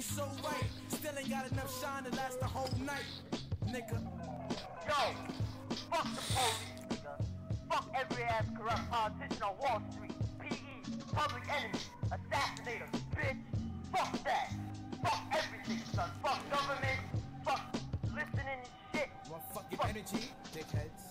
so right. Still ain't got enough shine to last the whole night, nigga. Yo, fuck the police, nigga. Fuck every ass corrupt politician on Wall Street. PE, public enemy, assassinator, bitch. Fuck that. Fuck everything, son. Fuck government. Fuck listening and shit. Want fucking energy, dickheads.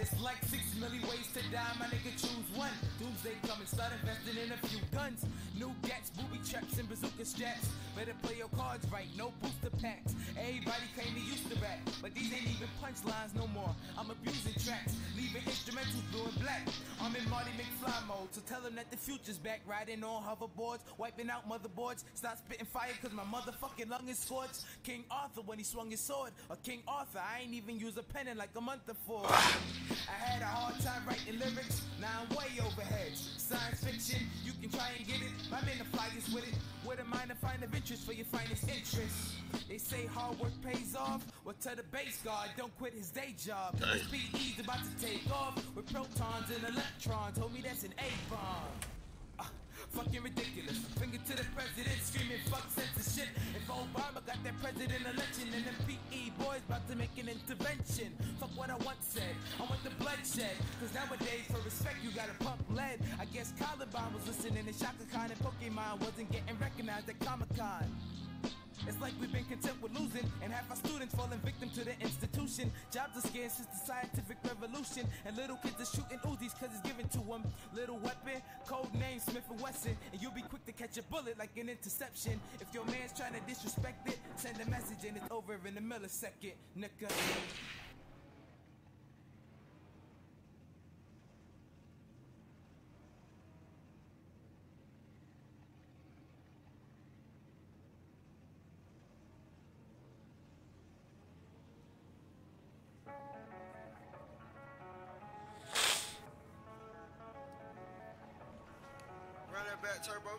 It's like 6 million ways to die, my nigga, choose one. Doomsday coming, start investing in a few guns. New gats, booby traps, and bazooka straps. Better play your cards right, no booster packs. Everybody claim they used to rap, but these ain't even punchlines no more. I'm abusing tracks, leaving instrumentals blue and black. I'm in Marty McFly mode, so tell them that the future's back. Riding on hoverboards, wiping out motherboards. Stop spitting fire cause my motherfucking lung is scorched. King Arthur when he swung his sword, or King Arthur, I ain't even use a pen in like a month before. I had a hard time writing lyrics, now I'm way overhead. Science fiction, you can try and get it. I'm in the flyers with it. With a mind to find of interest for your finest interest. They say hard work pays off. Well, tell the base guard, don't quit his day job. His PE's about to take off with protons and electrons. Told me that's an A-bomb. Fucking ridiculous. Finger to the president, screaming fuck censorship. If Obama got that president election, and them PE boys about to make an intervention. Fuck what I once said, I want the bloodshed. Cause nowadays for respect you gotta pump lead. I guess Columbine was listening to Shaka Khan and Pokemon wasn't getting recognized at Comic-Con. It's like we've been content with losing, and half our students falling victim to the institution. Jobs are scarce since the scientific revolution, and little kids are shooting Uzis cause it's given to them. Little weapon, code name Smith & Wesson, and you'll be quick to catch a bullet like an interception. If your man's trying to disrespect it, send a message and it's over in a millisecond, nigga. Back turbo.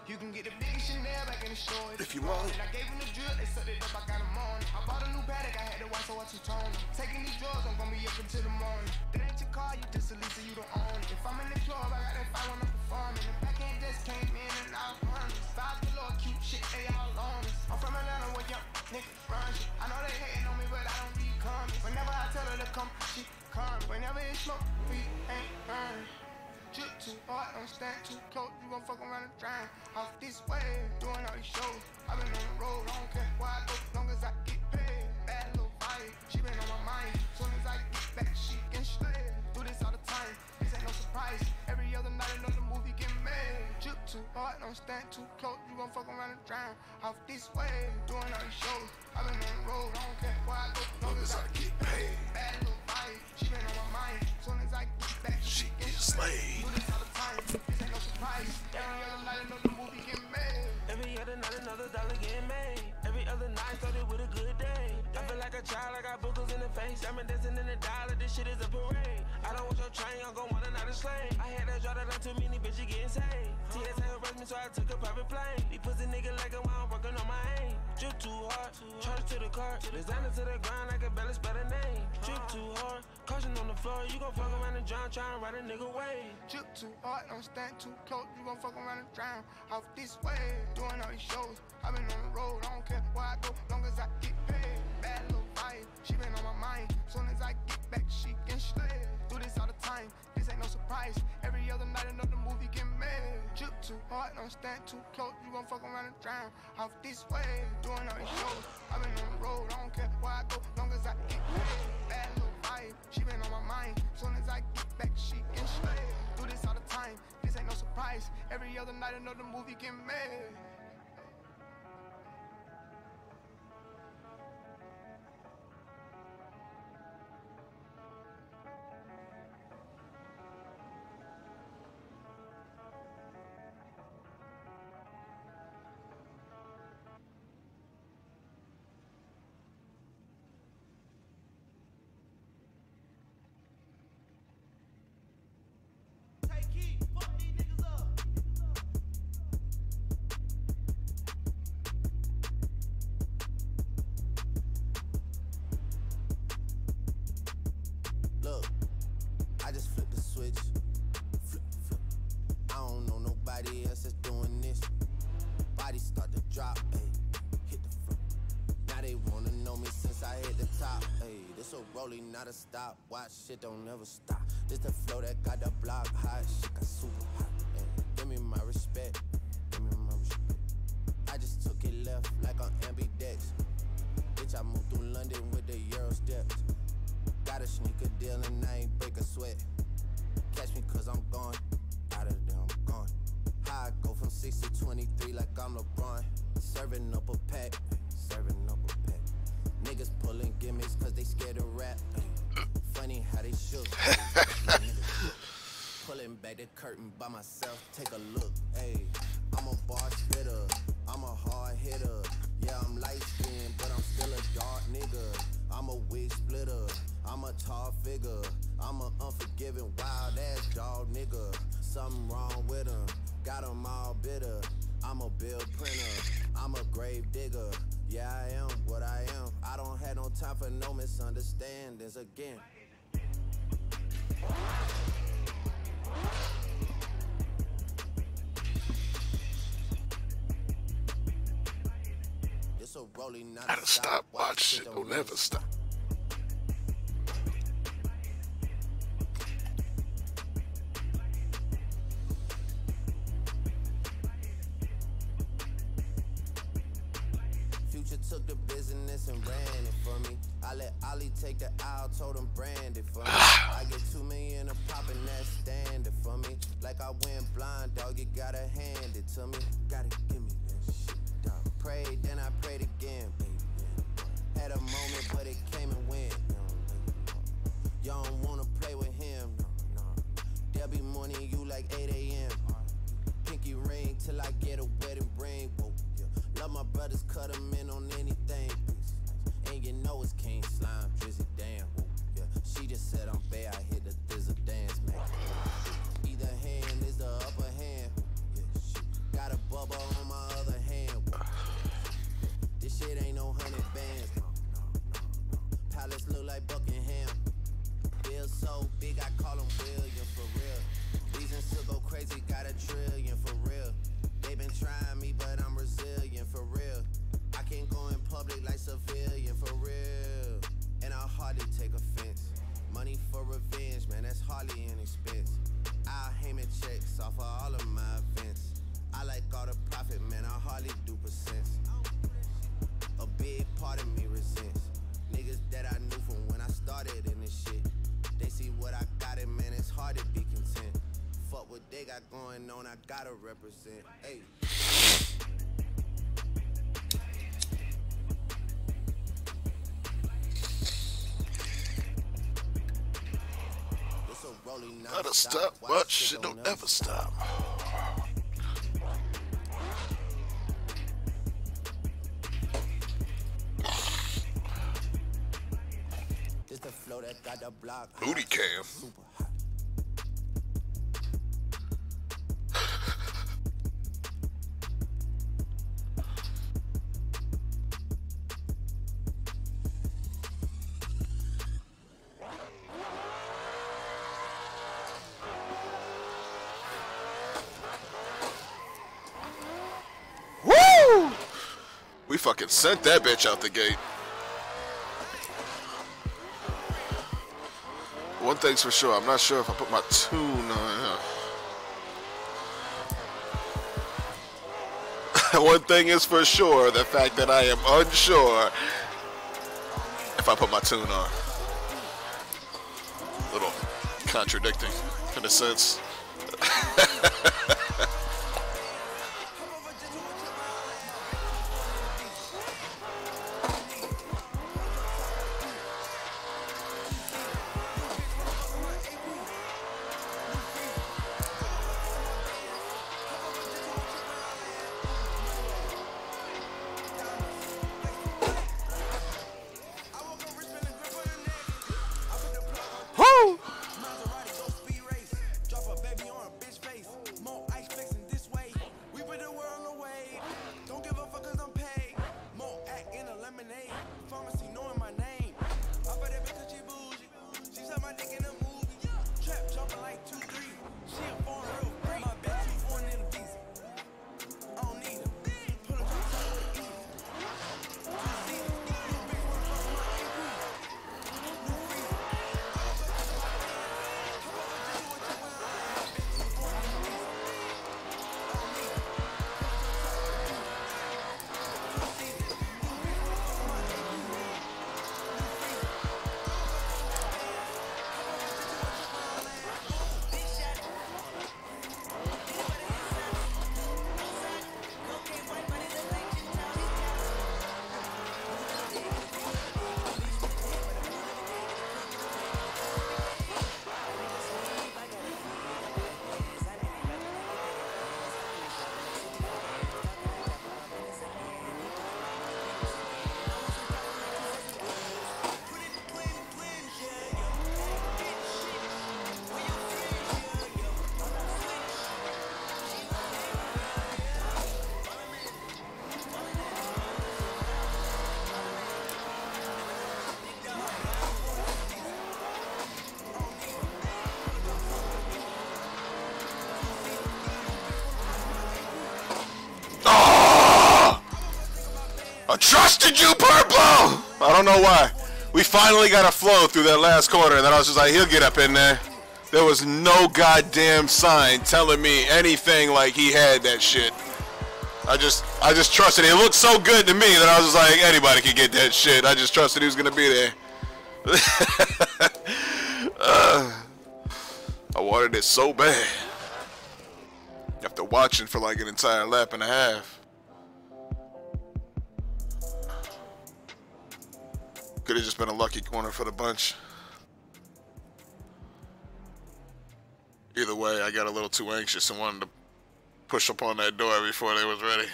You can get the biggest Chanel back in the store if you want. And I gave him the drill, they set it up, I got him on. I bought a new Patek, I had to watch, so I two-tone. Taking these drugs, I'm gonna be up until the morning. That ain't your car, you just a Lisa, you don't own it. If I'm in the club, I got that fight when I'm performing. The back end just came in and out hundreds. Five below cute shit, they all on us. I'm from Atlanta where young niggas run shit. I know they hating on me, but I don't be coming. Whenever I tell her to come, she come. Whenever it's smoke, we ain't burning. Drip too hard, don't stand too close. You gon' fuck around and drown. Off this way, doing all these shows. I been on the road, I don't care where I go, long as I get paid. Bad little vibe, she been on my mind. Soon as I get back, she can slay. Do this all the time, this ain't no surprise. Every other night another movie get made. Drip too hard, don't stand too close. You gon' fuck around and drown. Off this way, doing all these shows. I been on the road, I don't care where I go, long as I get paid. Bad little vibe, she been on my mind. Soon as I get back, she can slay. Do this all the time, this ain't no surprise. Every other night another movie get made. Every other night another dollar get made. Every other night started with a good day. I feel like a child, I got boogers in the face. I'm dancing in the dollar, this shit is a parade. I don't want your train, I'm gon' want another slave. I had to draw that on too many bitches getting saved. TSA arrest me, so I took a private plane. These pussy niggas like it while I'm working on my aim. Drip too hard, charge to the car. Designer to the ground, I can barely spell a name. Drip too hard, caution on the floor. You gon' fuck around and drown, tryna ride a nigga way. Drip too hard, don't stand too close. You gon' fuck around and drown. Off this way, doing all these shows. I been on the road, I don't care where I go, long as I get paid. Bad little vibe, she been on my mind. Soon as I get back, she can slay. Do this all the time, this ain't no surprise. Every other night another movie get made. Drip too hard, don't stand too close. You gon' fuck around and drown. Off this way, doing all these shows. I been on the road, I don't care where I go, long as I get paid. Bad little vibe, she been on my mind. Soon as I get back, she can slay. Do this all the time, this ain't no surprise. Every other night another movie get made. Body start top. Hey, this a rolling, not a stop. Watch shit don't never stop. This the flow that got the block hot. Shit got super hot. Hey, give me my respect. Give me my respect. I just took it left like on ambidex. Bitch, I moved through London with the Euro steps. Got a sneaker deal and I ain't break a sweat. Catch me cause I'm gone. Out of there, I'm gone. How I go from 6 to 23 like I'm LeBron. Serving up a pack. Serving up a pack. Niggas pulling gimmicks cause they scared to rap. Funny how they shook. Pulling back the curtain by myself, take a look. Hey, I'm a bar spitter, I'm a hard hitter. Yeah, I'm light skinned, but I'm still a dark nigga. I'm a wig splitter, I'm a tall figure. I'm a unforgiving, wild ass dog nigga. Something wrong with him, got him all bitter. I'm a bill printer, I'm a grave digger. Yeah, I am what I am. I don't have no time for no misunderstandings again. This a rolling, not Gotta stop, watch shit don't never stop. Took the business and ran it for me. I let Ollie take the aisle, told him brand it for me. I get 2 million a pop and that's standard for me. Like I went blind, dog, you gotta hand it to me. Gotta give me that shit, dog. Prayed, then I prayed again, baby. Had a moment, but it came and went. You don't wanna play with him, no. There'll be morning you like 8 a.m. Pinky ring till I get a wedding ring. Whoa. Love my brothers, cut them in on anything. And you know it's King Slime, Drizzy, damn. Yeah, she just said I'm bad, I hit the thizzle dance, man. Either hand is the upper hand. Yeah, shit. Got a bubble on my other hand. This shit ain't no 100 bands. No. Palace look like Buckingham. Bill so big, I call him William for real. Reasons to go crazy, got a trillion for real. They been trying me, but I'm resilient for real. I can't go in public like civilian for real. And I hardly take offense. Money for revenge, man, that's hardly an expense. I'll Heyman checks off of all of my events. I like all the profit, man, I hardly do percents. A big part of me resents niggas that I knew from when I started in this shit. They see what I got, and man, it's hard to be content. Fuck what they got going on, I gotta represent. Hey. Gotta stop, watch shit don't ever stop. This the flow that got the block. Booty cam. Super hot. Woo! We fucking sent that bitch out the gate. One thing's for sure, I'm not sure if I put my tune on. One thing is for sure, the fact that I am unsure if I put my tune on. A little contradicting in a sense. trusted you, Purple! I don't know why. We finally got a flow through that last quarter, and then I was just like, he'll get up in there. There was no goddamn sign telling me anything like he had that shit. I just trusted it. It looked so good to me that I was just like, anybody can get that shit. I just trusted he was gonna be there. I wanted it so bad. After watching for like an entire lap and a half. Could have just been a lucky corner for the bunch. Either way, I got a little too anxious and wanted to push up on that door before they was ready.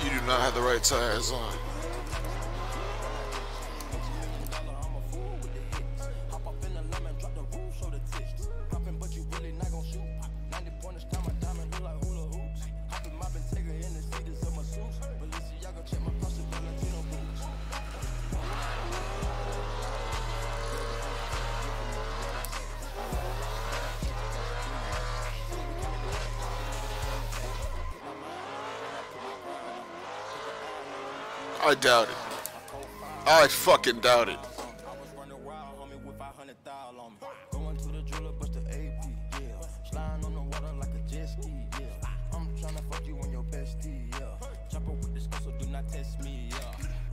You do not have the right tires on. I doubt it. I fucking doubt it. Going to the jeweler, bust the AP, yeah. Sliding on the water like a jet ski, yeah. I'm tryna fuck you on your bestie, yeah. Chopper with this gun, so do not test me, yeah.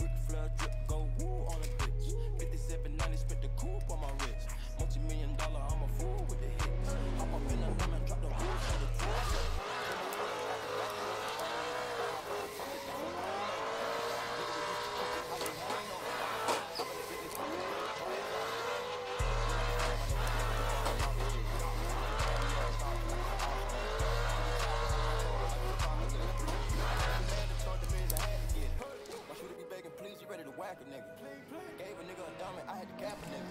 Ric Flair drip, go woo on a bitch. 5790, spit the coupe on my wrist. Multi-million dollar, I'm a fool with the hits. Hop up in the lemon, drop the roof on the twist. Gave a nigga a diamond, I had to cap a nigga.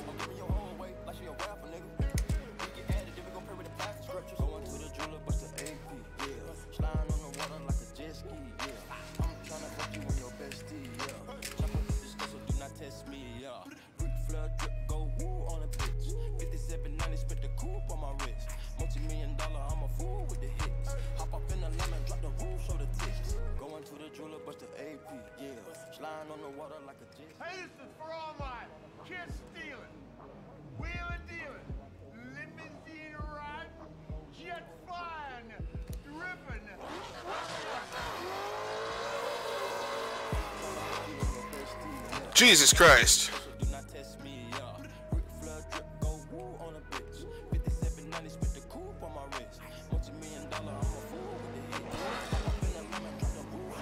I'm giving your whole away like she a rapper, nigga. We get added, then we gon' pay with the plastic structures. Going to the jeweler, bust the AP, yeah. Sliding on the water like a jet ski, yeah. I'm tryna fuck you on your bestie, yeah. Chopper with this gun, so do not test me, yeah. Ric Flair drip, go woo on a bitch. 5790, spit the coupe on my wrist. Multi-million dollar, I'm a fool with the hits. Hop up in the lemon, drop the roof, show the tits. Going to the jeweler, bust the AP, yeah. Sliding on the water like a jet. Hey, this is for all my kiss stealing, wheeling dealing, limousine riding, jet flying, dripping. Jesus Christ. Do not test me, yeah. Ric Flair drip, go woo on a bitch. 5790, spit the coupe on my wrist. Multi-million dollar, I'm a fool with the hits. Hop up in the lemon, drop the roof.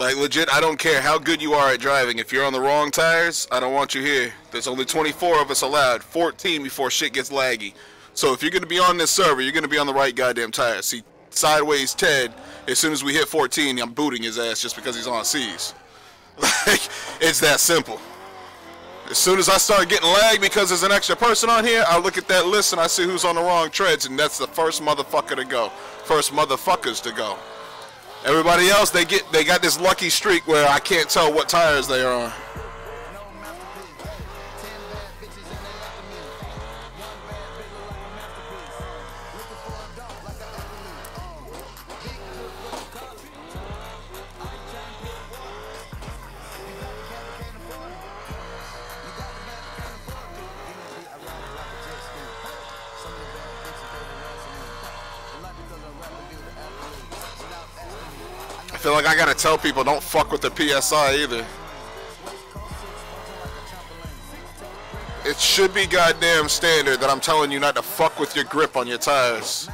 Like, legit, I don't care how good you are at driving. If you're on the wrong tires, I don't want you here. There's only 24 of us allowed. 14 before shit gets laggy. So if you're going to be on this server, you're going to be on the right goddamn tires. See, Sideways Ted, as soon as we hit 14, I'm booting his ass just because he's on C's. Like, it's that simple. As soon as I start getting lag because there's an extra person on here, I look at that list and I see who's on the wrong treads, and that's the first motherfucker to go. First motherfuckers to go. Everybody else, they got this lucky streak where I can't tell what tires they are on. I feel like I gotta tell people don't fuck with the PSI either. It should be goddamn standard that I'm telling you not to fuck with your grip on your tires.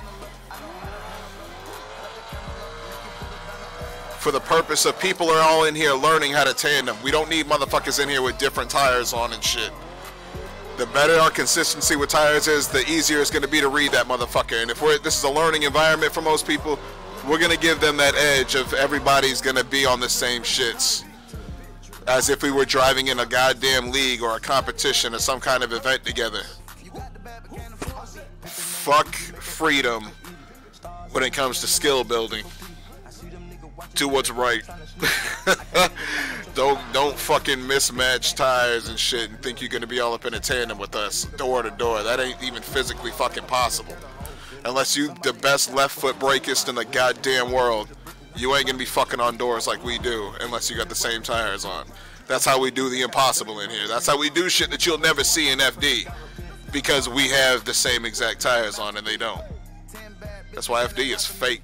for the purpose of people are all in here learning how to tandem. We don't need motherfuckers in here with different tires on and shit. The better our consistency with tires is, the easier it's going to be to read that motherfucker. And if this is a learning environment for most people, we're going to give them that edge of everybody's going to be on the same shits. As if we were driving in a goddamn league or a competition or some kind of event together. Fuck freedom when it comes to skill building. Do what's right. Don't fucking mismatch tires and shit and think you're gonna be all up in a tandem with us door to door. That ain't even physically fucking possible. Unless you the best left foot breakist in the goddamn world, you ain't gonna be fucking on doors like we do unless you got the same tires on. That's how we do the impossible in here. That's how we do shit that you'll never see in FD, because we have the same exact tires on and they don't. That's why FD is fake.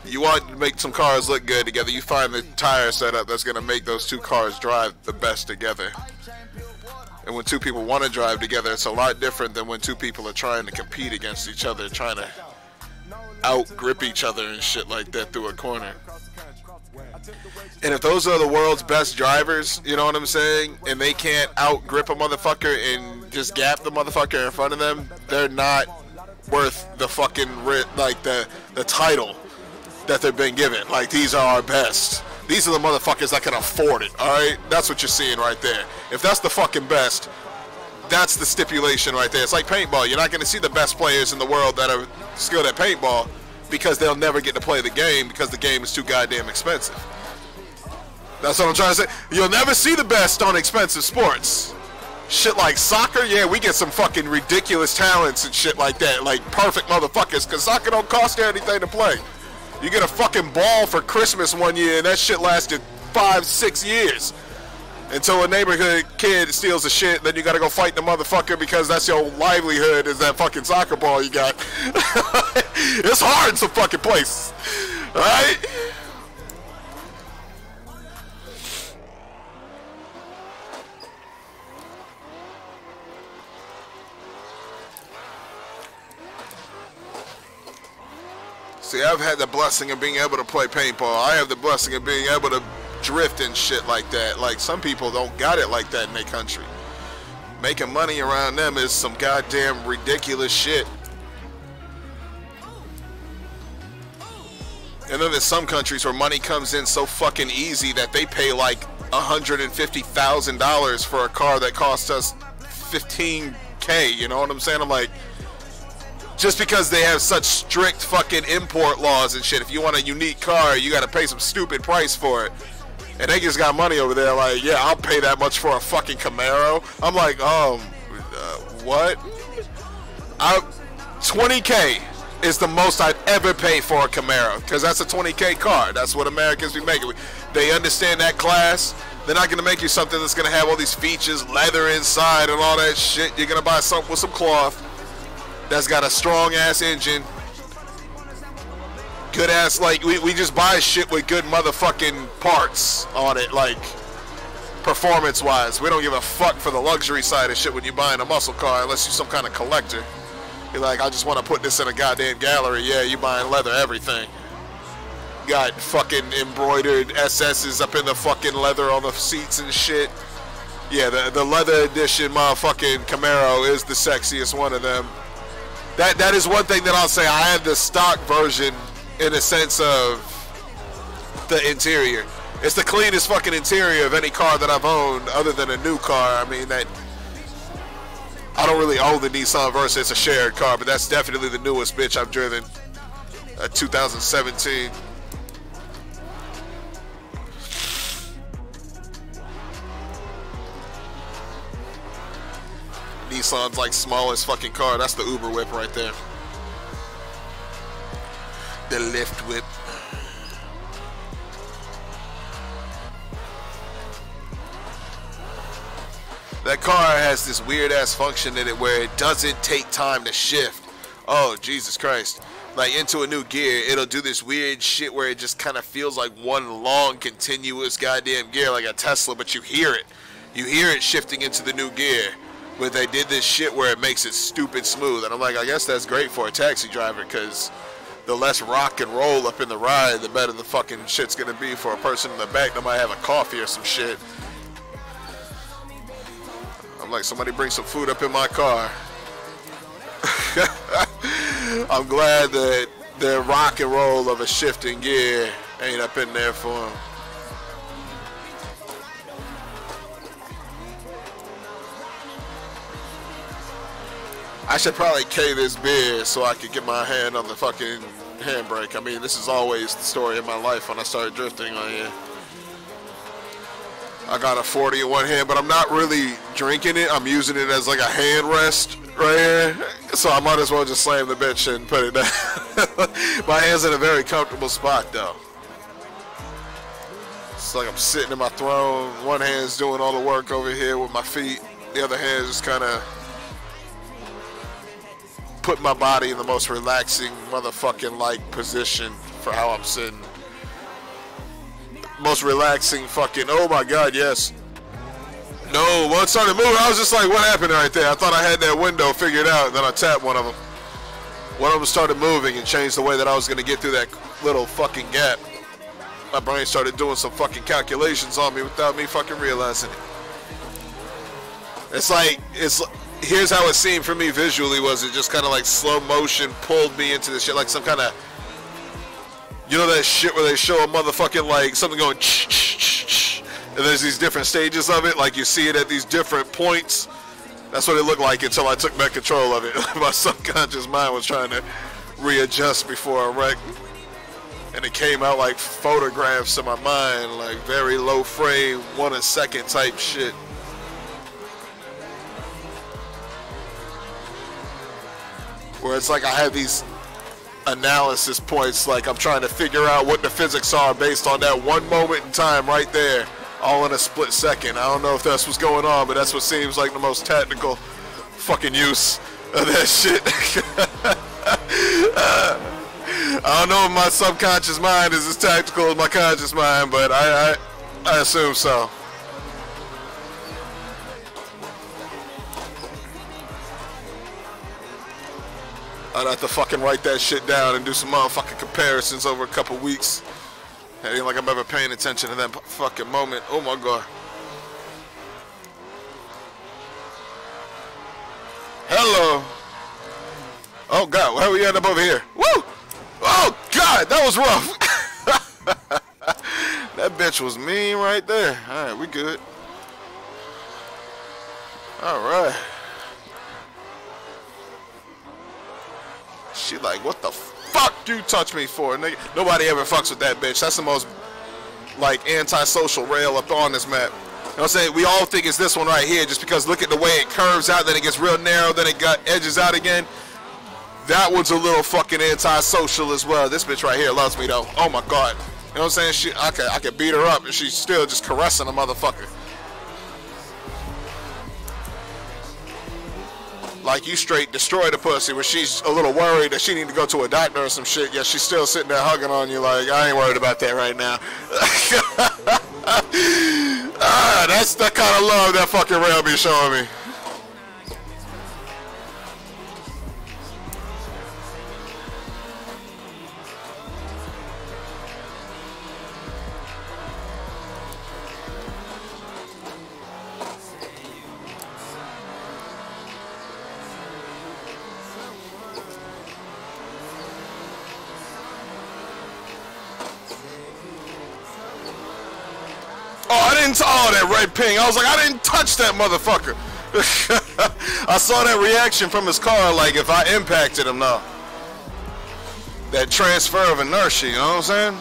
You want to make some cars look good together, you find the tire setup that's going to make those two cars drive the best together. And when two people want to drive together, it's a lot different than when two people are trying to compete against each other, trying to out-grip each other and shit like that through a corner. And if those are the world's best drivers, you know what I'm saying, and they can't out-grip a motherfucker and just gap the motherfucker in front of them, they're not worth the fucking, like, the title that they've been given. Like, these are our best. These are the motherfuckers that can afford it, alright? That's what you're seeing right there. If that's the fucking best, that's the stipulation right there. It's like paintball. You're not going to see the best players in the world that are skilled at paintball because they'll never get to play the game because the game is too goddamn expensive. That's what I'm trying to say. You'll never see the best on expensive sports. Shit like soccer, yeah, we get some fucking ridiculous talents and shit like that, like perfect motherfuckers, because soccer don't cost you anything to play. You get a fucking ball for Christmas one year, and that shit lasted 5-6 years. Until a neighborhood kid steals the shit, then you gotta go fight the motherfucker because that's your livelihood, is that fucking soccer ball you got. It's hard in some fucking places, alright? See, I've had the blessing of being able to play paintball. I have the blessing of being able to drift and shit like that. Like, some people don't got it like that in their country. Making money around them is some goddamn ridiculous shit. And then there's some countries where money comes in so fucking easy that they pay like $150,000 for a car that cost us $15K, you know what I'm saying? I'm like, just because they have such strict fucking import laws and shit, if you want a unique car, you gotta pay some stupid price for it. And they just got money over there like, yeah, I'll pay that much for a fucking Camaro. I'm like, what? 20K is the most I'd ever pay for a Camaro, because that's a 20K car. That's what Americans be making. They understand that class. They're not gonna make you something that's gonna have all these features, leather inside and all that shit. You're gonna buy something with some cloth that's got a strong ass engine, good ass, like, we just buy shit with good motherfucking parts on it, like, performance wise. We don't give a fuck for the luxury side of shit when you're buying a muscle car, unless you're some kind of collector. You're like, I just want to put this in a goddamn gallery. Yeah, you buying leather, everything. Got fucking embroidered SS's up in the fucking leather on the seats and shit. Yeah, the leather edition motherfucking Camaro is the sexiest one of them. That is one thing that I'll say. I have the stock version in the sense of the interior. It's the cleanest fucking interior of any car that I've owned other than a new car. I mean, that I don't really own the Nissan Versa. It's a shared car, but that's definitely the newest bitch I've driven. 2017. Nissan's like smallest fucking car. That's the Uber whip right there. The lift whip. That car has this weird ass function in it where it doesn't take time to shift. Oh, Jesus Christ. Like, into a new gear, it'll do this weird shit where it just kind of feels like one long continuous goddamn gear, like a Tesla, but you hear it. You hear it shifting into the new gear. But they did this shit where it makes it stupid smooth. And I'm like, I guess that's great for a taxi driver, because the less rock and roll up in the ride, the better the fucking shit's gonna be for a person in the back that might have a coffee or some shit. I'm like, somebody bring some food up in my car. I'm glad that the rock and roll of a shifting gear ain't up in there for him. I should probably K this beer so I could get my hand on the fucking handbrake. I mean, this is always the story of my life when I started drifting on here. I got a 40 in one hand, but I'm not really drinking it. I'm using it as like a hand rest right here. So I might as well just slam the bitch and put it down. My hand's in a very comfortable spot though. It's like I'm sitting in my throne. One hand's doing all the work over here with my feet. The other hand's just kind of put my body in the most relaxing motherfucking like position for how I'm sitting. Most relaxing fucking, oh my god, yes. No, well, it started moving. I was just like, what happened right there? I thought I had that window figured out, and then I tapped one of them. One of them started moving and changed the way that I was gonna get through that little fucking gap. My brain started doing some fucking calculations on me without me fucking realizing it. It's like, here's how it seemed for me visually. Was it just kind of like slow motion pulled me into this shit, like some kind of, you know that shit where they show a motherfucking like something going and there's these different stages of it, like you see it at these different points. That's what it looked like until I took back control of it. My subconscious mind was trying to readjust before I wrecked, and it came out like photographs in my mind, like very low frame, 1 a second type shit. Where it's like I have these analysis points, like I'm trying to figure out what the physics are based on that one moment in time right there, all in a split second. I don't know if that's what's going on, but that's what seems like the most tactical fucking use of that shit. I don't know if my subconscious mind is as tactical as my conscious mind, but I assume so. I'd have to fucking write that shit down and do some motherfucking comparisons over a couple weeks. It ain't like I'm ever paying attention to that fucking moment. Oh my god. Hello. Oh god, how we end up over here? Woo! Oh god, that was rough. That bitch was mean right there. Alright, we good. Alright. She like, what the fuck you touch me for, nigga? Nobody ever fucks with that bitch. That's the most, like, antisocial rail up on this map. You know what I'm saying? We all think it's this one right here just because look at the way it curves out, then it gets real narrow, then it got edges out again. That one's a little fucking antisocial as well. This bitch right here loves me, though. Oh, my God. You know what I'm saying? I could beat her up and she's still just caressing a motherfucker. Like you straight destroy the pussy when she's a little worried that she need to go to a doctor or some shit. Yeah, she's still sitting there hugging on you like, I ain't worried about that right now. That's the kind of love that fucking rail be showing me. Oh, that red ping. I was like, I didn't touch that motherfucker. I saw that reaction from his car, like if I impacted him now. That transfer of inertia, you know what I'm saying?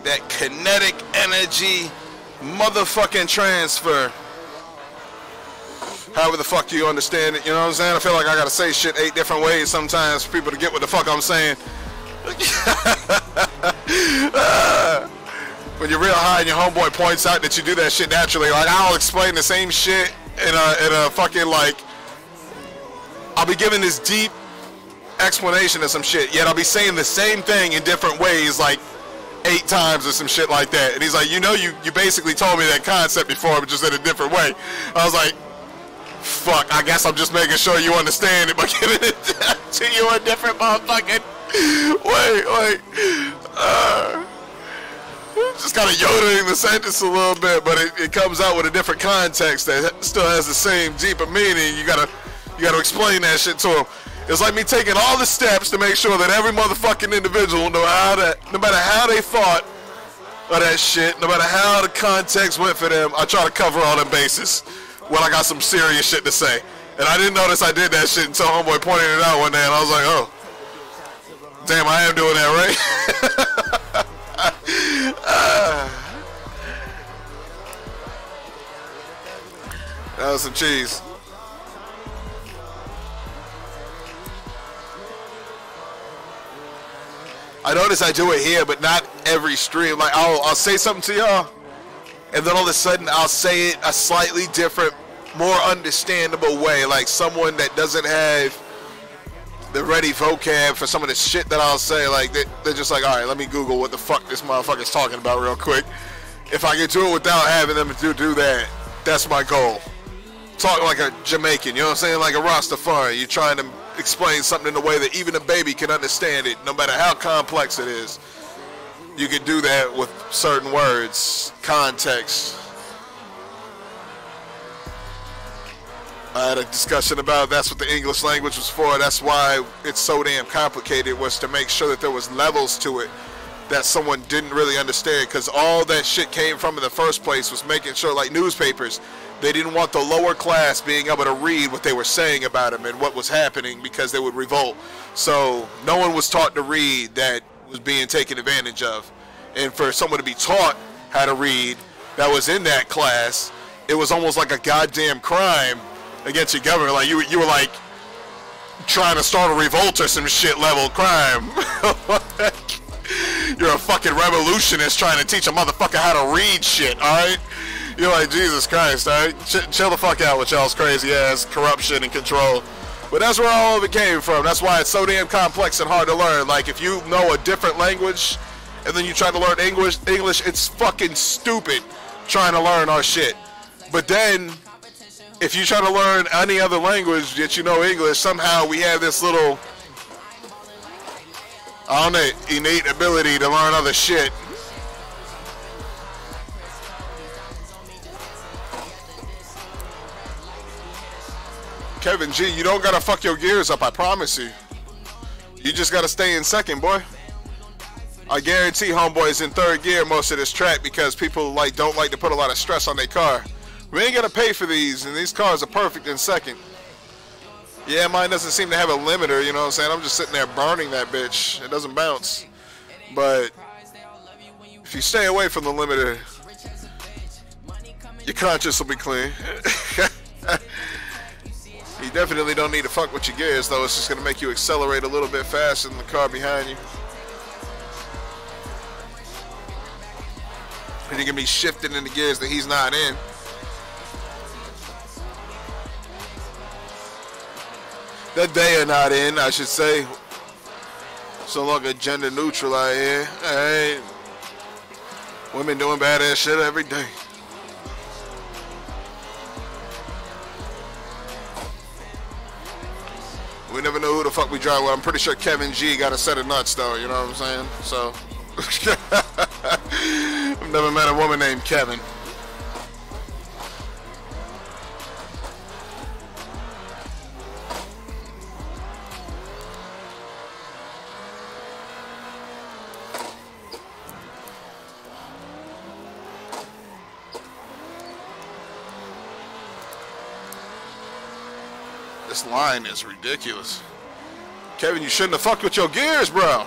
That kinetic energy motherfucking transfer. However the fuck you understand it, you know what I'm saying? I feel like I gotta say shit 8 different ways sometimes for people to get what the fuck I'm saying. When you're real high and your homeboy points out that you do that shit naturally, like I'll explain the same shit in a fucking like, I'll be giving this deep explanation of some shit, yet I'll be saying the same thing in different ways like 8 times or some shit like that. And he's like, you know, you basically told me that concept before, but just in a different way. I was like, Fuck, I guess I'm just making sure you understand it by giving it to you a different motherfucking... Wait. Just kind of yodeling the sentence a little bit, but it comes out with a different context that still has the same deeper meaning. You gotta explain that shit to them. It's like me taking all the steps to make sure that every motherfucking individual, no matter how they thought of that shit, no matter how the context went for them, I try to cover all them bases when I got some serious shit to say. And I didn't notice I did that shit until homeboy pointed it out one day, and I was like, oh, damn, I am doing that, right? That was some cheese. I notice I do it here, but not every stream. Like I'll say something to y'all, and then all of a sudden I'll say it a slightly different, more understandable way. Like someone that doesn't have the ready vocab for some of the shit that I'll say. Like they're just like, all right, let me Google what the fuck this motherfucker's talking about real quick. If I can do it without having them do that, that's my goal. Talk like a Jamaican, you know what I'm saying? Like a Rastafari. You're trying to explain something in a way that even a baby can understand it, no matter how complex it is. You can do that with certain words, context. I had a discussion about that's what the English language was for. That's why it's so damn complicated, was to make sure that there was levels to it that someone didn't really understand, because all that shit came from in the first place was making sure, like newspapers, they didn't want the lower class being able to read what they were saying about them and what was happening, because they would revolt. So no one was taught to read that was being taken advantage of. And for someone to be taught how to read that was in that class, it was almost like a goddamn crime against your government. Like you were like trying to start a revolt or some shit level crime. You're a fucking revolutionist trying to teach a motherfucker how to read shit, alright? You're like, Jesus Christ, alright? Chill the fuck out with y'all's crazy ass corruption and control. But that's where all of it came from. That's why it's so damn complex and hard to learn. Like, if you know a different language and then you try to learn English, it's fucking stupid trying to learn our shit. But then, if you try to learn any other language that you know English, somehow we have this little, I don't know, innate ability to learn other shit. Kevin G, you don't gotta fuck your gears up, I promise you. You just gotta stay in second, boy. I guarantee homeboy's in third gear most of this track because people don't like to put a lot of stress on their car. We ain't gonna pay for these, and these cars are perfect in second. Yeah, mine doesn't seem to have a limiter, you know what I'm saying? I'm just sitting there burning that bitch. It doesn't bounce. But if you stay away from the limiter, your conscience will be clean. You definitely don't need to fuck with your gears, though. It's just going to make you accelerate a little bit faster than the car behind you. And you can be shifting in the gears that he's not in. That they are not in, I should say. So long as gender neutral out here. Alright. Women doing badass shit every day. We never know who the fuck we drive with. I'm pretty sure Kevin G got a set of nuts, though, you know what I'm saying? So, I've never met a woman named Kevin. This line is ridiculous. Kevin, you shouldn't have fucked with your gears, bro.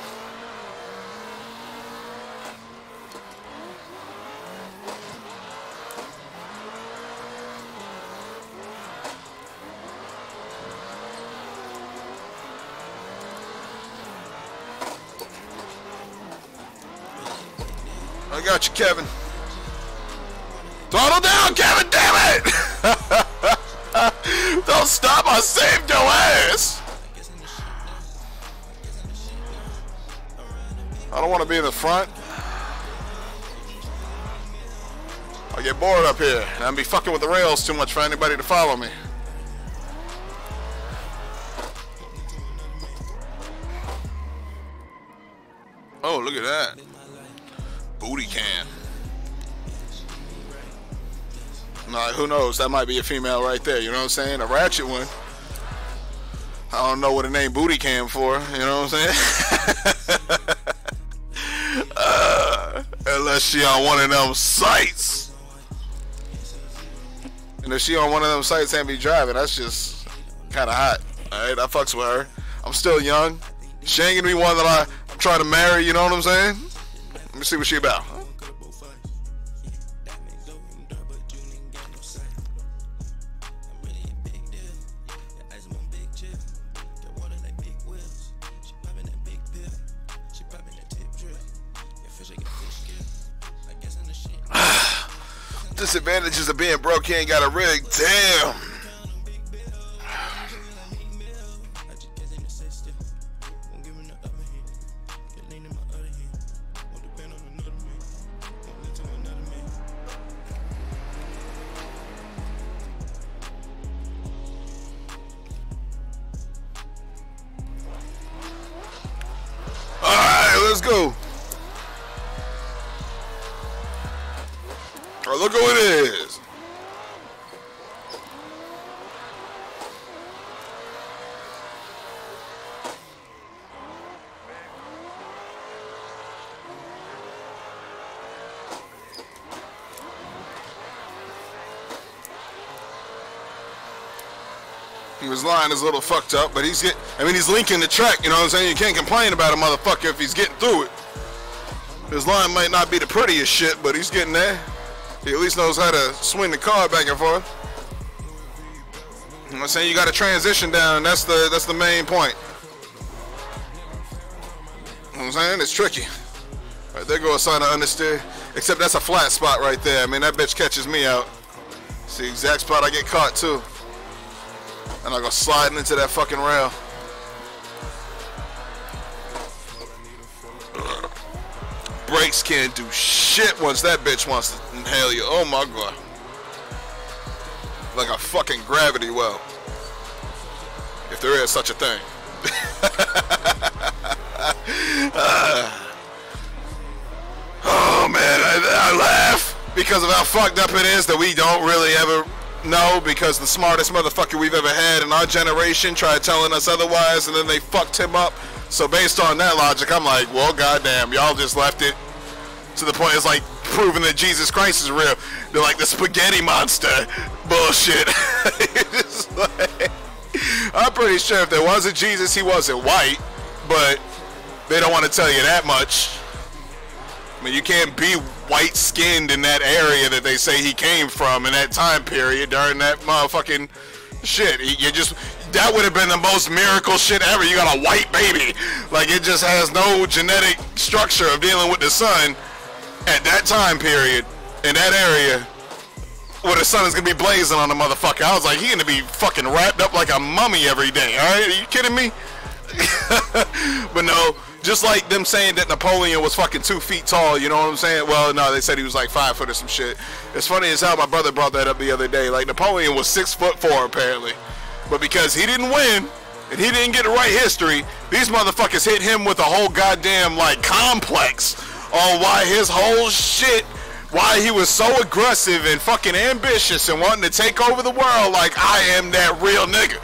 I got you, Kevin. Throttle down, Kevin, damn it! Don't stop, I saved your ass! I don't want to be in the front. I get bored up here. And I'll be fucking with the rails too much for anybody to follow me. Oh, look at that. Booty cam. Like, who knows? That might be a female right there. You know what I'm saying? A ratchet one. I don't know what the name booty cam for. You know what I'm saying? Unless she on one of them sites. And if she on one of them sites and be driving, that's just kind of hot. Alright, I fucks with her. I'm still young. She ain't gonna be one that I'm trying to marry, you know what I'm saying? Let me see what she about. Disadvantages of being broke, he ain't got a rig. Damn. Alright, let's go. Oh, look who it is. His line is a little fucked up, but he's linking the track, you know what I'm saying? You can't complain about a motherfucker if he's getting through it. His line might not be the prettiest shit, but he's getting there. He at least knows how to swing the car back and forth. You know what I'm saying? You got to transition down. That's the main point. You know what I'm saying? It's tricky. All right, there goes a sign of understeer. Except that's a flat spot right there. I mean, that bitch catches me out. It's the exact spot I get caught too. And I go sliding into that fucking rail. Brakes can't do shit once that bitch wants to inhale you. Oh my god. Like a fucking gravity well. If there is such a thing. Oh man, I laugh because of how fucked up it is that we don't really ever know, because the smartest motherfucker we've ever had in our generation tried telling us otherwise and then they fucked him up. So based on that logic, I'm like, well, goddamn, y'all just left it to the point it's like proving that Jesus Christ is real. They're like the spaghetti monster bullshit. It's like, I'm pretty sure if there was a Jesus, he wasn't white, but they don't want to tell you that much. I mean, you can't be white-skinned in that area that they say he came from in that time period during that motherfucking shit. That would have been the most miracle shit ever. You got a white baby. Like, it just has no genetic structure of dealing with the sun at that time period in that area where the sun is going to be blazing on the motherfucker. I was like, he going to be fucking wrapped up like a mummy every day. All right? Are you kidding me? But no, just like them saying that Napoleon was fucking 2 feet tall, you know what I'm saying? Well, no, they said he was like 5 foot or some shit. It's funny as hell, my brother brought that up the other day. Like, Napoleon was 6'4" apparently. But because he didn't win, and he didn't get to write history, these motherfuckers hit him with a whole goddamn, like, complex on why his whole shit, why he was so aggressive and fucking ambitious and wanting to take over the world like, I am that real nigga.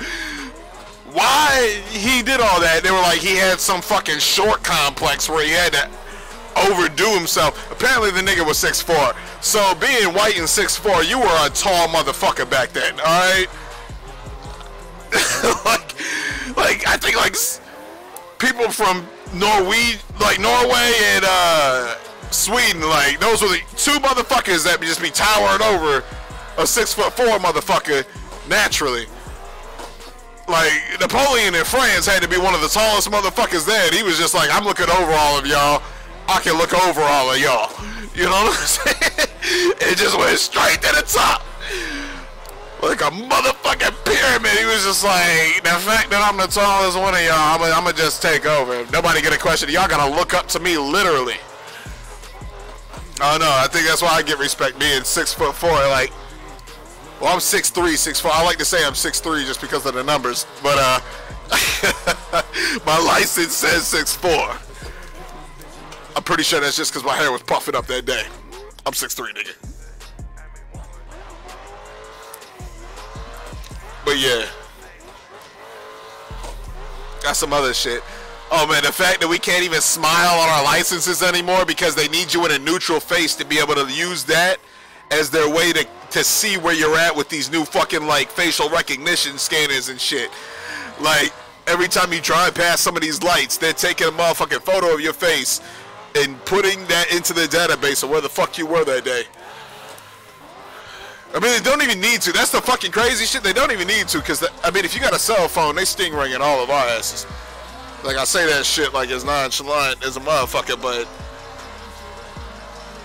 Why he did all that, they were like he had some fucking short complex where he had to overdo himself. Apparently the nigga was 6'4". So being white and 6'4", you were a tall motherfucker back then, alright? like I think like people from Norway and Sweden, like those were the 2 motherfuckers that just be towering over a 6'4" motherfucker naturally. Like, Napoleon in France had to be one of the tallest motherfuckers there. And he was just like, I'm looking over all of y'all. I can look over all of y'all. You know what I'm saying? It just went straight to the top. Like a motherfucking pyramid. He was just like, the fact that I'm the tallest one of y'all, I'm going to just take over. If nobody get a question, y'all got to look up to me literally. Oh, no, I think that's why I get respect being 6'4", like. Well, I'm 6'3", 6'4". I like to say I'm 6'3" just because of the numbers, but my license says 6'4". I'm pretty sure that's just because my hair was puffing up that day. I'm 6'3", nigga. But yeah. Got some other shit. Oh man, the fact that we can't even smile on our licenses anymore because they need you in a neutral face to be able to use that as their way to see where you're at with these new fucking like facial recognition scanners and shit. Like every time you drive past some of these lights, they're taking a motherfucking photo of your face and putting that into the database of where the fuck you were that day. I mean, they don't even need to. That's the fucking crazy shit. They don't even need to because, I mean, if you got a cell phone, they sting ringing all of our asses. Like, I say that shit like it's nonchalant as a motherfucker, but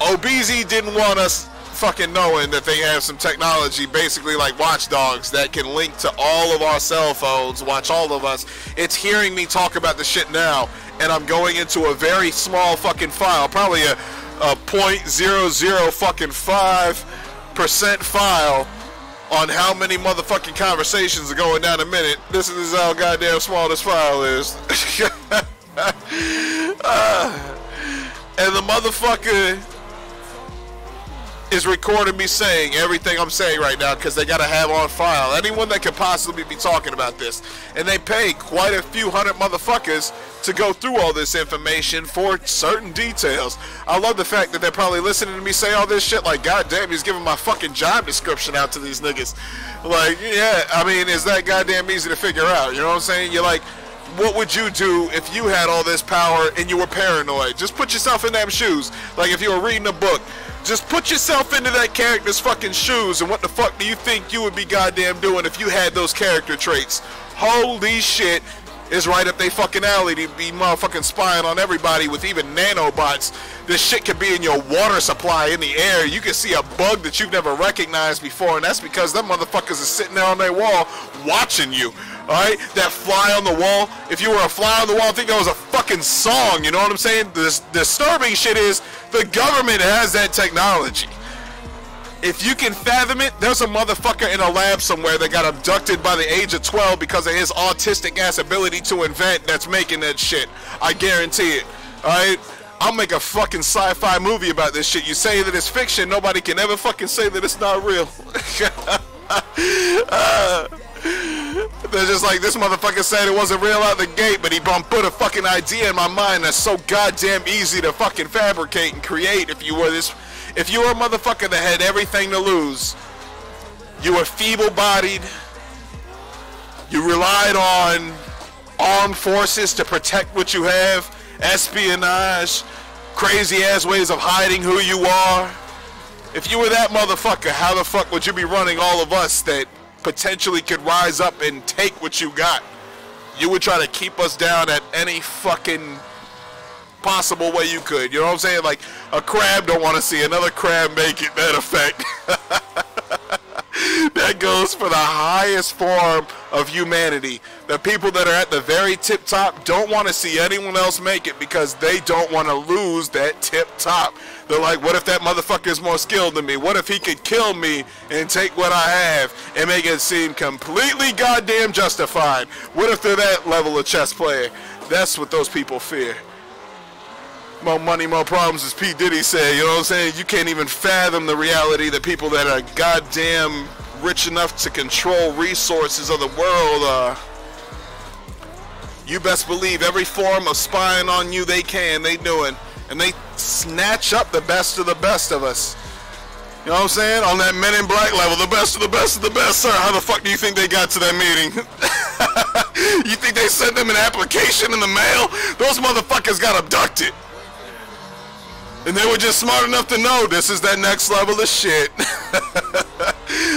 OBZ didn't want us fucking knowing that they have some technology, basically like watchdogs, that can link to all of our cell phones, watch all of us. It's hearing me talk about the shit now, and I'm going into a very small fucking file, probably a 0.00 fucking 5% file on how many motherfucking conversations are going down a minute. This is how goddamn small this file is. And the motherfucker is recording me saying everything I'm saying right now because they gotta have on file anyone that could possibly be talking about this, and they pay quite a few hundred motherfuckers to go through all this information for certain details. I love the fact that they're probably listening to me say all this shit like, goddamn, he's giving my fucking job description out to these niggas. Like, yeah, I mean, is that goddamn easy to figure out? You know what I'm saying? You're like, what would you do if you had all this power and you were paranoid? Just put yourself in them shoes. Like if you were reading a book, just put yourself into that character's fucking shoes, and what the fuck do you think you would be goddamn doing if you had those character traits? Holy shit, it's right up they fucking alley to be motherfucking spying on everybody with even nanobots. This shit could be in your water supply in the air. You can see a bug that you've never recognized before, and that's because them motherfuckers are sitting there on their wall watching you. Alright? That fly on the wall. If you were a fly on the wall, I think that was a fucking song, you know what I'm saying? The disturbing shit is the government has that technology. If you can fathom it, there's a motherfucker in a lab somewhere that got abducted by the age of 12 because of his autistic ass ability to invent that's making that shit. I guarantee it. Alright? I'll make a fucking sci-fi movie about this shit. You say that it's fiction, nobody can ever fucking say that it's not real. They're just like, this motherfucker said it wasn't real out the gate, but he put a fucking idea in my mind that's so goddamn easy to fucking fabricate and create. If you were a motherfucker that had everything to lose, you were feeble-bodied, you relied on armed forces to protect what you have, espionage, crazy-ass ways of hiding who you are. If you were that motherfucker, how the fuck would you be running all of us that potentially could rise up and take what you got? You would try to keep us down at any fucking possible way you could. You know what I'm saying? Like, a crab don't want to see another crab make it. That effect. That goes for the highest form of humanity. The people that are at the very tip top don't want to see anyone else make it because they don't want to lose that tip top. They're like, what if that motherfucker is more skilled than me? What if he could kill me and take what I have and make it seem completely goddamn justified? What if they're that level of chess player? That's what those people fear. More money, more problems, as P. Diddy said. You know what I'm saying? You can't even fathom the reality that people that are goddamn rich enough to control resources of the world you best believe every form of spying on you they doing. And they snatch up the best of us. You know what I'm saying? On that Men in Black level, the best of the best of the best, sir. How the fuck do you think they got to that meeting? You think they sent them an application in the mail? Those motherfuckers got abducted. And they were just smart enough to know this is that next level of shit.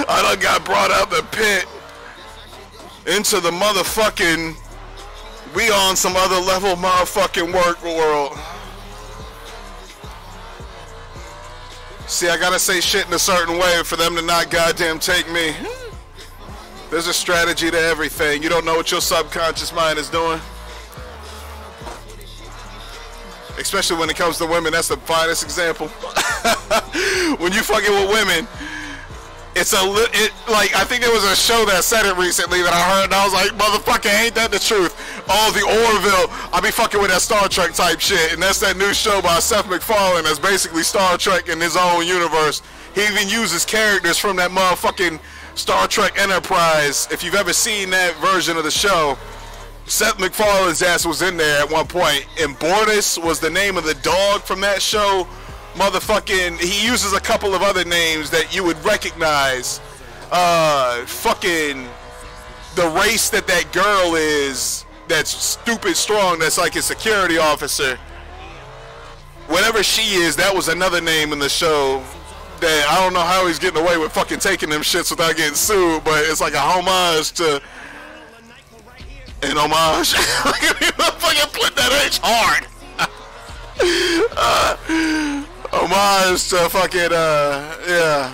I done got brought out the pit into the motherfucking, we on some other level motherfucking work world. See, I gotta say shit in a certain way for them to not goddamn take me. There's a strategy to everything. You don't know what your subconscious mind is doing. Especially when it comes to women, that's the finest example. When you fucking with women, it's like, I think there was a show that said it recently that I heard, and I was like, motherfucker, ain't that the truth? Oh, the Orville. I be fucking with that Star Trek type shit, and that's that new show by Seth MacFarlane that's basically Star Trek in his own universe. He even uses characters from that motherfucking Star Trek Enterprise. If you've ever seen that version of the show, Seth MacFarlane's ass was in there at one point, and Bortus was the name of the dog from that show. Motherfucking, he uses a couple of other names that you would recognize. Fucking the race that girl is, that's stupid strong, that's like a security officer. Whatever she is, that was another name in the show. That I don't know how he's getting away with fucking taking them shits without getting sued, but it's like a homage to an homage. Fucking put that H hard. Homage to fucking yeah,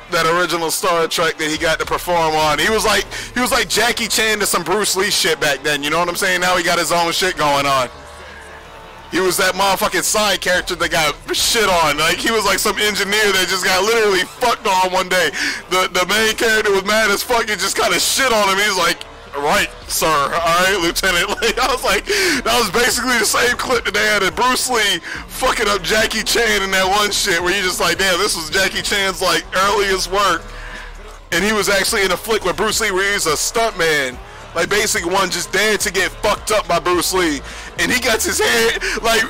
that original Star Trek that he got to perform on. He was like Jackie Chan to some Bruce Lee shit back then. You know what I'm saying? Now he got his own shit going on. He was that motherfucking side character that got shit on. Like, he was like some engineer that just got literally fucked on one day. The main character was mad as fuck and just kind of shit on him. He's like, right, sir. Alright, Lieutenant. Like, I was like, that was basically the same clip that they had of Bruce Lee fucking up Jackie Chan in that one shit where you just like, damn, this was Jackie Chan's like earliest work. And he was actually in a flick with Bruce Lee where he was a stuntman. Like, basically one just dared to get fucked up by Bruce Lee. And he got his head, like,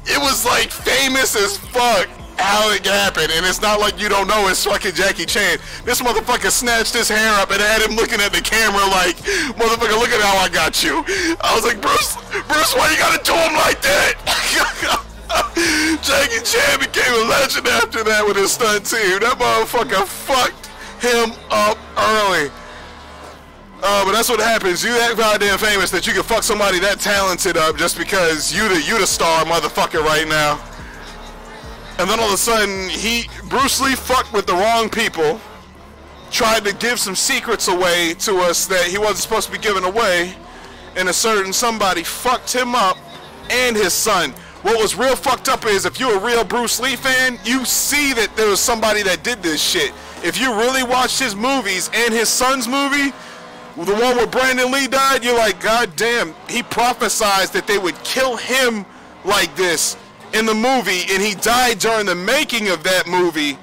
it was like famous as fuck how it happened. And it's not like you don't know it's fucking Jackie Chan. This motherfucker snatched his hair up and had him looking at the camera like, motherfucker, look at how I got you. I was like, Bruce, why you gotta do him like that? Jackie Chan became a legend after that with his stunt team. That motherfucker fucked him up early. But that's what happens. You that goddamn famous that you can fuck somebody that talented up just because you the star motherfucker right now. And then all of a sudden, Bruce Lee fucked with the wrong people, tried to give some secrets away to us that he wasn't supposed to be giving away, and a certain somebody fucked him up and his son. What was real fucked up is if you're a real Bruce Lee fan, you see that there was somebody that did this shit. If you really watched his movies and his son's movie, the one where Brandon Lee died, you're like, God damn, he prophesied that they would kill him like this in the movie, and he died during the making of that movie.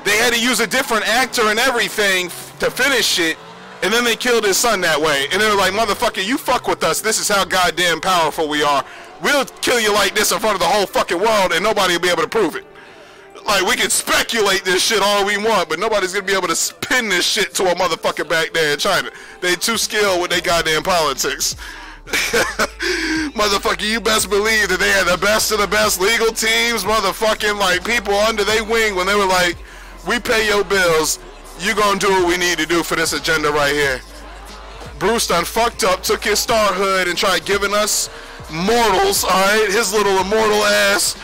They had to use a different actor and everything to finish it, and then they killed his son that way. And they're like, motherfucker, you fuck with us, this is how goddamn powerful we are. We'll kill you like this in front of the whole fucking world, and nobody will be able to prove it. Like, we can speculate this shit all we want, but nobody's gonna be able to spin this shit to a motherfucker back there in China. They too skilled with their goddamn politics. Motherfucker, you best believe that they had the best of the best legal teams, motherfucking, like, people under their wing when they were like, we pay your bills, you gonna do what we need to do for this agenda right here. Bruce done fucked up, took his starhood and tried giving us mortals, alright, his little immortal ass,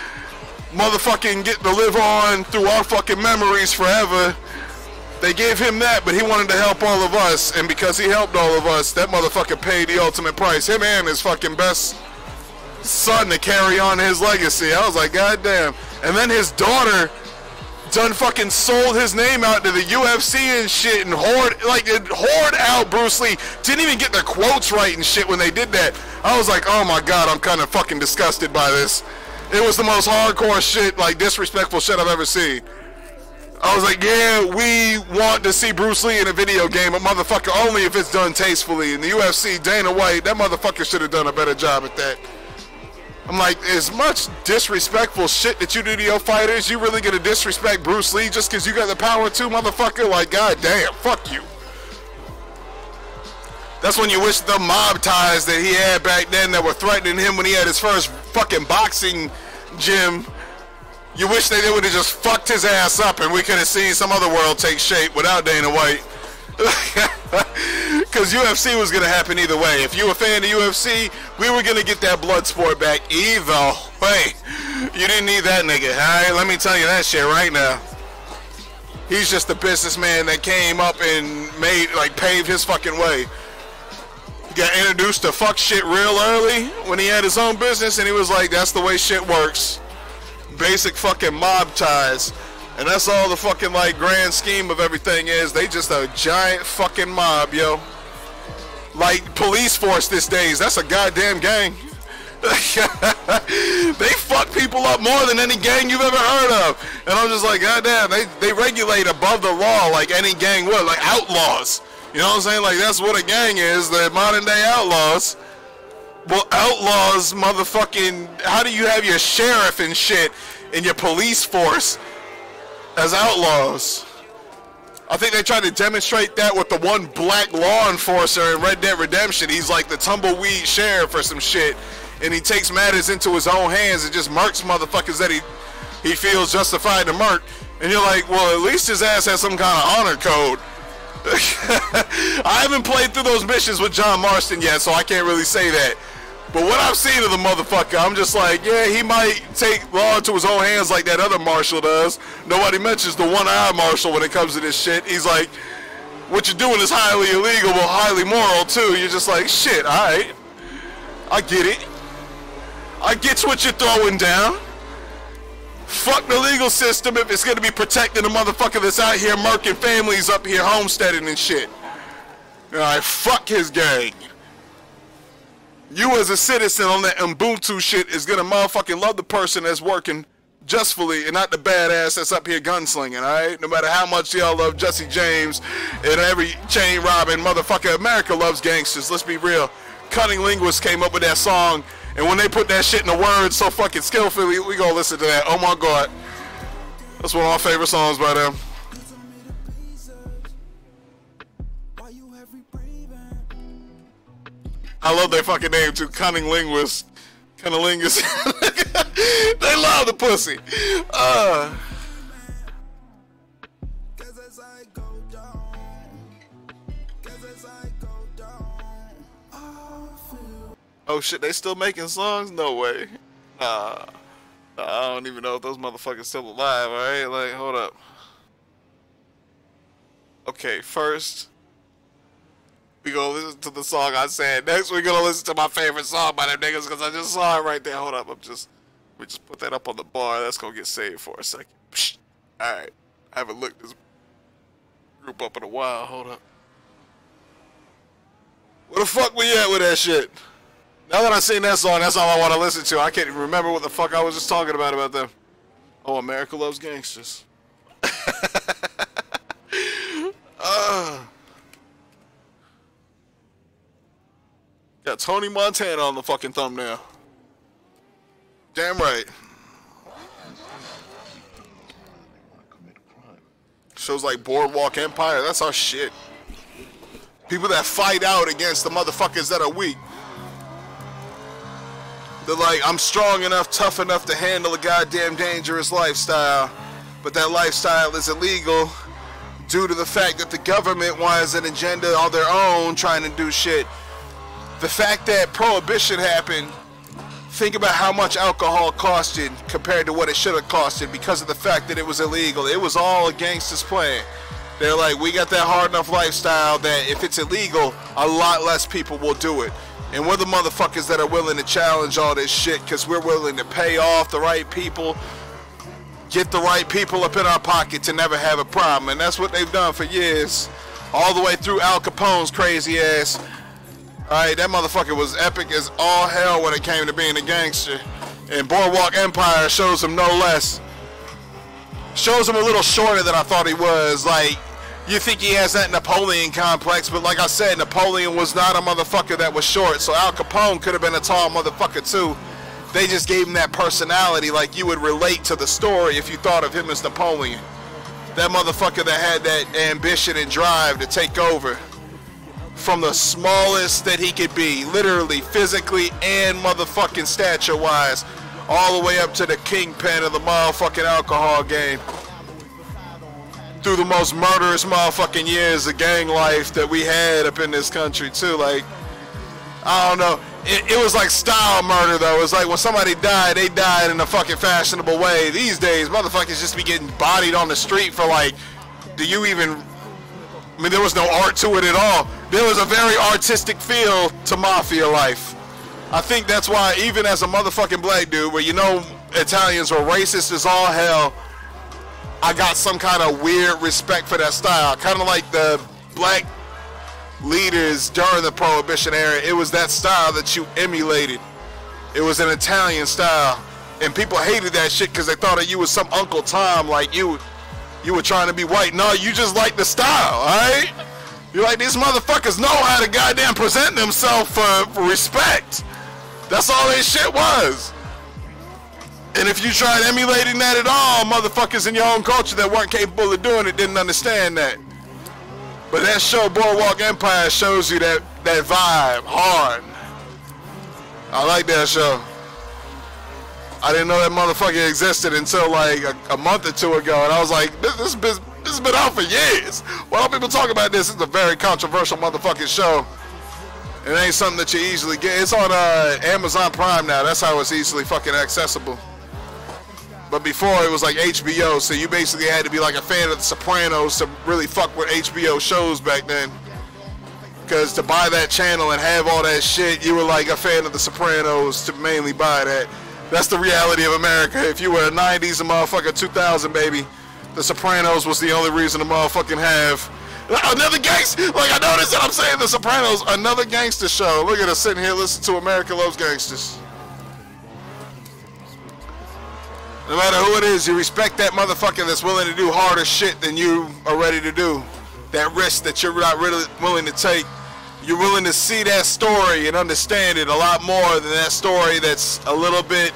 motherfucking get to live on through our fucking memories forever. They gave him that, but he wanted to help all of us, and because he helped all of us, that motherfucker paid the ultimate price. Him and his fucking best son to carry on his legacy. I was like, God damn. And then his daughter done fucking sold his name out to the UFC and shit and whored out Bruce Lee. Didn't even get the quotes right and shit when they did that. I was like, oh my God, I'm kind of fucking disgusted by this. It was the most hardcore shit, like disrespectful shit I've ever seen. I was like, yeah, we want to see Bruce Lee in a video game, but motherfucker, only if it's done tastefully. In the UFC, Dana White, that motherfucker should have done a better job at that. I'm like, as much disrespectful shit that you do to your fighters, you really gonna disrespect Bruce Lee just because you got the power too, motherfucker? Like, god damn, fuck you. That's when you wish the mob ties that he had back then that were threatening him when he had his first fucking boxing gym. You wish they would have just fucked his ass up and we could have seen some other world take shape without Dana White. Because UFC was going to happen either way. If you were a fan of UFC, we were going to get that blood sport back either way. You didn't need that nigga, alright? Let me tell you that shit right now. He's just a businessman that came up and paved his fucking way. He got introduced to fuck shit real early when he had his own business, and he was like, that's the way shit works. Basic fucking mob ties. And that's all the fucking, like, grand scheme of everything is. They just a giant fucking mob, yo. like police force these days. That's a goddamn gang. They fuck people up more than any gang you've ever heard of. And I'm just like, goddamn, they regulate above the law like any gang would, like outlaws. You know what I'm saying? Like, that's what a gang is, the modern day outlaws. Well, outlaws, motherfucking, how do you have your sheriff and shit and your police force as outlaws? I think they tried to demonstrate that with the one black law enforcer in Red Dead Redemption. He's like the tumbleweed sheriff or some shit, and he takes matters into his own hands and just murks motherfuckers that he feels justified to murk. And you're like, well, at least his ass has some kind of honor code. I haven't played through those missions with John Marston yet, so I can't really say that. But what I've seen of the motherfucker, I'm just like, yeah, he might take law into his own hands like that other marshal does. Nobody mentions the one-eyed marshal when it comes to this shit. He's like, what you're doing is highly illegal, but highly moral too. You're just like, shit, alright. I get it. I get what you're throwing down. Fuck the legal system if it's gonna be protecting the motherfucker that's out here murking families up here homesteading and shit. Alright, fuck his gang. You as a citizen on that Ubuntu shit is gonna motherfucking love the person that's working justfully and not the badass that's up here gunslinging, alright? No matter how much y'all love Jesse James and every chain robbing motherfucker, America loves gangsters, let's be real. Cunning Linguist came up with that song, and when they put that shit in the words so fucking skillfully, we gonna listen to that. Oh my god. That's one of my favorite songs by them. I love their fucking name too, Cunning Linguist. Cunning Linguist. They love the pussy. Oh shit, they still making songs? No way. Nah, I don't even know if those motherfuckers still alive, alright? Like, hold up. Okay, first we gonna listen to the song I said. Next, we're gonna listen to my favorite song by them niggas because I just saw it right there. Hold up, we just put that up on the bar. That's gonna get saved for a second. Alright, I haven't looked this group up in a while. Hold up. Where the fuck we at with that shit? Now that I seen that song, that's all I want to listen to. I can't even remember what the fuck I was just talking about them. Oh, America loves gangsters. Got Tony Montana on the fucking thumbnail. Damn right. Shows like Boardwalk Empire, that's our shit. People that fight out against the motherfuckers that are weak. They're like, I'm strong enough, tough enough to handle a goddamn dangerous lifestyle, but that lifestyle is illegal due to the fact that the government wants an agenda on their own trying to do shit. The fact that prohibition happened, think about how much alcohol costed compared to what it should have costed because of the fact that it was illegal. It was all a gangster's plan. They're like, we got that hard enough lifestyle that if it's illegal, a lot less people will do it. And we're the motherfuckers that are willing to challenge all this shit because we're willing to pay off the right people, get the right people up in our pocket to never have a problem. And that's what they've done for years, all the way through Al Capone's crazy ass. Alright, that motherfucker was epic as all hell when it came to being a gangster. And Boardwalk Empire shows him no less. Shows him a little shorter than I thought he was. Like, you think he has that Napoleon complex, but like I said, Napoleon was not a motherfucker that was short, so Al Capone could have been a tall motherfucker too. They just gave him that personality, like you would relate to the story if you thought of him as Napoleon. That motherfucker that had that ambition and drive to take over from the smallest that he could be, literally, physically, and motherfucking stature-wise, all the way up to the kingpin of the motherfucking alcohol game. Through the most murderous motherfucking years of gang life that we had up in this country too. Like, I don't know, it was like style murder though. It was like when somebody died, they died in a fucking fashionable way. These days motherfuckers just be getting bodied on the street for like, do you even, I mean, there was no art to it at all. There was a very artistic feel to mafia life. I think that's why even as a motherfucking black dude, where you know Italians were racist as all hell, I got some kind of weird respect for that style. Kind of like the black leaders during the Prohibition era, it was that style that you emulated. It was an Italian style. And people hated that shit because they thought that you was some Uncle Tom, like you were trying to be white. No, you just like the style, alright? You're like, these motherfuckers know how to goddamn present themselves for respect. That's all that shit was. And if you tried emulating that at all, motherfuckers in your own culture that weren't capable of doing it didn't understand that. But that show, Boardwalk Empire, shows you that vibe hard. I like that show. I didn't know that motherfucker existed until like a month or two ago, and I was like, this has been out for years. Why don't people talk about this? It's a very controversial motherfucking show. It ain't something that you easily get. It's on Amazon Prime now. That's how it's easily fucking accessible. But before, it was like HBO, so you basically had to be like a fan of The Sopranos to really fuck with HBO shows back then. Because to buy that channel and have all that shit, you were like a fan of The Sopranos to mainly buy that. That's the reality of America. If you were a 90s and motherfucker 2000, baby, The Sopranos was the only reason to motherfucking have another gangster. Like, I noticed that I'm saying The Sopranos, another gangster show. Look at us sitting here listening to America Loves Gangsters. No matter who it is, you respect that motherfucker that's willing to do harder shit than you are ready to do. That risk that you're not really willing to take. You're willing to see that story and understand it a lot more than that story that's a little bit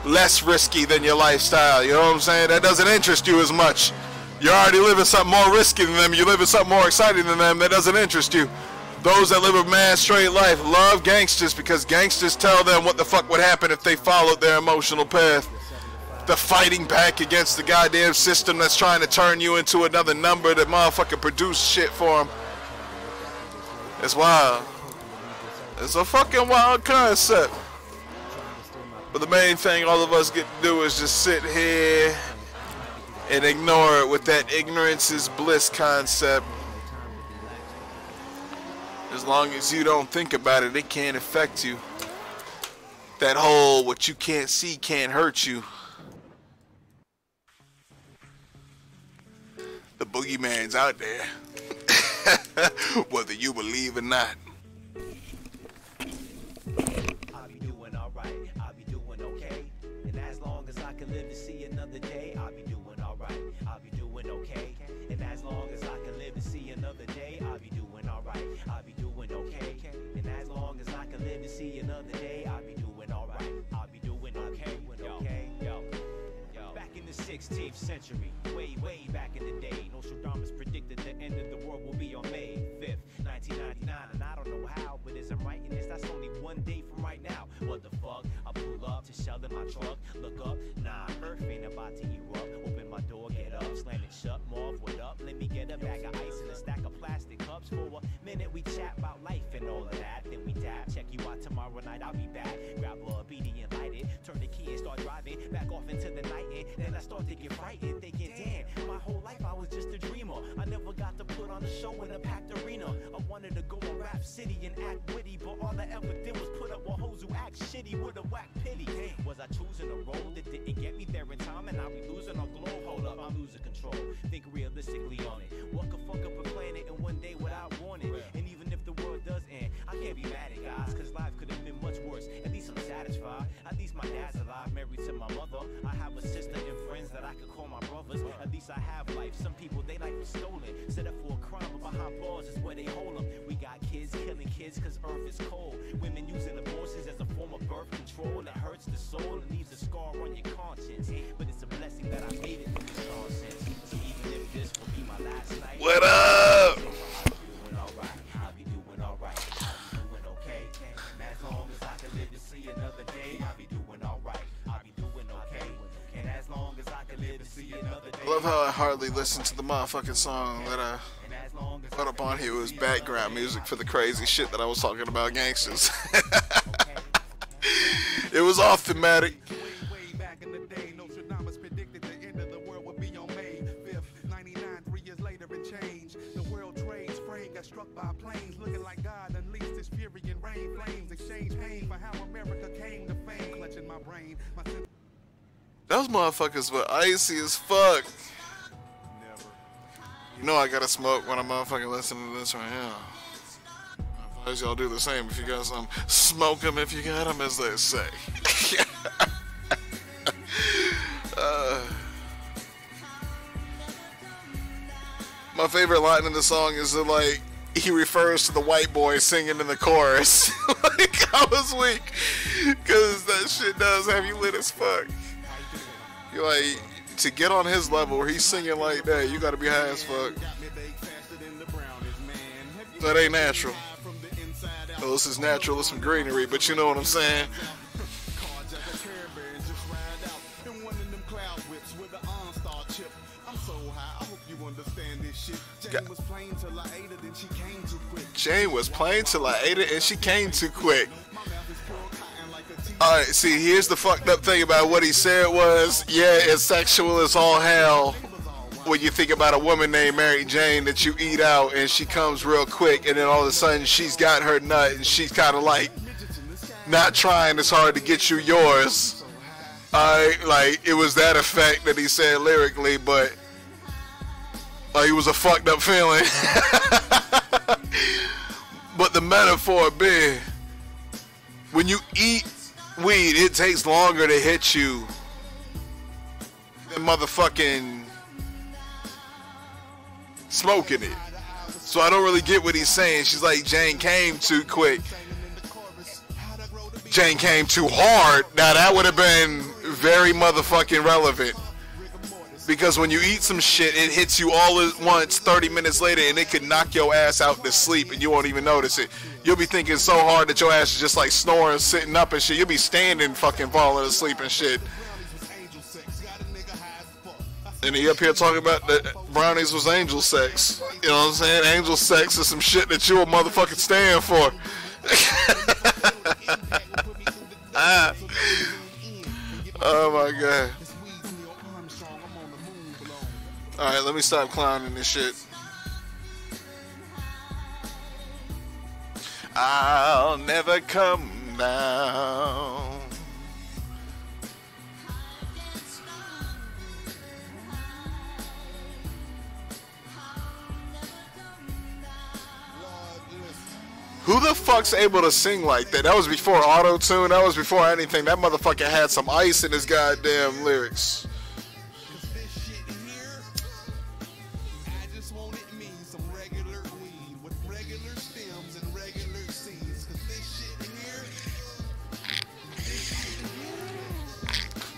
less risky than your lifestyle. You know what I'm saying? That doesn't interest you as much. You're already living something more risky than them. You're living something more exciting than them. That doesn't interest you. Those that live a mad straight life love gangsters because gangsters tell them what the fuck would happen if they followed their emotional path. The fighting back against the goddamn system that's trying to turn you into another number that motherfucking produce shit for them. It's wild. It's a fucking wild concept. But the main thing all of us get to do is just sit here and ignore it with that ignorance is bliss concept. As long as you don't think about it, it can't affect you. That whole what you can't see can't hurt you. The boogeyman's out there. Whether you believe or not. I'll be doing alright, I'll be doing okay. And as long as I can live to see another day, I'll be doing alright, I'll be doing okay. And as long as I can live to see another day, I'll be doing alright, I'll be doing okay. And as long as I can live to see another day, I'll be doing alright, I'll be doing okay. Back in the 16th century, way back in the day, Nostradamus predicted the end of the world will be on May 5th, 1999. And I don't know how, but as I'm writing this, that's only one day from right now. What the fuck? I pull up to shelter my truck, look up, nah, Earth ain't about to erupt. Open my door, get up, slam it shut, Marv, what up? Let me get a bag of ice and a stack of plastic cups. For a minute we chat about life and all of that, then we dab. Check you out tomorrow night, I'll be back. Grab a beanie and light it, turn the key and start driving back off into the night. And then I start to get frightened, thinking, damn, my whole life I was just a dreamer. I never got to put on a show in a packed arena. I wanted to go to Rap City and act witty, but all I ever did was put up with hoes who act shitty with a whack pity. Was I choosing a role that didn't get me there in time, and I'll be losing a glow? Hold up, I'm losing control. Think realistically on it. What could fuck up a planet in one day without warning? And even if the world does end, I can't be mad at guys, cause life could have been much worse. At least I'm satisfied. At least my dad's alive, married to my mother. I have a sister and friends that I could call my brothers. At least I have life. Some people, they life was stolen. Set up for a crime, but behind bars is where they hold them. We got kids killing kids cause earth is cold. Women using abortions as a form of birth control. It hurts the soul and leaves a scar on your conscience. But it's a blessing that I made it through this nonsense. So even if this will be my last night. What up? I'll be doing alright. I'll be doing okay. And as long as I can live to see another day, I'll be doing alright. I'll be doing okay. And as long as I can live to see another day. I love how I hardly listened to the motherfucking song that I put up on here. It was background music for the crazy shit that I was talking about gangsters. It was all thematic. Way back in the day, Nostradamus predicted the end of the world would be on May 5th, 99, 3 years later and change. The world trades frame got struck by planes, looking like God unleashed his fury and rain flames. Exchange pain for how America came to fame. Clutching my brain, Those motherfuckers were icy as fuck. You know I gotta smoke when I'm motherfucking listening to this right now. I advise y'all do the same if you got some. Smoke them if you got them, as they say. My favorite line in the song is that, like, he refers to the white boy singing in the chorus. Like, I was weak, because that shit does have you lit as fuck. You're like, to get on his level where he's singing like that, you gotta be high as fuck. That ain't natural. Oh, this is natural with some greenery, but you know what I'm saying. Jane was playing till I ate it and she came too quick. Alright, see, here's the fucked up thing about what he said was, yeah, it's sexual as all hell when you think about a woman named Mary Jane that you eat out and she comes real quick and then all of a sudden she's got her nut and she's kind of like not trying as hard to get you yours. Alright, like, it was that effect that he said lyrically, but like, it was a fucked up feeling. But the metaphor being, when you eat weed, it takes longer to hit you than motherfucking smoking it. So I don't really get what he's saying. She's like, Jane came too quick. Jane came too hard. Now that would have been very motherfucking relevant. Because when you eat some shit, it hits you all at once 30 minutes later and it could knock your ass out to sleep and you won't even notice it. You'll be thinking so hard that your ass is just like snoring, sitting up and shit. You'll be standing fucking falling asleep and shit. And he up here talking about that brownies was angel sex. You know what I'm saying? Angel sex is some shit that you a motherfucking stand for. Oh my god. Alright, let me stop clowning this shit. I'll never come down. Who the fuck's able to sing like that? That was before auto-tune. That was before anything. That motherfucker had some ice in his goddamn lyrics.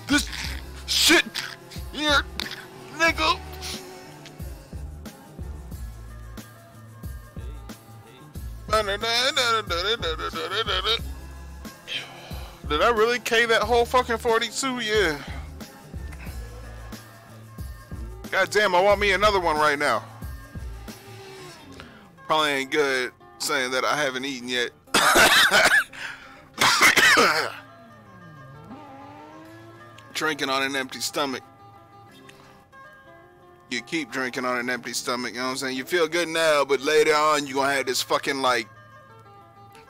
This shit here, nigga. Did I really K that whole fucking 42? Yeah. God damn, I want me another one right now. Probably ain't good saying that I haven't eaten yet. Drinking on an empty stomach. You keep drinking on an empty stomach, you know what I'm saying? You feel good now, but later on you're gonna have this fucking like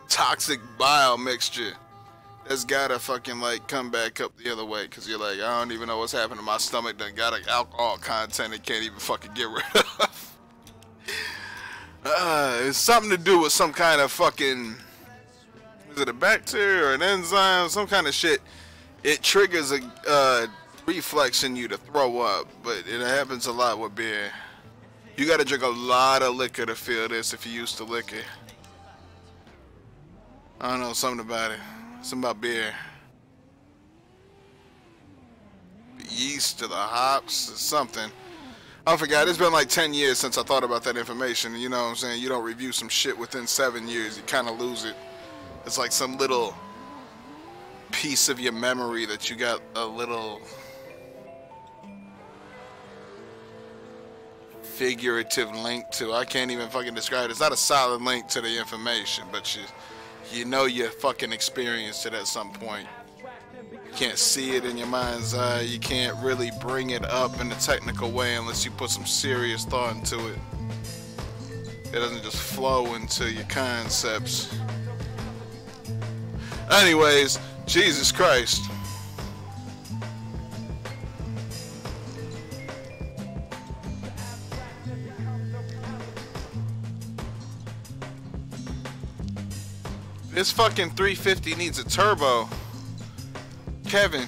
toxic bile mixture that's gotta fucking like come back up the other way, cause you're like, I don't even know what's happening to my stomach, done got an alcohol content it can't even fucking get rid of. It's something to do with some kind of fucking, is it a bacteria or an enzyme, some kind of shit. It triggers a reflex in you to throw up, but it happens a lot with beer. You gotta drink a lot of liquor to feel this if you're used to liquor. I don't know, something about it. Something about beer. The yeast or the hops or something. I forgot, it's been like 10 years since I thought about that information. You know what I'm saying? You don't review some shit within 7 years, you kind of lose it. It's like some little piece of your memory that you got a little figurative link to. I can't even fucking describe it. It's not a solid link to the information, but you know you fucking experienced it at some point. You can't see it in your mind's eye. You can't really bring it up in a technical way unless you put some serious thought into it. It doesn't just flow into your concepts. Anyways, Jesus Christ. This fucking 350 needs a turbo. Kevin.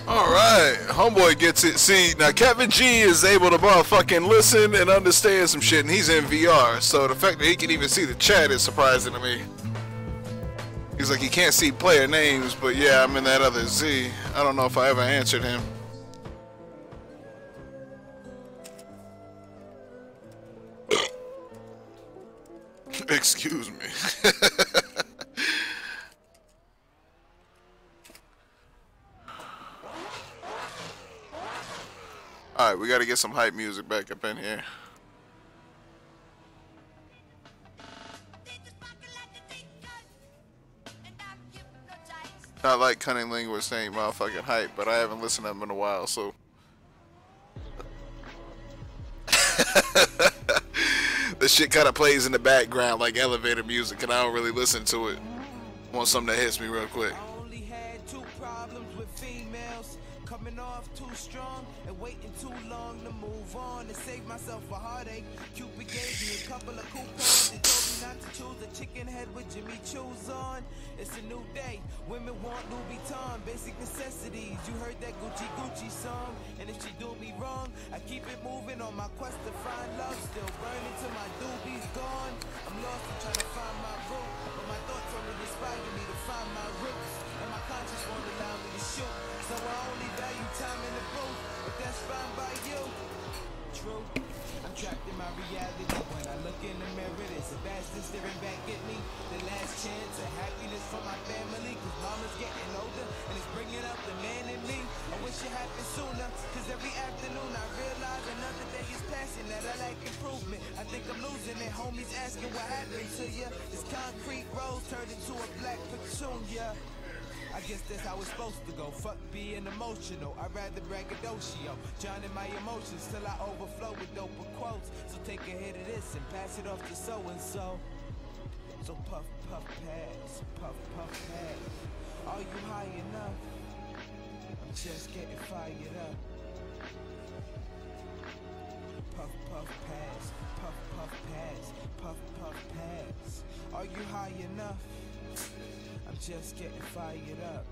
Alright, homeboy gets it. See, now Kevin G is able to motherfucking listen and understand some shit, and he's in VR, so the fact that he can even see the chat is surprising to me. He's like, he can't see player names, but yeah, I'm in that other Z. I don't know if I ever answered him. Excuse me. Alright, we gotta get some hype music back up in here. Not like Cunning Ling was saying motherfucking hype, but I haven't listened to them in a while, so. The shit kind of plays in the background like elevator music, and I don't really listen to it. I want something that hits me real quick. I only had 2 problems with females, coming off too strong and waiting too long to move on and save myself a heartache. Cupid gave me a couple of coupons and told me not to choose a chicken head with Jimmy Choo's on. It's a new day, women want Louis Vuitton, basic necessities. You heard that Gucci Gucci song, and if she do me wrong, I keep it moving on my quest to find love. Still burning till my doobies gone. I'm lost and trying to find my root, but my thoughts only inspire me to find my roots, and my conscience won't allow me to shoot. So I only value time in the booth, but that's fine by you. True, I'm trapped in my reality. When I look in the mirror, there's a bastard staring back at me. The last chance of happiness for my family, cause mama's getting older and it's bringing out the man in me. I wish it happened sooner, cause to ya. This concrete rose turned into a black petunia. I guess that's how it's supposed to go. Fuck being emotional, I'd rather braggadocio. Drowning my emotions till I overflow with doper quotes. So take a hit of this and pass it off to so-and-so. So puff, puff, pass, puff, puff, pass. Are you high enough? I'm just getting fired up. Puff, puff, pass, puff, puff, pass, puff, puff, pass. Are you high enough? I'm just getting fired up.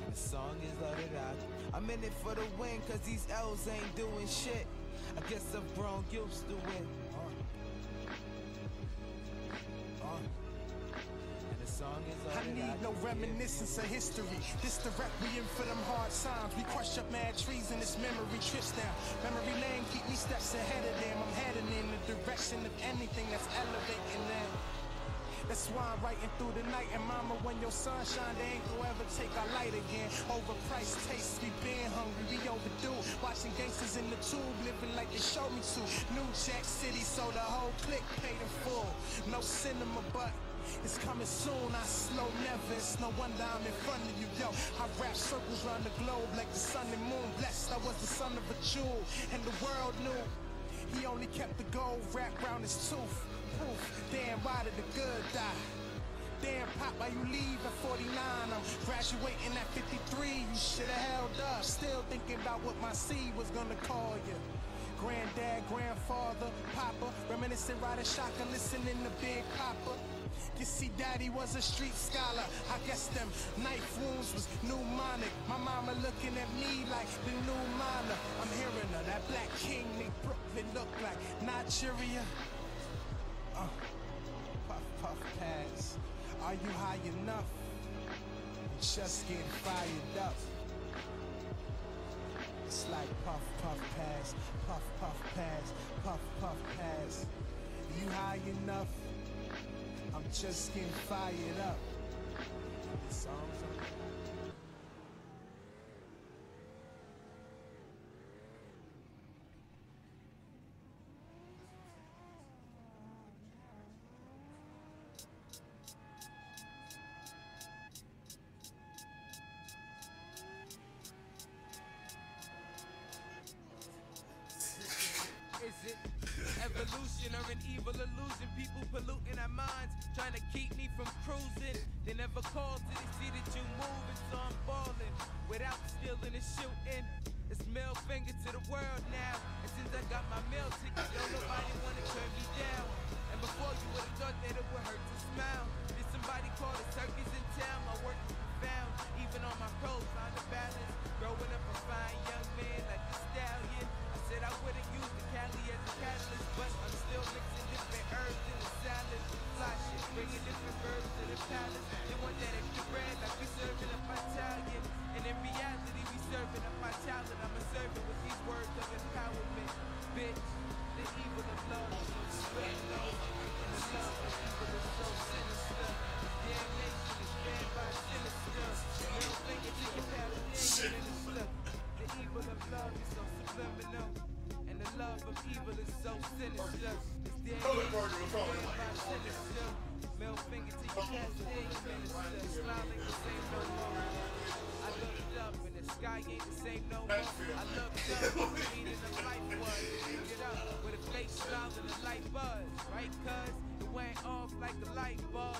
And the song is loaded out. I'm in it for the win, cause these L's ain't doing shit. I guess I've grown used to it. And the song is loaded out. I need no reminiscence of history. This the requiem for them hard times. We crush up mad trees in this memory trips down. Memory lane keep me steps ahead of them. I'm heading in the direction of anything that's elevating them. That's why I'm writing through the night. And mama, when your sun shine, they ain't gonna ever take our light again. Overpriced tastes, we been hungry, we overdue. Watching gangsters in the tube, living like they showed me to. New Jack City, so the whole clique paid in full. No cinema, but it's coming soon. I slow never, it's no wonder I'm in front of you, yo. I rap circles around the globe like the sun and moon. Blessed, I was the son of a Jew, and the world knew. He only kept the gold wrapped around his tooth. Damn, why did the good die? Damn, Pop, why you leave at 49? I'm graduating at 53. You should've held up. Still thinking about what my seed was gonna call you. Granddad, grandfather, Papa, reminiscing, riding shotgun, listening to Big Papa. You see, Daddy was a street scholar. I guess them knife wounds was pneumonic. My mama looking at me like the new miner. I'm hearing her, that black king make Brooklyn look like Nigeria. Puff, puff, pass. Are you high enough? Just getting fired up. It's like puff, puff, pass. Puff, puff, pass. Puff, puff, pass. You high enough? I'm just getting fired up. The song's on. Is it evolution or an evil illusion? People polluting our minds, trying to keep me from cruising. They never call till they see that you moving, so I'm balling without stealing and shooting. It's middle finger to the world now. And since I got my meal ticket, don't nobody wanna turn me down. And before you would've thought that it would hurt to smile. Did somebody call the circus in town? My work is profound, even on my pros, find the balance. Growing up a fine young man like the stallion. I said I wouldn't use the Cali as a catalyst, but I'm still mixing different herbs in the salad. Fly shit, bringing different verbs to the palace. They want that extra bread like we serving up Italian. And in reality, we serving up my talent. I'm a servant with these words of empowerment. Bitch, the evil of love is so spread low. And the love of evil is so sinister. Damnation is fed by sinister. Middle finger to your palace, minister. The evil of love is so subliminal. And the love of evil is so sinister. It's damnation is fed by sinister. Middle finger to your palace, minister. Smiling the same no more. I looked up and the sky ain't the same no more. I looked up and the meaning of life was. Picked it up with a fake smile and a light buzz. Right, cuz it went off like a light bulb.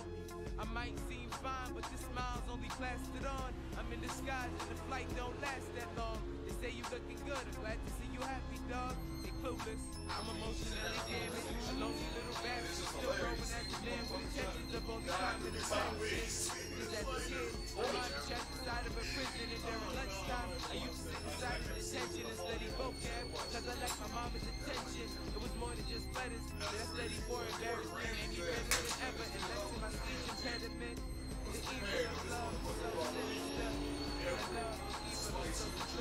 I might seem fine, but the smile's only plastered on. I'm in disguise and the flight don't last that long. They say you looking good, I'm glad to see you happy, dog. They clueless, I'm emotionally damaged. A lonely little bastard, still growing as a man with intentions of only time to the same shit. Cause as a kid, I'm on the chest inside of a prison, and during lunchtime, I used to sit inside of detention and study vocab. Cause I like my mama's attention. It was more than just letters that I studied for embarrassment. Made me better than ever, and less to my speech impediment. The evil of love is so sinister. The love of evil is so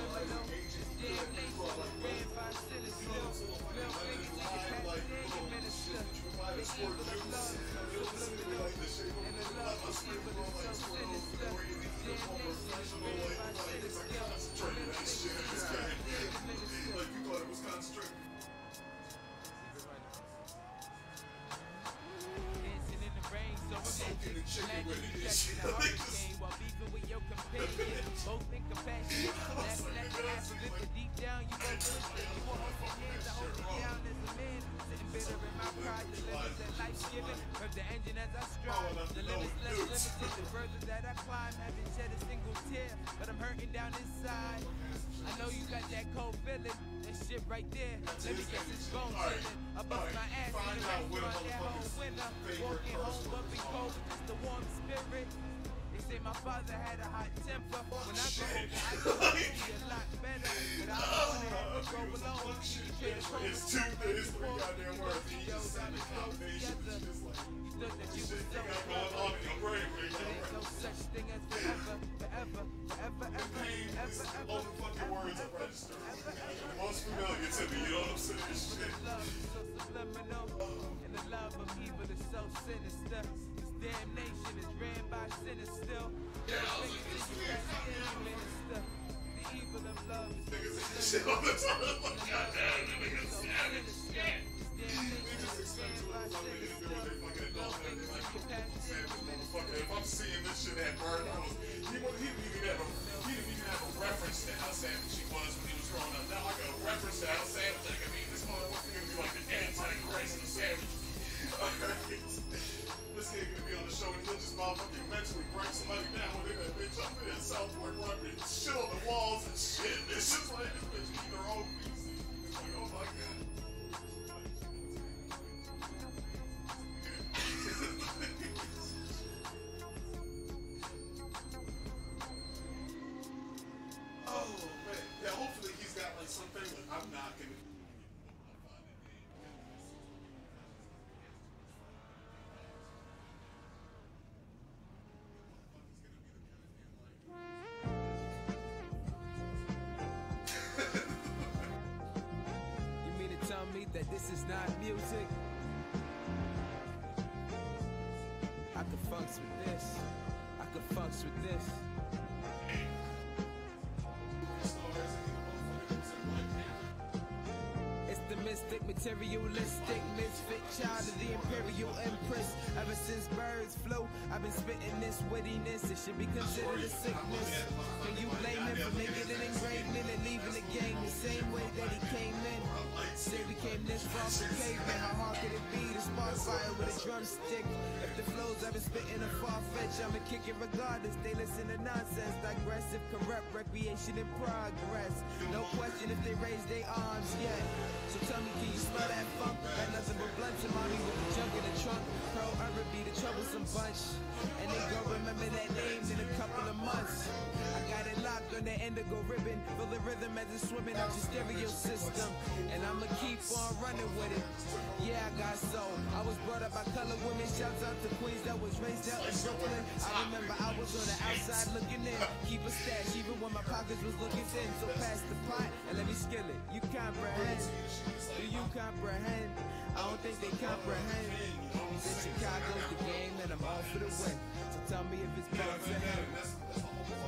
subliminal. Damnation is ran by sinister. Middle finger to your pastor and your minister. The evil of love is so subliminal. And the love of evil is so sinister. Damnation is ran by sinister. Middle finger to your pastor and your minister. I know you got that cold feeling. That shit right there. Let me get this bone chillin'. I bust my ass in the restaurant that whole winter. Walking home, but be cold with just a warm spirit. They say my father had a hot temper. When I go home, I used to be a lot better. But I don't wanna have to go alone. It's three goddamn words. You just said the combination. It's just like, you thought that you was so going on in your brain. There's no such thing as forever, forever, forever, Pain is ever, all the fucking words I register. The most familiar to me, you know what I'm saying? Shit. love is so subliminal, and the love of evil is so sinister. This damnation is ran by sinners still. Yeah, I was like, Minister. The evil of love is so niggas shit all the time. Like, goddamn, niggas savage. Niggas expect to what they do with their fucking adult and they're like, motherfucker, if I'm seeing this shit at birth, he didn't even have a reference to how savage he was when he was growing up. Now I got a reference to how savage I can be. This motherfucker gonna be like the anti-Christ of savage. This nigga gonna be on the show and he'll just motherfucking mentally break somebody down when they that bitch up there in Southport running shit on the walls and shit. It's just like this bitch eating her own piece. It's like, oh my god. Oh man, yeah. Hopefully he's got like something that I'm not gonna. You mean to tell me that this is not music? I could funks with this. I could funks with this. It's the mystic, materialistic, misfit child of the imperial empress. Ever since birds flew, I've been spitting this wittiness. It should be considered a sickness. Can you blame him for making an engraving and leaving the game the same way that he came in? Say we came this far from cavemen. How hard could it be to spark fire with a drumstick? If the flows I've been spitting are far-fetched, I'ma kick it regardless. They listen to nonsense, digressive, corrupt, recreation in progress. No question if they raise their arms yet. So tell me, can you smell that funk? Got nothing but blunts and mommy with the junk in the trunk. Pearl Urban be the troublesome bunch, and they gon' remember that name in a couple of months. I got it locked on the indigo ribbon, feel the rhythm as it's swimming out your stereo system, and I'ma keep on running with it. Yeah, I got soul. I was brought up by colored women. Shouts out to Queens that was raised out in Brooklyn. I remember I was on the outside looking in. Keep a stash even when my pockets was looking thin. So pass the pot and let me skill it. You comprehend? Do you comprehend? I don't think they comprehend. Said Chicago's the game and I'm all for the win. So tell me if it's bound to him.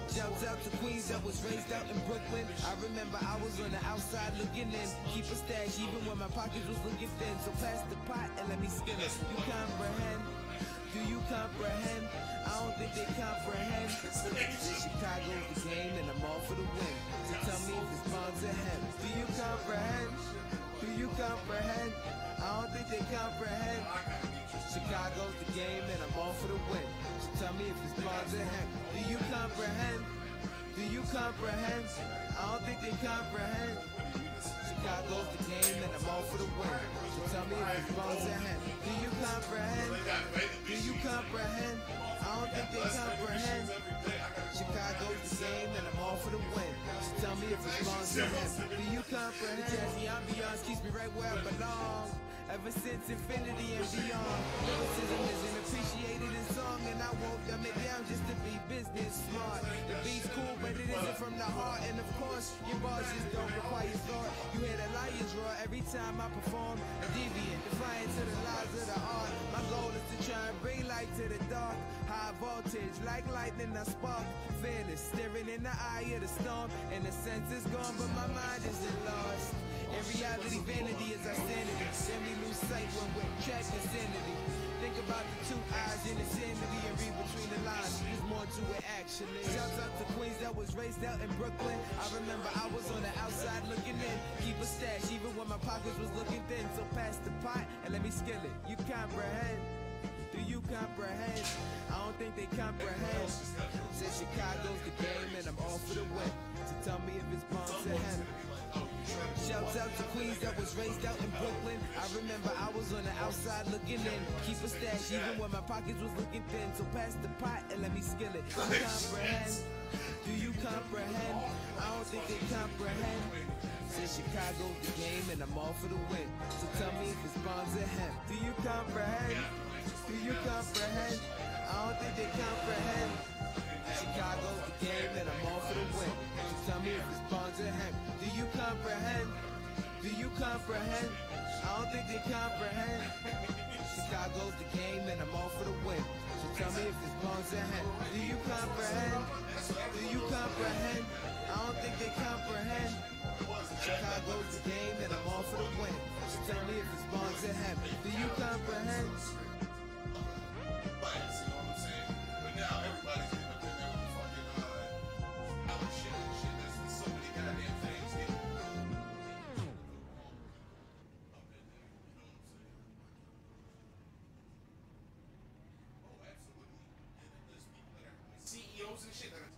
Shouts out to Queens that was raised out in Brooklyn. I remember I was on the outside looking in. Keep a stash even when my pockets was looking thin. So pass the pot and let me skin it. You comprehend? Do you comprehend? I don't think they comprehend. Chicago's the game and I'm all for the win. So tell me if it's bound to him. Do you comprehend? Do you comprehend? I don't think they comprehend. Chicago's the game and I'm all for the win. So tell me if it's bound to him. Do you comprehend? Do you comprehend? I don't think they comprehend. Chicago's the game and I'm all for the win. So tell me if it's bound to him. Do you comprehend? Do you comprehend? I don't think they comprehend. Chicago's the game and I'm all for the win. So tell me if it's bound to him. Do you comprehend? The ambiance keeps me right where I belong. Ever since infinity and beyond, lyricism isn't appreciated in song, and I won't dumb it down just to be business smart. The beat's cool, but it isn't from the heart, and of course, your bars just don't require thought. You hear the lions roar every time I perform, a deviant, defiant to the lies of the art. My goal is to try and bring light to the dark. High voltage, like lightning, I spark. Fearless, staring in the eye of the storm, and the sense is gone, but my mind isn't lost. In reality, vanity is our sanity. Then we lose sight when we're trapped in sanity. Think about the two eyes in insanity and read between the lines. There's more to it actually. Shouts out to Queens that was raised out in Brooklyn. I remember I was on the outside looking in. Keep a stash even when my pockets was looking thin. So pass the pot and let me skill it. You comprehend? Do you comprehend? I don't think they comprehend. Said Chicago's the game and I'm all for the win. So tell me if it's bound to Shouts out to Queens that was raised out in Brooklyn. I remember I was on the outside looking in. Keep a stash even when my pockets was looking thin. So pass the pot and let me skill it. You comprehend? Do you comprehend? I don't think they comprehend. Since Chicago's the game and I'm all for the win. So tell me if it's bonds or hemp. Do you comprehend? Do you comprehend? I don't think they comprehend. Chicago's the game and I'm all for the win. So tell me if it's bonds or hemp. Do you comprehend? Do you comprehend? I don't think they comprehend. Chicago's the game and I'm all for the win. So tell me if it's bonds or hemp. Do you comprehend? Do you comprehend? I don't think they comprehend. Chicago's the game and I'm all for the win. So tell me if it's bonds or hemp. Do you comprehend? But now everybody's getting up in there with fucking our shit and shit. There's so many goddamn things getting up in there, you know what I'm saying? Oh, absolutely. And there's people that are CEOs and shit that are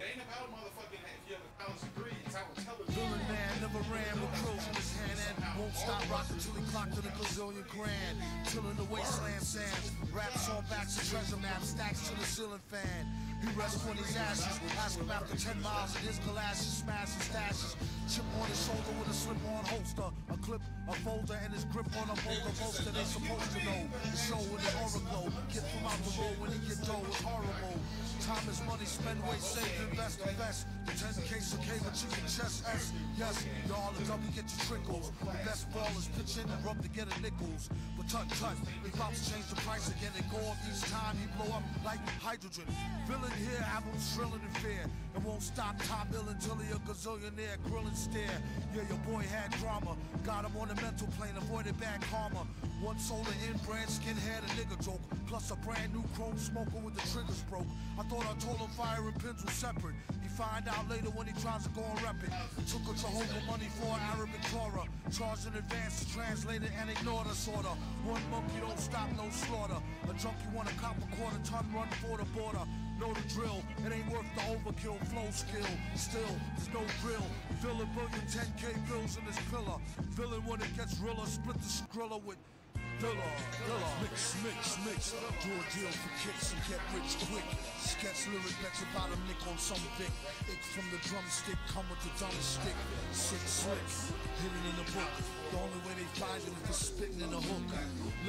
it ain't about motherfucking if you have a college degree, it's how intelligent. Villain man never ran with crows in his hand and won't stop rocking till he clocked in a gazillion grand. Tilling the wasteland sands, raps on backs and treasure maps, stacks to the ceiling fan. He rests on his ashes, ask him after 10 miles in his galoshes, smash his stashes. Chip on his shoulder with a slip-on holster, a clip, a folder, and his grip on a boulder bolster. They supposed to know the show with an oracle. Get from out the road when he get dough is horrible. Time is money, spend, waste, save, invest, invest. The 10K came with chicken chest S. Yes, y'all the double get your trickles. The best ballers pitch in and rub to get a nickels. But tut, he about to change the price again and go off each time he blow up like hydrogen. Villain here, have him shrilling in fear. It won't stop top ill until he a gazillionaire, grill and stare. Yeah, your boy had drama. Got him on the mental plane, avoided bad karma. One solar in brand, skinhead, a nigga joke. Plus a brand new chrome smoker with the triggers broke. I thought I told him fire and pins were separate. He find out later when he tries to go and rep it. Took a Jehovah money for an Arabic Torah. Charged in advance to translate it and ignore the sorta. One monkey don't stop, no slaughter. A junkie want a cop a quarter ton, run for the border. Know the drill, it ain't worth the overkill. Flow skill, still, there's no grill. Fill a billion 10K bills in this pillar. Villain when it gets realer, split the skrilla with Dilla. Mix. Do a deal for kicks and get rich quick. Sketch lyric, bet you about a nick on some Vic. Ick from the drumstick, come with the drumstick. Sick slick, hidden in the book. The only way they find it is spitting in a hook.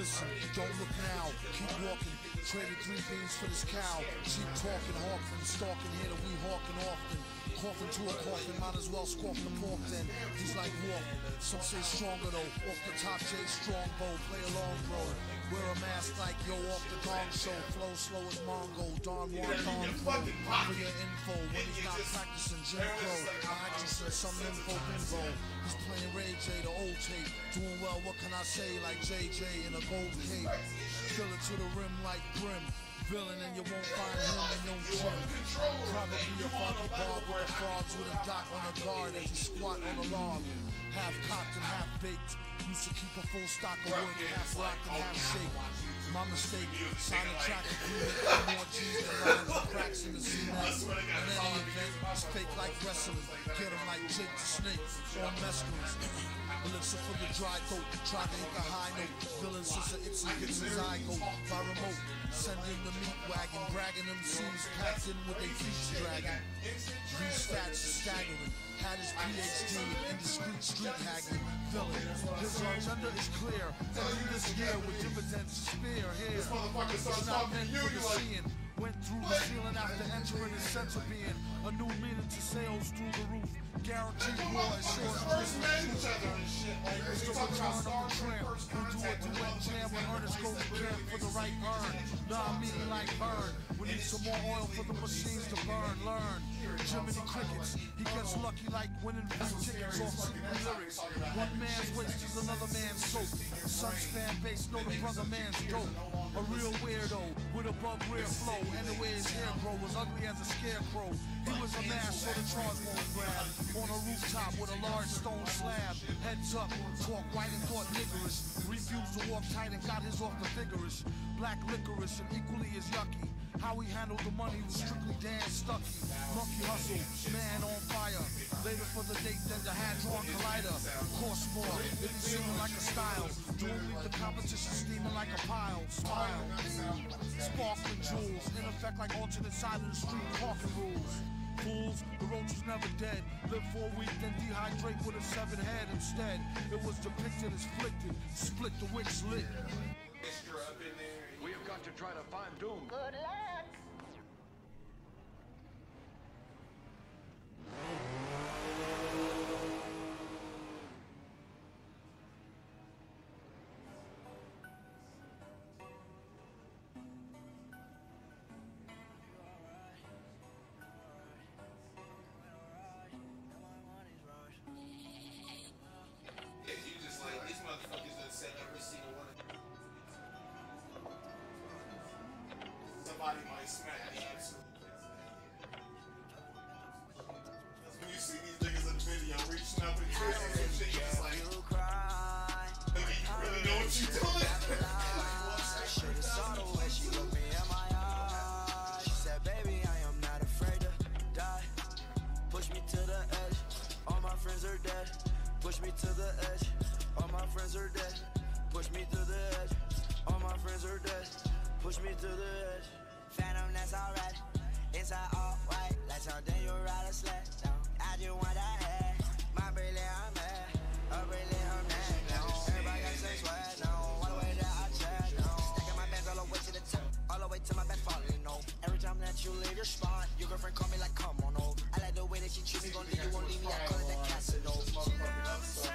Listen, don't look now, keep walking. Traded 3 beans for this cow. Cheap talking, hawking, stalking here that we hawking often. Coughing to a coffin, might as well squawk the pork then. He's like walking, some say stronger though. Off the top, J Strongbow, play along, bro. Wear a mask like yo off the gong show. Flow slow as Mongo, Don Juan Don Flow. For your info, when he's not practicing Jim Crow. Practicing some info bingo. He's playing Ray J, the old tape. Doing well, what can I say, like JJ in a gold cape. Fill it to the rim like Grim. Villain and you won't find him in no gym. Probably a foggy bar with a frogs with a dot on a guard as you squat on a log. Half cocked and half baked. Used to keep a full stock of wood, half rocked and half shake. My mistake, sign a track agreement, more G's than lines and cracks in the cement. In any event, it's fake like wrestling. Get him like Jake the Snake on mescaline. Elixir for the dry throat, try to hit the high note. Villain sister Itzy gets his eye go by remote. Send in the meat wagon, bragging them seams packed in with they feet dragging. These stats are staggering. Had his PhD in indiscreet street haggling. Villain, his agenda is clear. Ending this year with dividends to spare here. It's not meant for the seeing. Went through the ceiling after entering his sense of being. A new meaning to sales through the roof. Guaranteed war and short streets. It's the return of the tramp. Who do a duet jam when Ernest goes to camp for the right earn. Nah, I mean like burn. We need some more oil for the machines to burn. Learn. Jiminy Crickets. He gets lucky like winning free tickets off secret lyrics. One man's waste is another man's soap. Son's fan base know the brother man's dope. A real weirdo with a bug rear flow. And the way his hair grow was ugly as a scarecrow. He was a mask so the charge won't grab. On a rooftop with a large stone slab. Heads up, talk white and thought niggerish. Refused to walk tight and got his off the vigorous. Black licorice and equally as yucky. How he handled the money was strictly Dan Stucky. Monkey hustle, man on fire. Later for the date, then the hand-drawn collider. Cost more, it be seeming like a style. Don't leave the competition steaming like a pile. Smile, sparkling jewels, in effect like alternate side of the street parking rules. Fools, the roach was never dead. Lived for a week, then dehydrate with a severed head instead. It was depicted as flicted, split the wicks lit. We have got to try to find Doom. Good luck. Somebody might smack the absolute. When you see these niggas in the video reaching up and twisting some shit, you're just like, nigga, you really know what you doing? Should've saw the way she looked me in my eyes. She said, baby, I am not afraid to die. Push me to the edge, all my friends are dead. Push me to the edge, all my friends are dead. Push me to the edge, all my friends are dead. Push me to the edge. Phantom, that's alright. Inside all white, like something you ride a sled. No, I just want that head. My brilliant, I'm mad. A brilliant, I'm mad. No, everybody got the same sweat. No, all the way that I check. No, stacking my bands all the way to the top, all the way to my back falling. No, every time that you leave your spot, your girlfriend call me like, come on, no. I like the way that she treat me, gon' leave you, won't leave me. I call it that casino. She never say.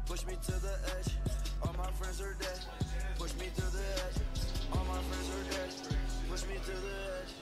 Push me to the edge, all my friends are dead. Push me to the edge, all my friends are dead. Push me to the edge.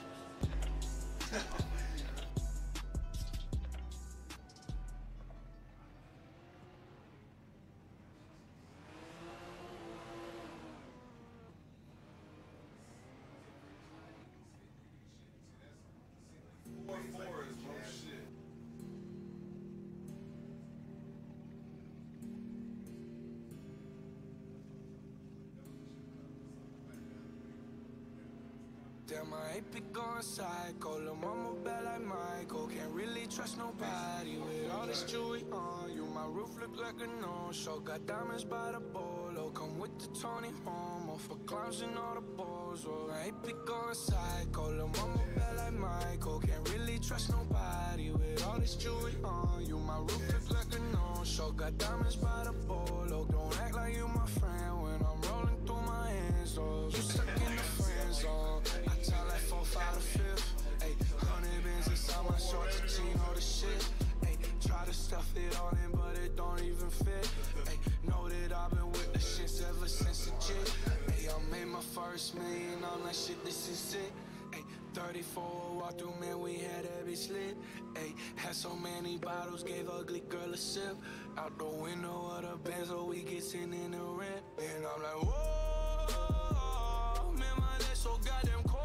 Damn, I ain't been going psycho. Lil' mama bad like Michael. Can't really trust nobody with all this jewelry on you. My roof look like a no-show. Got diamonds by the bolo. Come with the Tony Homo for clowns and all the balls. Oh, I ain't been going psycho. Lil' mama bad like Michael. Can't really trust nobody with all this jewelry on you. My roof look like a no-show. Got diamonds by the bolo. Don't act like you my friend when I'm rolling through my hands. Oh, you stuck in the friend zone. I tell like 4, 5 to 5th. Ayy, 100 bands inside my shorts, you know the shit. Ayy, try to stuff it all in, but it don't even fit. Ayy, know that I've been with the shits ever since the jit. Ayy, I made my first million, I'm like shit, this is it. Ayy, 34 walk through, man, we had every slit. Ayy, had so many bottles, gave ugly girl a sip. Out the window of the Benz, so we get sitting in the rent. And I'm like, whoa. so goddamn cold.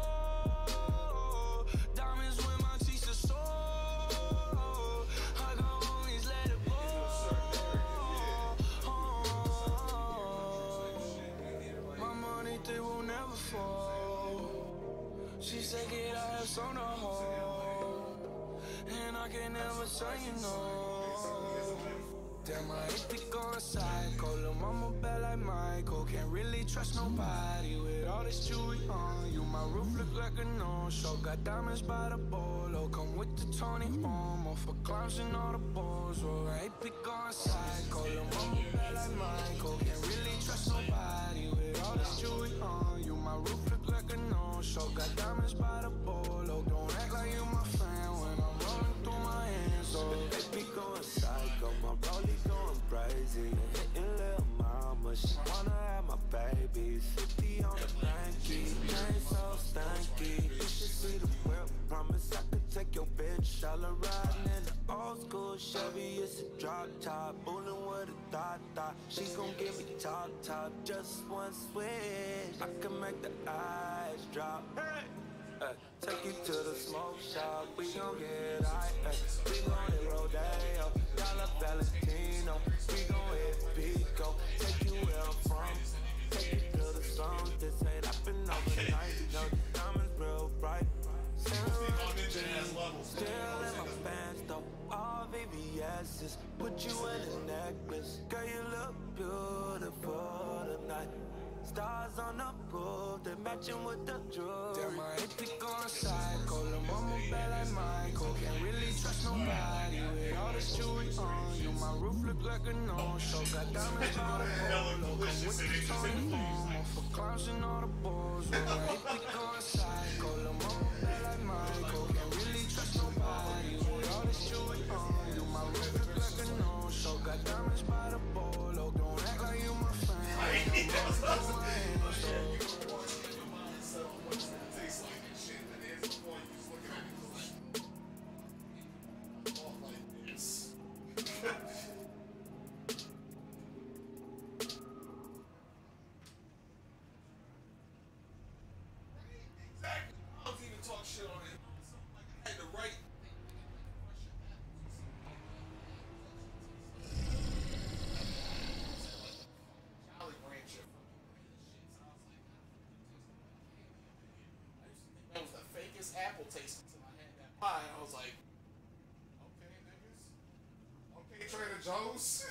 Diamonds when my teeth are sore. I gon' always let it go. My money, they will never fall. She said get our ass on the hole, and I can never say no. Damn, I hate to go psycho. Lil' mama bad like Michael. Can't really trust nobody with all this jewelry on you. My roof look like a no-show. Got diamonds by the bolo. Come with the Tony Homo for clowns and all the balls. Oh, I hate to go psycho. Lil' mama bad like Michael. Can't really trust nobody with all this jewelry on you. My roof look like a no-show. Got diamonds by the bolo. Don't act like you my friend when I'm rolling through my hands. Oh, they be going psycho. My rollie going crazy. Hitting little mama, she wanna have my babies. 50 on the banky, ain't so stanky. You should see the whip, promise I could take your bitch. All riding in the old school Chevy, it's a drop top. Bullin' with a thought. She gon' give me top, just one switch. I can make the eyes drop. Take you to the smoke shop, we gon' get high. We gon' hit Rodeo, Dollar Valentino. We gon' hit Pico, take you where I'm from. Take you to the zone, this ain't happen overnight. No, the diamonds real bright. Still in my pants though, all VVS's. Put you in a necklace, girl you look beautiful tonight. Stars on the roof, they matching with the jewelry. Damn, I hate to go psycho. Lil' mama bad like Michael. Can't really trust nobody with all this jewelry on you. My roof look like a no-show. Got diamonds by the polo. Come with the Tony Homo for clowns and all the balls. Oh, I hate to go psycho. Lil' mama bad like Michael. Can't really trust nobody with all this jewelry on you. My roof look like a no-show. Got diamonds by the polo. Don't act like you my friend. Apple taste until I had that pie, and I was like, okay, niggas. Okay, Trader Joe's.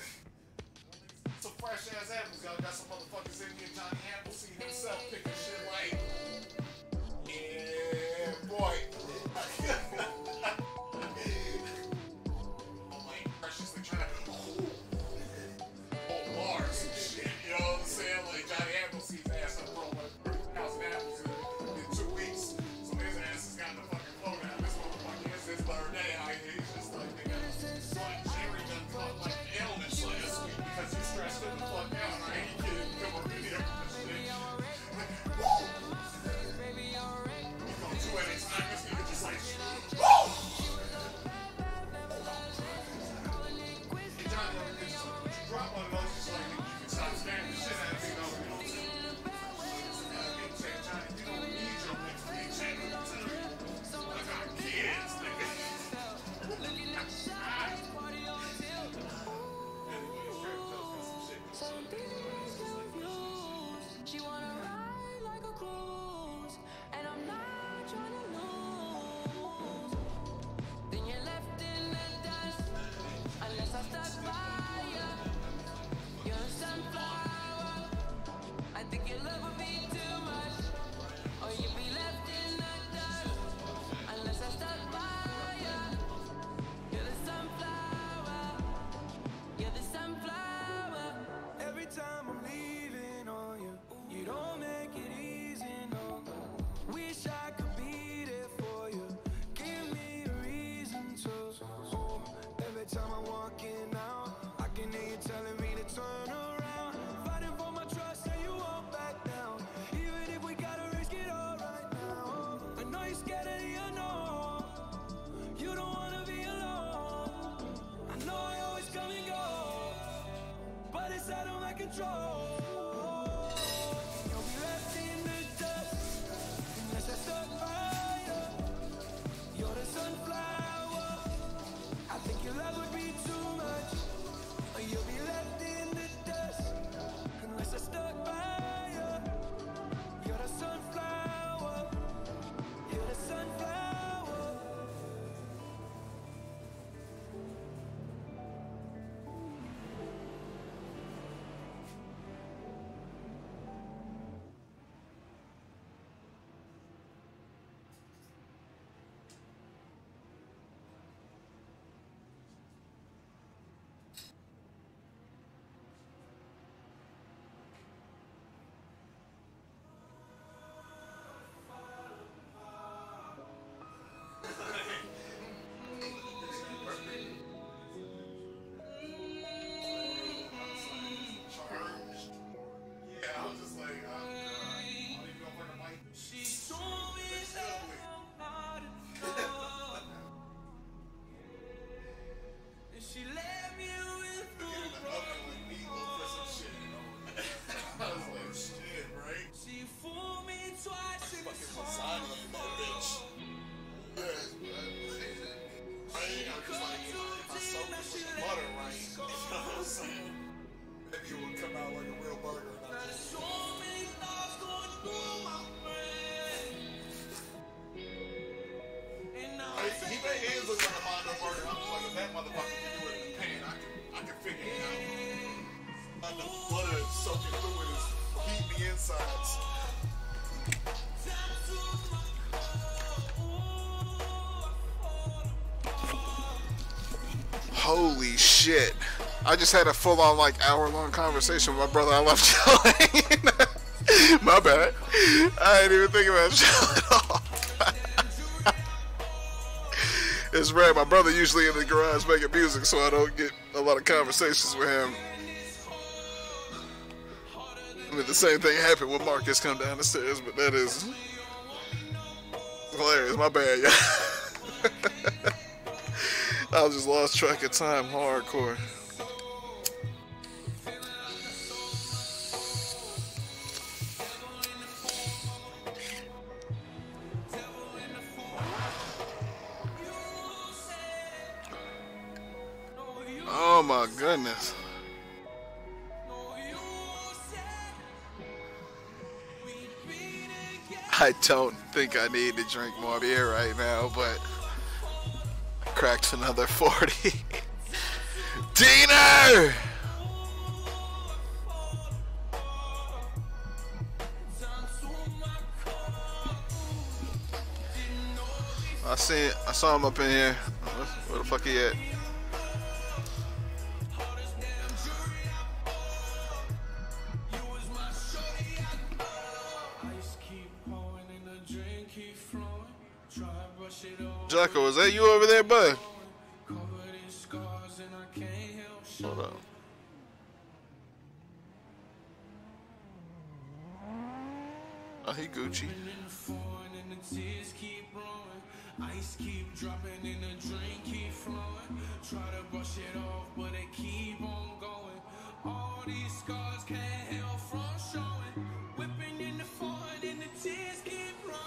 Some fresh ass apples. Y'all got some motherfuckers in here, Johnny Appleseed himself picking shit like, yeah, boy. I'm like, preciously trying to hold bars and shit, you know what I'm saying? Like, Johnny Appleseed's ass up for like 30,000 apples in 2 weeks. His third day, he's just like, nigga, like Jerry done caught like an illness last week because you stressed him the fuck out. I ain't kidding. Come over here for this shit. Woo! You go 2 at a time, this nigga just like, woo! butter right, you know what I'm saying? Maybe it would come out like a real burger. Not just he made his look like a Mondo burger. I'm just like, if that motherfucker can do it in the pan, I can figure it out. The butter soaking through it is heating the insides. Holy shit. I just had a full-on like hour-long conversation with my brother. I left chilling. My bad. I didn't even think about chilling at all. It's rare. My brother usually in the garage making music, so I don't get a lot of conversations with him. I mean, the same thing happened when Marcus come down the stairs, but that is hilarious. My bad, y'all. I just lost track of time hardcore. Oh my goodness. I don't think I need to drink more beer right now, but I cracked another 40. Diener! I saw him up in here. Where the fuck he at? Jocko, is that you over there, bud? Hold up. Oh, he Gucci. Ice keep dropping and the drink keep flowing. Try to brush it off, but it keep on going. All these scars can't help from showing. Whipping in the foreign and the tears keep rolling.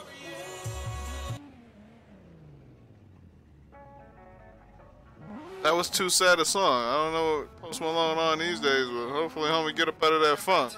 That was too sad a song. I don't know what Post Malone on these days, but hopefully homie get up out of that funk.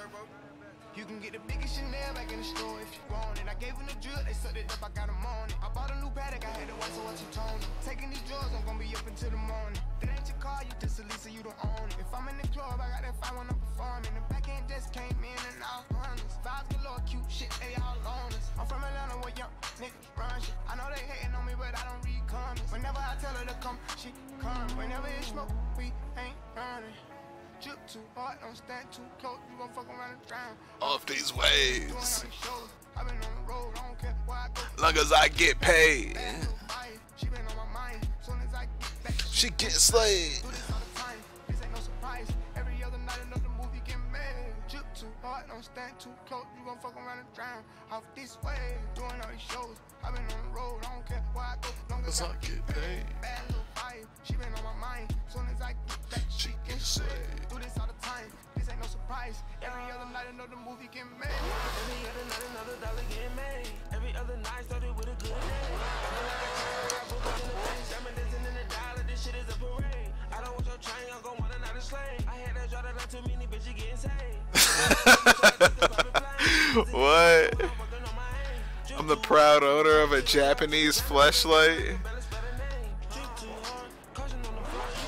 You can get the biggest Chanel back in the store if you want it. I gave them the drill, they sucked it up, I got them on it. I bought a new paddock, I had to watch so what you tone it. Taking these drugs, I'm gonna be up until the morning. That ain't your car, you just a Lisa, you don't own it. If I'm in the club, I got that fight when I'm performing. The back end just came in and out honest. Vibes galore, cute shit, they all on us. I'm from Atlanta where young niggas run shit. I know they hating on me, but I don't read comments. Whenever I tell her to come, she come. Whenever it's smoke, we ain't running. Drip too hard, don't stand too close, you gon' fuck around and drown. Off these waves. I've been on the road, I don't care where I go. Long as I get paid. She been on my mind, soon as I get back. She get slayed. This ain't no surprise. Every other night another movie get made. Drip too hard, don't stand too close, you gon' fuck around and drown. Off this way, doing all these shows. I've been on the road, I don't care where I go. Long as I get paid. Bad little vibe, she been on my mind, soon as I get back. She get slayed. Do this all the time, this ain't no surprise. Every other night another movie get made. Every other night another dollar get made. Every other night started with a good day. Dancing in the dollar, this shit is a parade. I don't want your train, I'm gon' want another slave. I had that draw that too many bitches getting saved. What? I'm the proud owner of a Japanese fleshlight.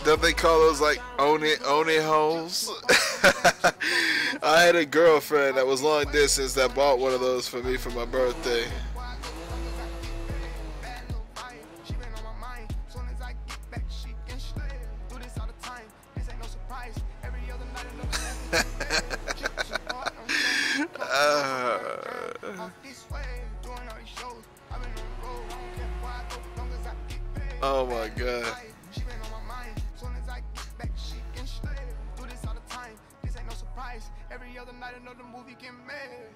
Don't they call those like own it holes? I had a girlfriend that was long distance that bought one of those for me for my birthday. Oh my god. Every other night another movie get made.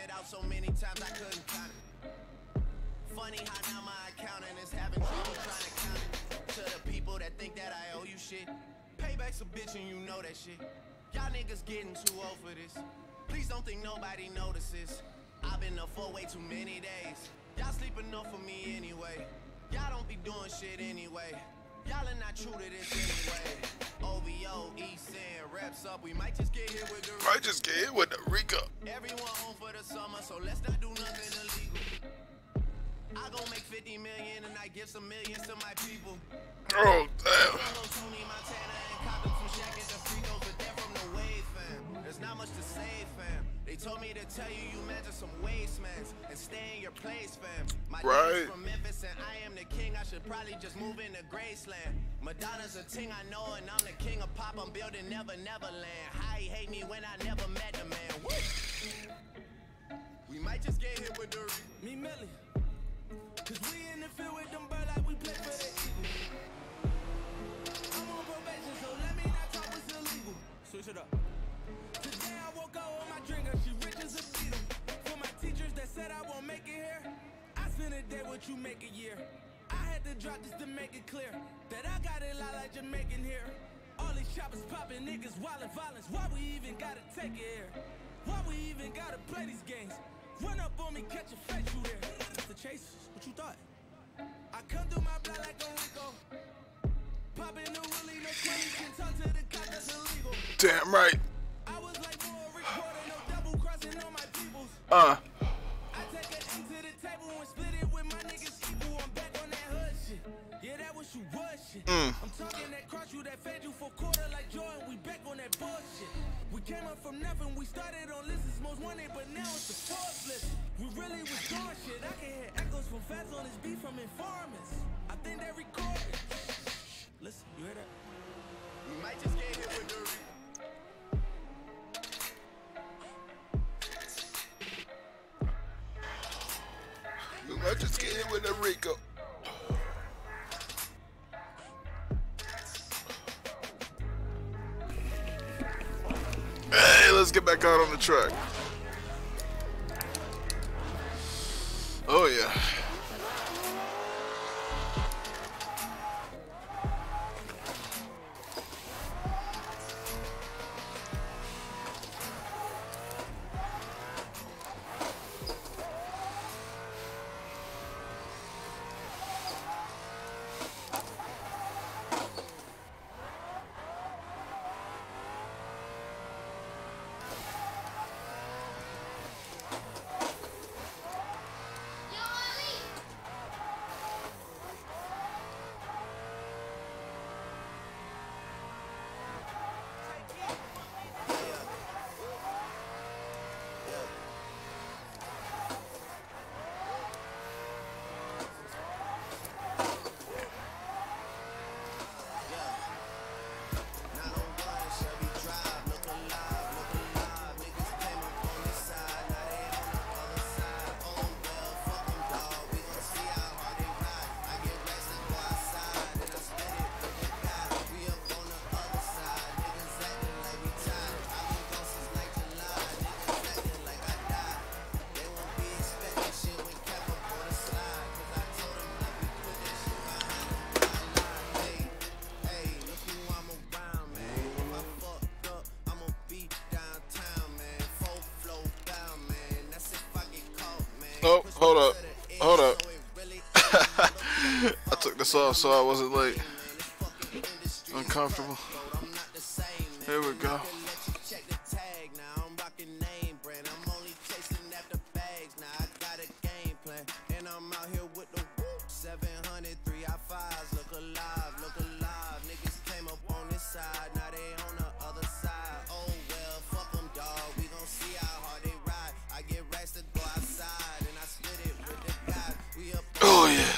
it out so many times I couldn't count it. Funny how now my accountant is having trouble trying to count it. To the people that think that I owe you shit, payback's a bitch and you know that shit. Y'all niggas getting too old for this. Please don't think nobody notices. I've been up for way too many days. Y'all sleep enough for me anyway. Y'all don't be doing shit anyway. Y'all are not true to this anyway. OVO, East End, reps up. We might just get hit with the Rico. Everyone home for the summer, so let's not do nothing illegal. I gon' make 50 million and I give some millions to my people. Oh, damn. Tony Montana and cop them some Shaq and the Fritos, but they're from the wave, fam. There's not much to say, fam. They told me to tell you you measure some wastemans and stay in your place, fam. My dad's from Memphis and I am the king. I should probably just move into Graceland. Madonna's a ting I know and I'm the king of pop. I'm building Never Neverland. How he hate me when I never met the man. Woo! We might just get hit with the Me Millie. Cause we in the field with them bird like we play for the Eagles. I'm on probation, so let me not talk what's illegal. Switch it up. Today I woke up with my drinker, she rich as a beetle. For my teachers that said I won't make it here, I spend a day what you make a year. I had to drop this to make it clear that I got it lot like Jamaican here. All these choppers popping, niggas wildin' violence. Why we even gotta take it here? Why we even gotta play these games? Run up on me, catch a face through there. The chase, what you thought? I come through my blood like a Rico. Poppin' the willy, no 20 can talk to the cop, that's illegal. Damn right. I was like more recording, no double crossing on my peoples. I take an M to the table and split it with my niggas equal. I'm back on that hood shit. Yeah, that was you was shit. I'm talking that cross you, that fed you for quarter like Jordan. We back on that bullshit. We came up from nothing, we started on lists most wanted, but now it's the fourth list. We really was doing shit. I can hear echoes from fans on this beat from informants. I think they recorded. Listen, you hear that? We might just get hit with the We might just get hit with the Rico. Hey, let's get back out on the track. Oh yeah. Oh, hold up. Hold up. I took this off so I wasn't late. Uncomfortable. Here we go. Oh yeah.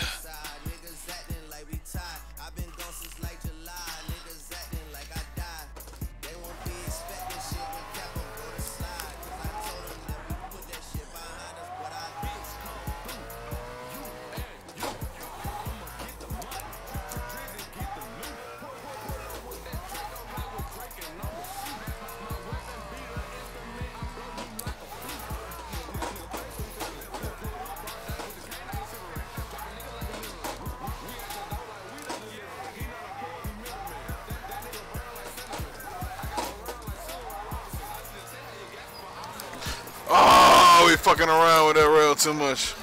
fucking around with that rail too much.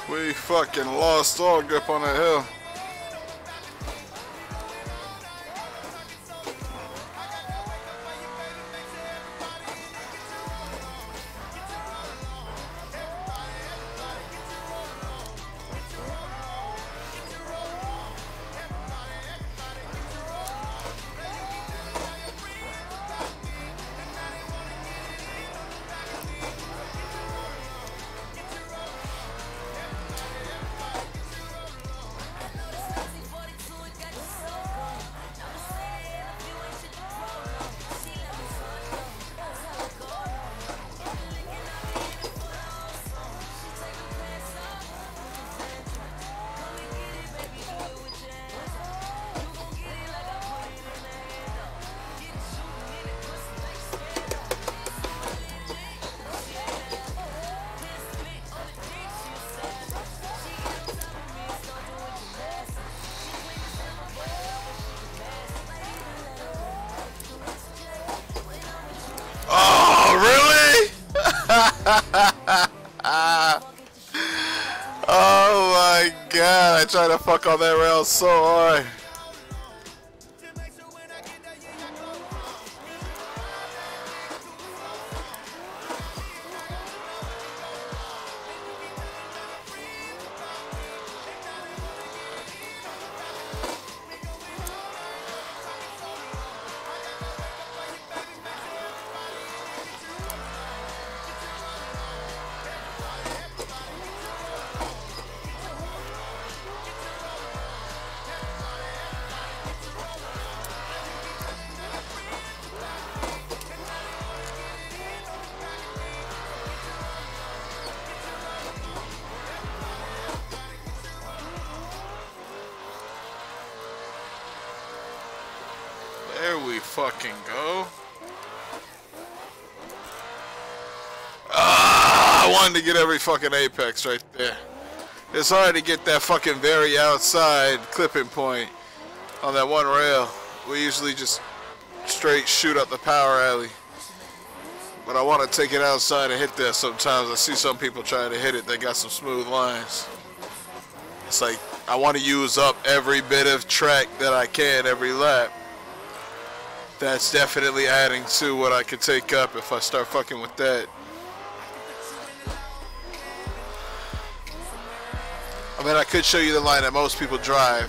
We fucking lost all grip on that hill. Oh my god, I tried to fuck on that rail so hard. There we fucking go. Ah, I wanted to get every fucking apex right there. It's hard to get that fucking very outside clipping point on that one rail. We usually just straight shoot up the power alley. But I want to take it outside and hit that sometimes. I see some people trying to hit it. They got some smooth lines. It's like I want to use up every bit of track that I can every lap. That's definitely adding to what I could take up if I start fucking with that. I mean, I could show you the line that most people drive.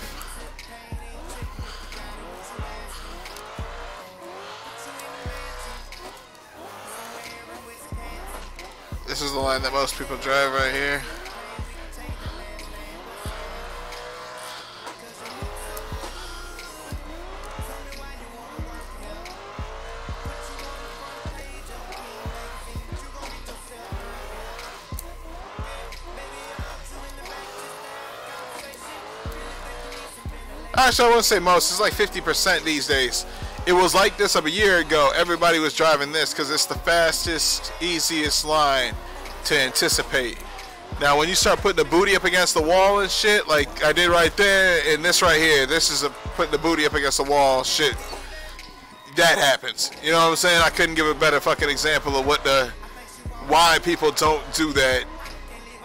This is the line that most people drive right here. Actually, I wouldn't say most. It's like 50% these days. It was like this a year ago. Everybody was driving this because it's the fastest, easiest line to anticipate. Now, when you start putting the booty up against the wall and shit, like I did right there, and this right here, this is putting the booty up against the wall, shit. That happens. You know what I'm saying? I couldn't give a better fucking example of why people don't do that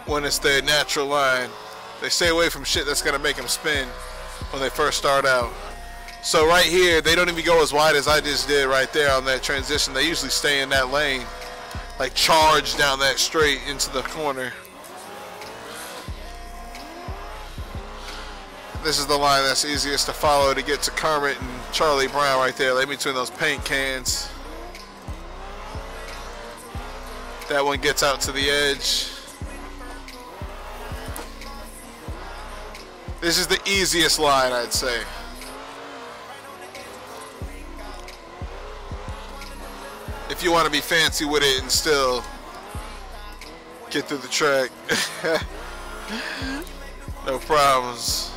when it's their natural line. They stay away from shit that's gonna make them spin when they first start out. So right here, they don't even go as wide as I just did right there on that transition. They usually stay in that lane, like charge down that straight into the corner. This is the line that's easiest to follow to get to Kermit and Charlie Brown right there, right between those paint cans. That one gets out to the edge. This is the easiest line, I'd say. If you want to be fancy with it and still get through the track. No problems.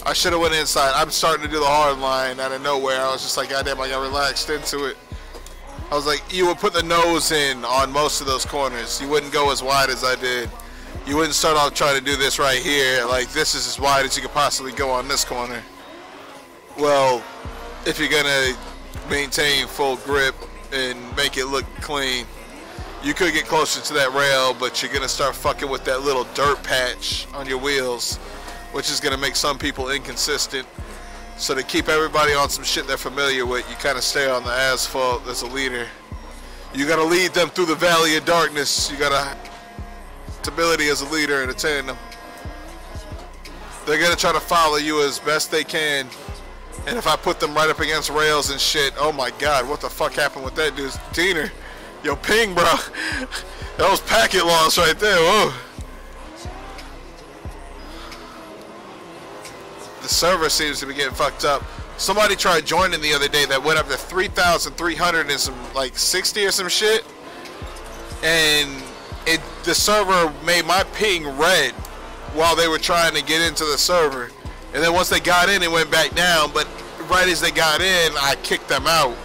I should have went inside. I'm starting to do the hard line out of nowhere. I was just like, goddamn, I got relaxed into it. I was like, you would put the nose in on most of those corners. You wouldn't go as wide as I did. You wouldn't start off trying to do this right here. Like, this is as wide as you could possibly go on this corner. Well, if you're going to maintain full grip and make it look clean, you could get closer to that rail, but you're going to start fucking with that little dirt patch on your wheels, which is going to make some people inconsistent. So to keep everybody on some shit they're familiar with, you kind of stay on the asphalt as a leader. You got to lead them through the valley of darkness. You got ability as a leader in a tandem. They're going to try to follow you as best they can. And if I put them right up against rails and shit, oh my God, what the fuck happened with that dude's Diener? Yo, ping, bro. That was packet loss right there. Whoa. The server seems to be getting fucked up. Somebody tried joining the other day that went up to 3,300 and some like 60 or some shit, and the server made my ping red while they were trying to get into the server, and then once they got in, it went back down. But right as they got in, I kicked them out,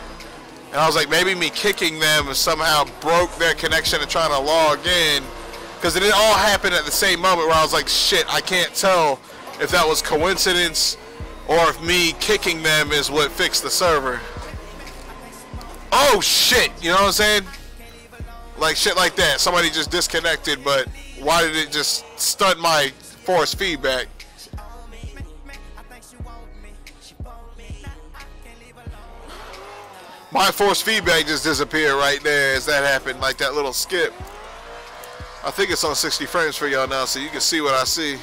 and I was like, maybe me kicking them somehow broke their connection and trying to log in, because it all happened at the same moment where I was like, shit, I can't tell if that was coincidence or if me kicking them is what fixed the server. Oh shit, you know what I'm saying? Like shit like that. Somebody just disconnected, but why did it just stunt my force feedback? My force feedback just disappeared right there as that happened, like that little skip. I think it's on 60 frames for y'all now, so you can see what I see.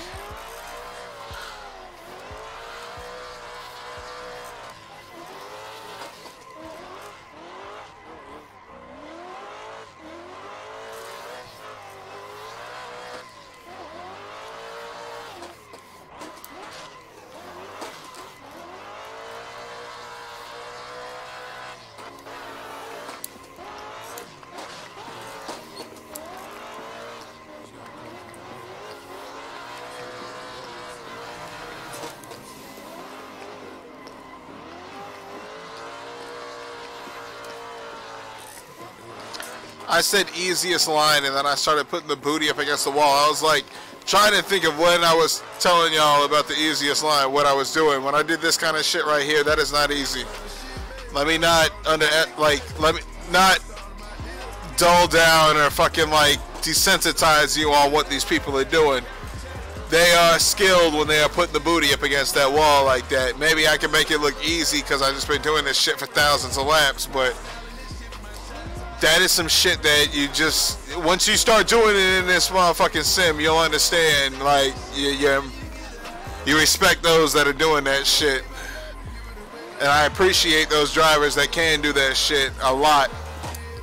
I said easiest line, and then I started putting the booty up against the wall. I was like trying to think of when I was telling y'all about the easiest line, what I was doing. When I did this kind of shit right here, that is not easy. Let me not let me not dull down or fucking like desensitize you on what these people are doing. They are skilled when they are putting the booty up against that wall like that. Maybe I can make it look easy because I've just been doing this shit for thousands of laps, but that is some shit that you just, once you start doing it in this motherfucking sim, you'll understand, like, you respect those that are doing that shit. And I appreciate those drivers that can do that shit a lot.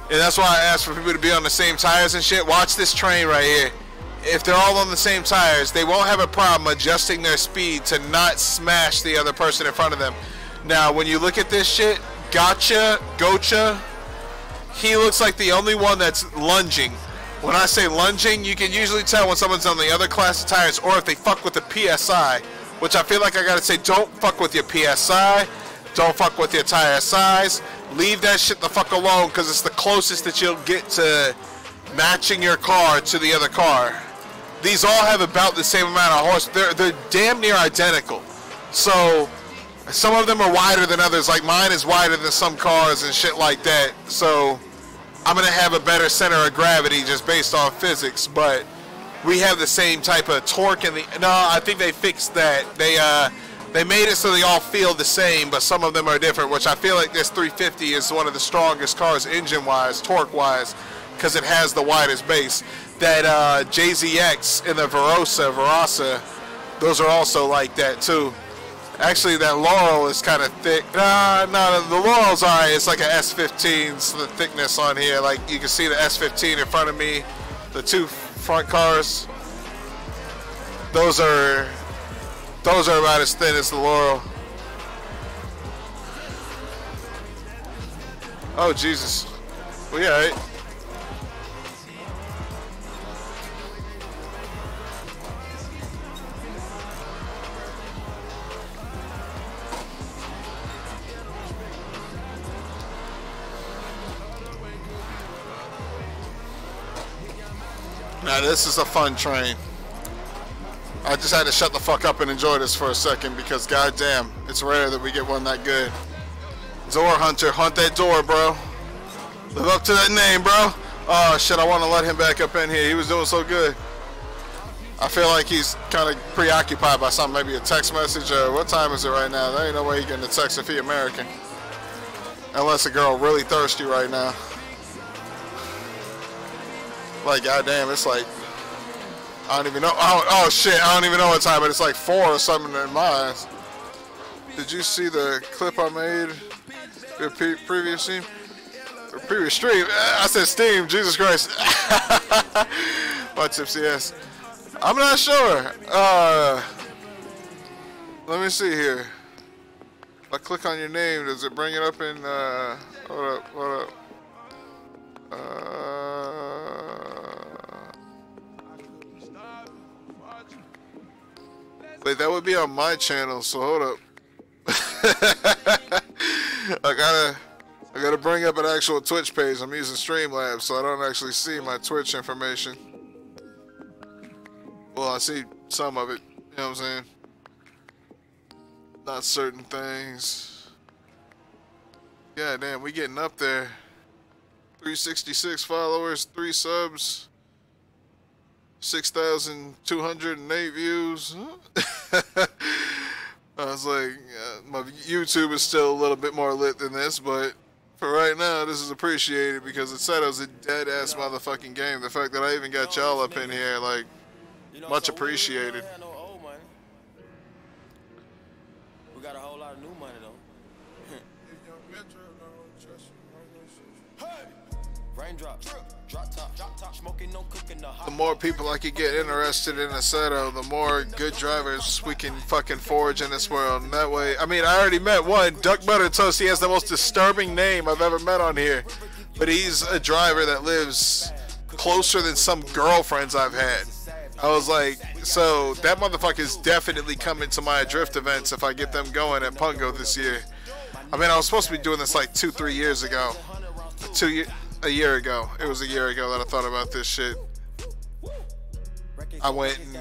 And that's why I ask for people to be on the same tires and shit. Watch this train right here. If they're all on the same tires, they won't have a problem adjusting their speed to not smash the other person in front of them. Now, when you look at this shit, Gocha, he looks like the only one that's lunging. When I say lunging, you can usually tell when someone's on the other class of tires or if they fuck with the PSI, which I feel like I gotta say, don't fuck with your PSI, don't fuck with your tire size, leave that shit the fuck alone because it's the closest that you'll get to matching your car to the other car. These all have about the same amount of horse. They're damn near identical. So some of them are wider than others, like mine is wider than some cars and shit like that. So I'm gonna have a better center of gravity just based on physics, but we have the same type of torque in the, no, I think they fixed that. They made it so they all feel the same, but some of them are different, which I feel like this 350 is one of the strongest cars engine-wise, torque-wise, because it has the widest base. That JZX and the Verasa, those are also like that too. Actually, that Laurel is kind of thick. No, the Laurel's alright. It's like an S15, so the thickness on here. Like you can see the S15 in front of me, the two front cars. Those are about as thin as the Laurel. Oh Jesus, we alright. Now this is a fun train. I just had to shut the fuck up and enjoy this for a second because goddamn, it's rare that we get one that good. Door Hunter, hunt that door, bro. Live up to that name, bro. Oh shit, I want to let him back up in here. He was doing so good. I feel like he's kind of preoccupied by something, maybe a text message or what time is it right now? There ain't no way he getting a text if he American. Unless a girl really thirsty right now. Like goddamn, it's like I don't even know. Oh shit, I don't even know what time, but it's like 4 or something in my eyes. Did you see the clip I made? Your previous stream? Or previous stream? I said Steam. Jesus Christ. My tipsy ass. I'm not sure. Let me see here. If I click on your name, does it bring it up in? Hold up. Wait, that would be on my channel, so hold up. I gotta bring up an actual Twitch page. I'm using Streamlabs, so I don't actually see my Twitch information. Well, I see some of it, you know what I'm saying? Not certain things. God damn, we getting up there. 366 followers, 3 subs. 6,208 views. I was like, my YouTube is still a little bit more lit than this, but for right now, this is appreciated because it said it was a dead-ass motherfucking game. The fact that I even got y'all up in here, like, much appreciated. We got a whole lot of new money, though. Raindrops. The more people I could get interested in Assetto, the more good drivers we can fucking forge in this world. And that way, I mean, I already met one, Duck Butter Toast. He has the most disturbing name I've ever met on here. But he's a driver that lives closer than some girlfriends I've had. I was like, so that motherfucker's definitely coming to my drift events if I get them going at Pungo this year. I mean, I was supposed to be doing this like 2-3 years ago. a year ago. It was a year ago that I thought about this shit. I went and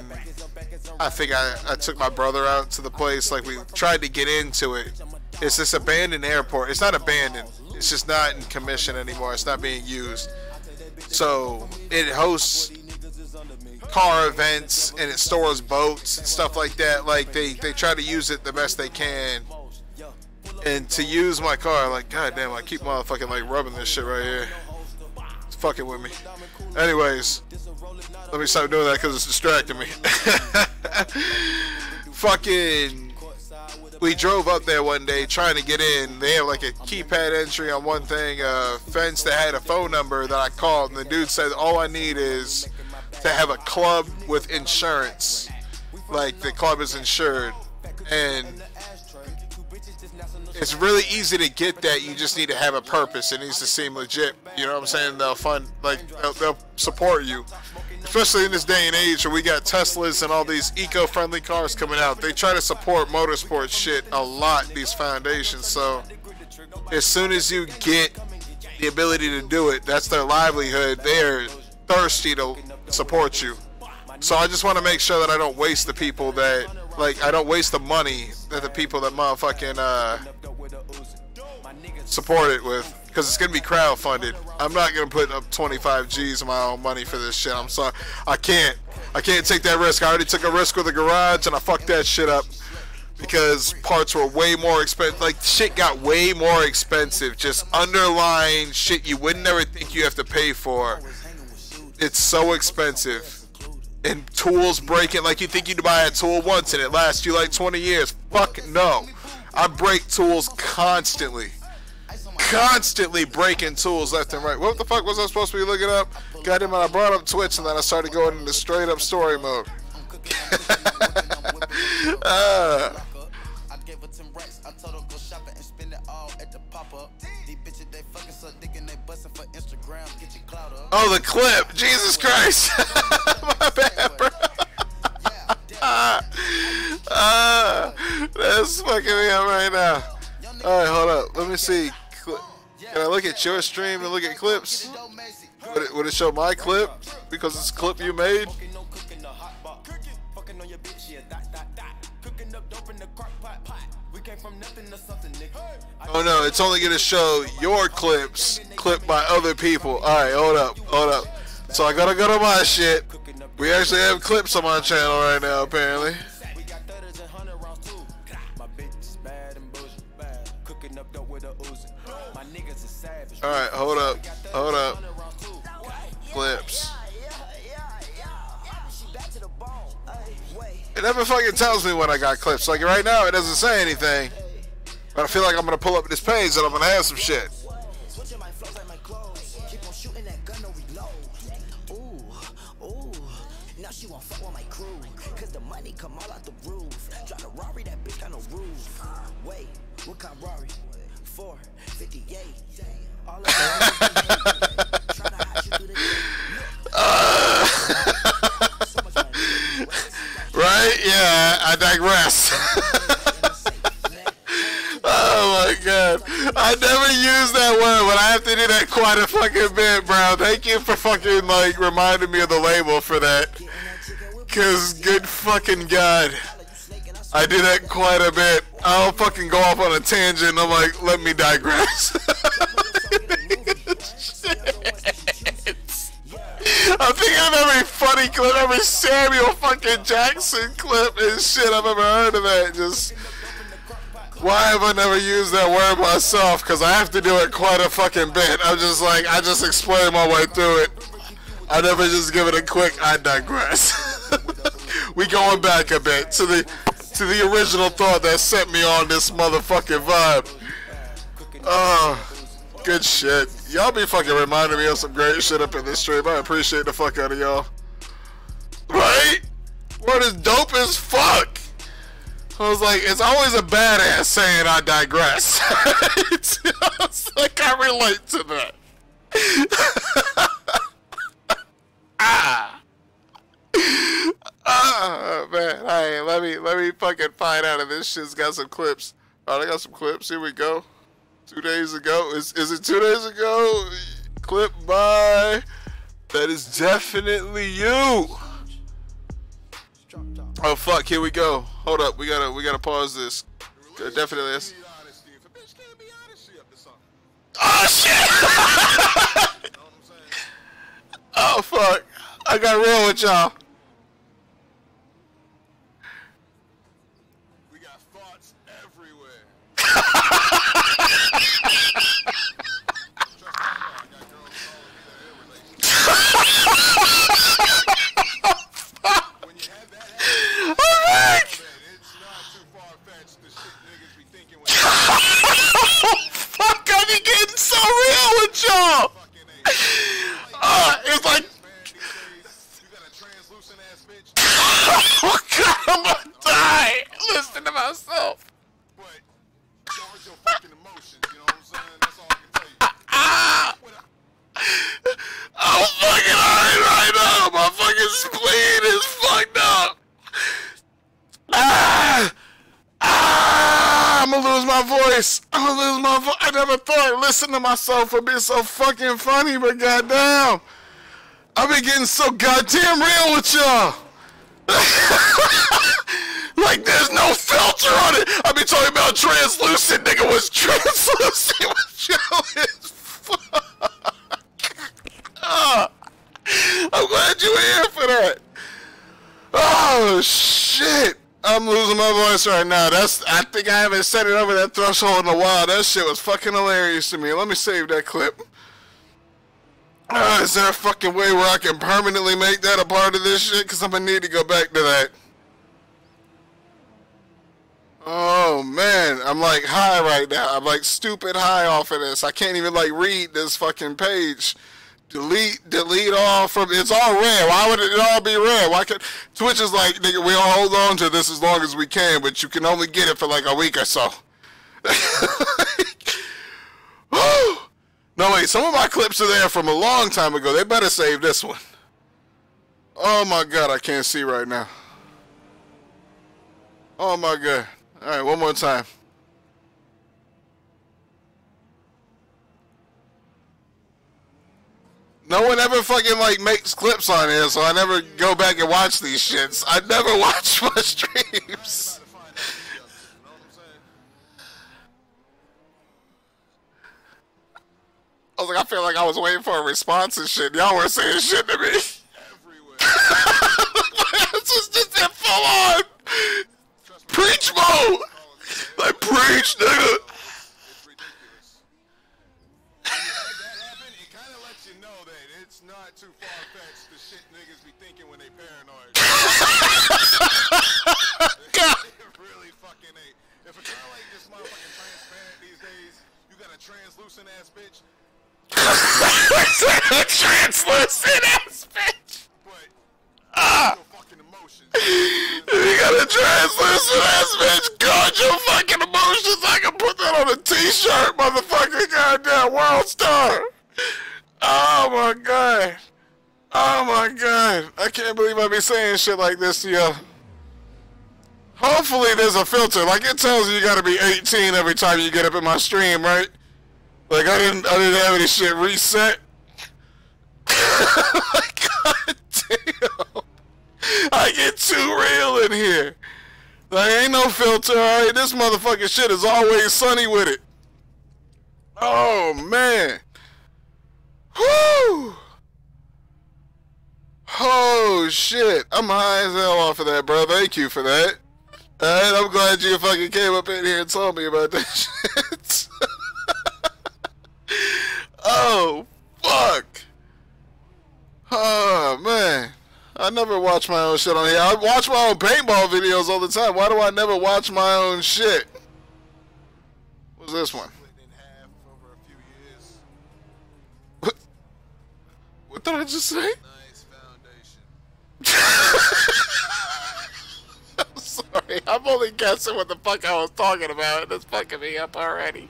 I think I took my brother out to the place. Like, we tried to get into it. It's this abandoned airport. It's not abandoned. It's just not in commission anymore. It's not being used. So it hosts car events and it stores boats and stuff like that. Like, they try to use it the best they can. And to use my car, like, goddamn, I keep motherfucking like rubbing this shit right here. It's fucking with me. Anyways, let me stop doing that because it's distracting me. Fucking, we drove up there one day trying to get in. They have like a keypad entry on one thing, a fence that had a phone number that I called, and the dude said all I need is to have a club with insurance. Like, the club is insured. And it's really easy to get that. You just need to have a purpose. It needs to seem legit. You know what I'm saying? They'll fund, like, they'll support you. Especially in this day and age where we got Teslas and all these eco-friendly cars coming out. They try to support motorsport shit a lot, these foundations. So as soon as you get the ability to do it, that's their livelihood. They're thirsty to support you. So I just want to make sure that I don't waste the people that, like, I don't waste the money that the people that motherfucking support it with, because it's gonna be crowdfunded. I'm not gonna put up 25 G's of my own money for this shit. I'm sorry, I can't take that risk. I already took a risk with the garage and I fucked that shit up because parts were way more expensive. Like, shit got way more expensive. Just underlying shit you would never think you have to pay for. It's so expensive. And tools breaking, like, you think you'd buy a tool once and it lasts you like 20 years. Fuck no. I break tools constantly. Constantly breaking tools left and right. What the fuck was I supposed to be looking up? Goddamn it, I brought up Twitch and then I started going into straight up story mode. Oh, the clip! Jesus Christ! My bad, bro. That's fucking me up right now. Alright, hold up. Let me see. Can I look at your stream and look at clips? Would it show my clip? Because it's a clip you made? Oh no, it's only gonna show your clips clipped by other people. Alright, hold up. So I gotta go to my shit. We actually have clips on my channel right now, apparently. Alright, hold up. Clips. It never fucking tells me when I got clips. Like, right now, it doesn't say anything. But I feel like I'm gonna pull up this page and I'm gonna have some shit. Right? Yeah, I digress. Oh my god. I never use that word, but I have to do that quite a fucking bit, bro. Thank you for fucking, like, reminding me of the label for that. Cause good fucking god, I do that quite a bit. I'll fucking go off on a tangent and I'm like, let me digress. I'm thinking of every funny clip, every Samuel fucking Jackson clip and shit I've ever heard of that. Just, why have I never used that word myself? Because I have to do it quite a fucking bit. I'm just like, I just explain my way through it. I never just give it a quick, I digress. We going back a bit to the original thought that set me on this motherfucking vibe. Oh, good shit. Y'all be fucking reminding me of some great shit up in this stream. I appreciate the fuck out of y'all. Right? Word is dope as fuck. I was like, it's always a badass saying I digress. It's like I relate to that. Man, hey, let me fucking find out if this shit's got some clips. Alright, I got some clips. Here we go. 2 days ago. Is it 2 days ago? clip by. That is definitely you. Oh fuck, here we go. Hold up, we gotta pause this. Definitely this. Oh shit! Oh fuck. I got real with y'all. We got thoughts everywhere. When you have that happen, it's not too far-fetched the shit niggas be thinking when Fuck, I be getting so real with y'all. It's like oh god, I'm gonna die. Listen to myself. but guard your fucking emotions, you know what I'm saying? That's all I can tell you. I'm fucking alright right now. My fucking spleen is fucked up. I'm gonna lose my voice. I'm gonna lose my voice. I never thought I'd listen to myself would be so fucking funny, but goddamn, I've been getting so goddamn real with y'all. Like there's no filter on it. I be talking about translucent. Nigga was translucent with y'all as fuck. I'm glad you were here for that. Oh shit. I'm losing my voice right now. I think I haven't said it over that threshold in a while. That shit was fucking hilarious to me. Let me save that clip. Is there a fucking way where I can permanently make that a part of this shit? Because I'm going to need to go back to that. Oh, man. I'm, like, high right now. I'm, like, stupid high off of this. I can't even, like, read this fucking page. Delete all from... It's all red. Why would it all be red? Why could... Twitch is like, nigga, we'll hold on to this as long as we can, but you can only get it for, like, a week or so. No, wait, some of my clips are there from a long time ago. They better save this one. Oh, my God, I can't see right now. Oh, my God. All right, one more time. No one ever fucking, like, makes clips on here, so I never go back and watch these shits. I never watch my streams. I was like, I feel like I was waiting for a response and shit. Y'all weren't saying shit to me. This is just that full on preach mode. Like, preach, nigga. It's ridiculous. When you have that happen, it kind of lets you know that it's not too far-fetched the shit niggas be thinking when they paranoid. It really fucking ain't. If a girl ain't this motherfucking transparent these days, you got a translucent ass bitch. Translucent ass bitch. But your fucking emotions. You got a translucent ass bitch. Guard your fucking emotions. I can put that on a t-shirt, motherfucker. Goddamn world star. Oh my god. Oh my god. I can't believe I be saying shit like this to y'all. Hopefully there's a filter. Like it tells you gotta be 18 every time you get up in my stream, right? Like I didn't have any shit reset. God damn. I get too real in here. Like ain't no filter, alright? This motherfucking shit is always sunny with it. Oh man. Whoo! Oh shit. I'm high as hell off of that, bro. Thank you for that. Alright, I'm glad you fucking came up in here and told me about that shit. Oh, fuck. Oh, man. I never watch my own shit on here. I watch my own paintball videos all the time. Why do I never watch my own shit? What's this one? What did I just say? Nice foundation. I'm sorry. I'm only guessing what the fuck I was talking about, and it's fucking me up already.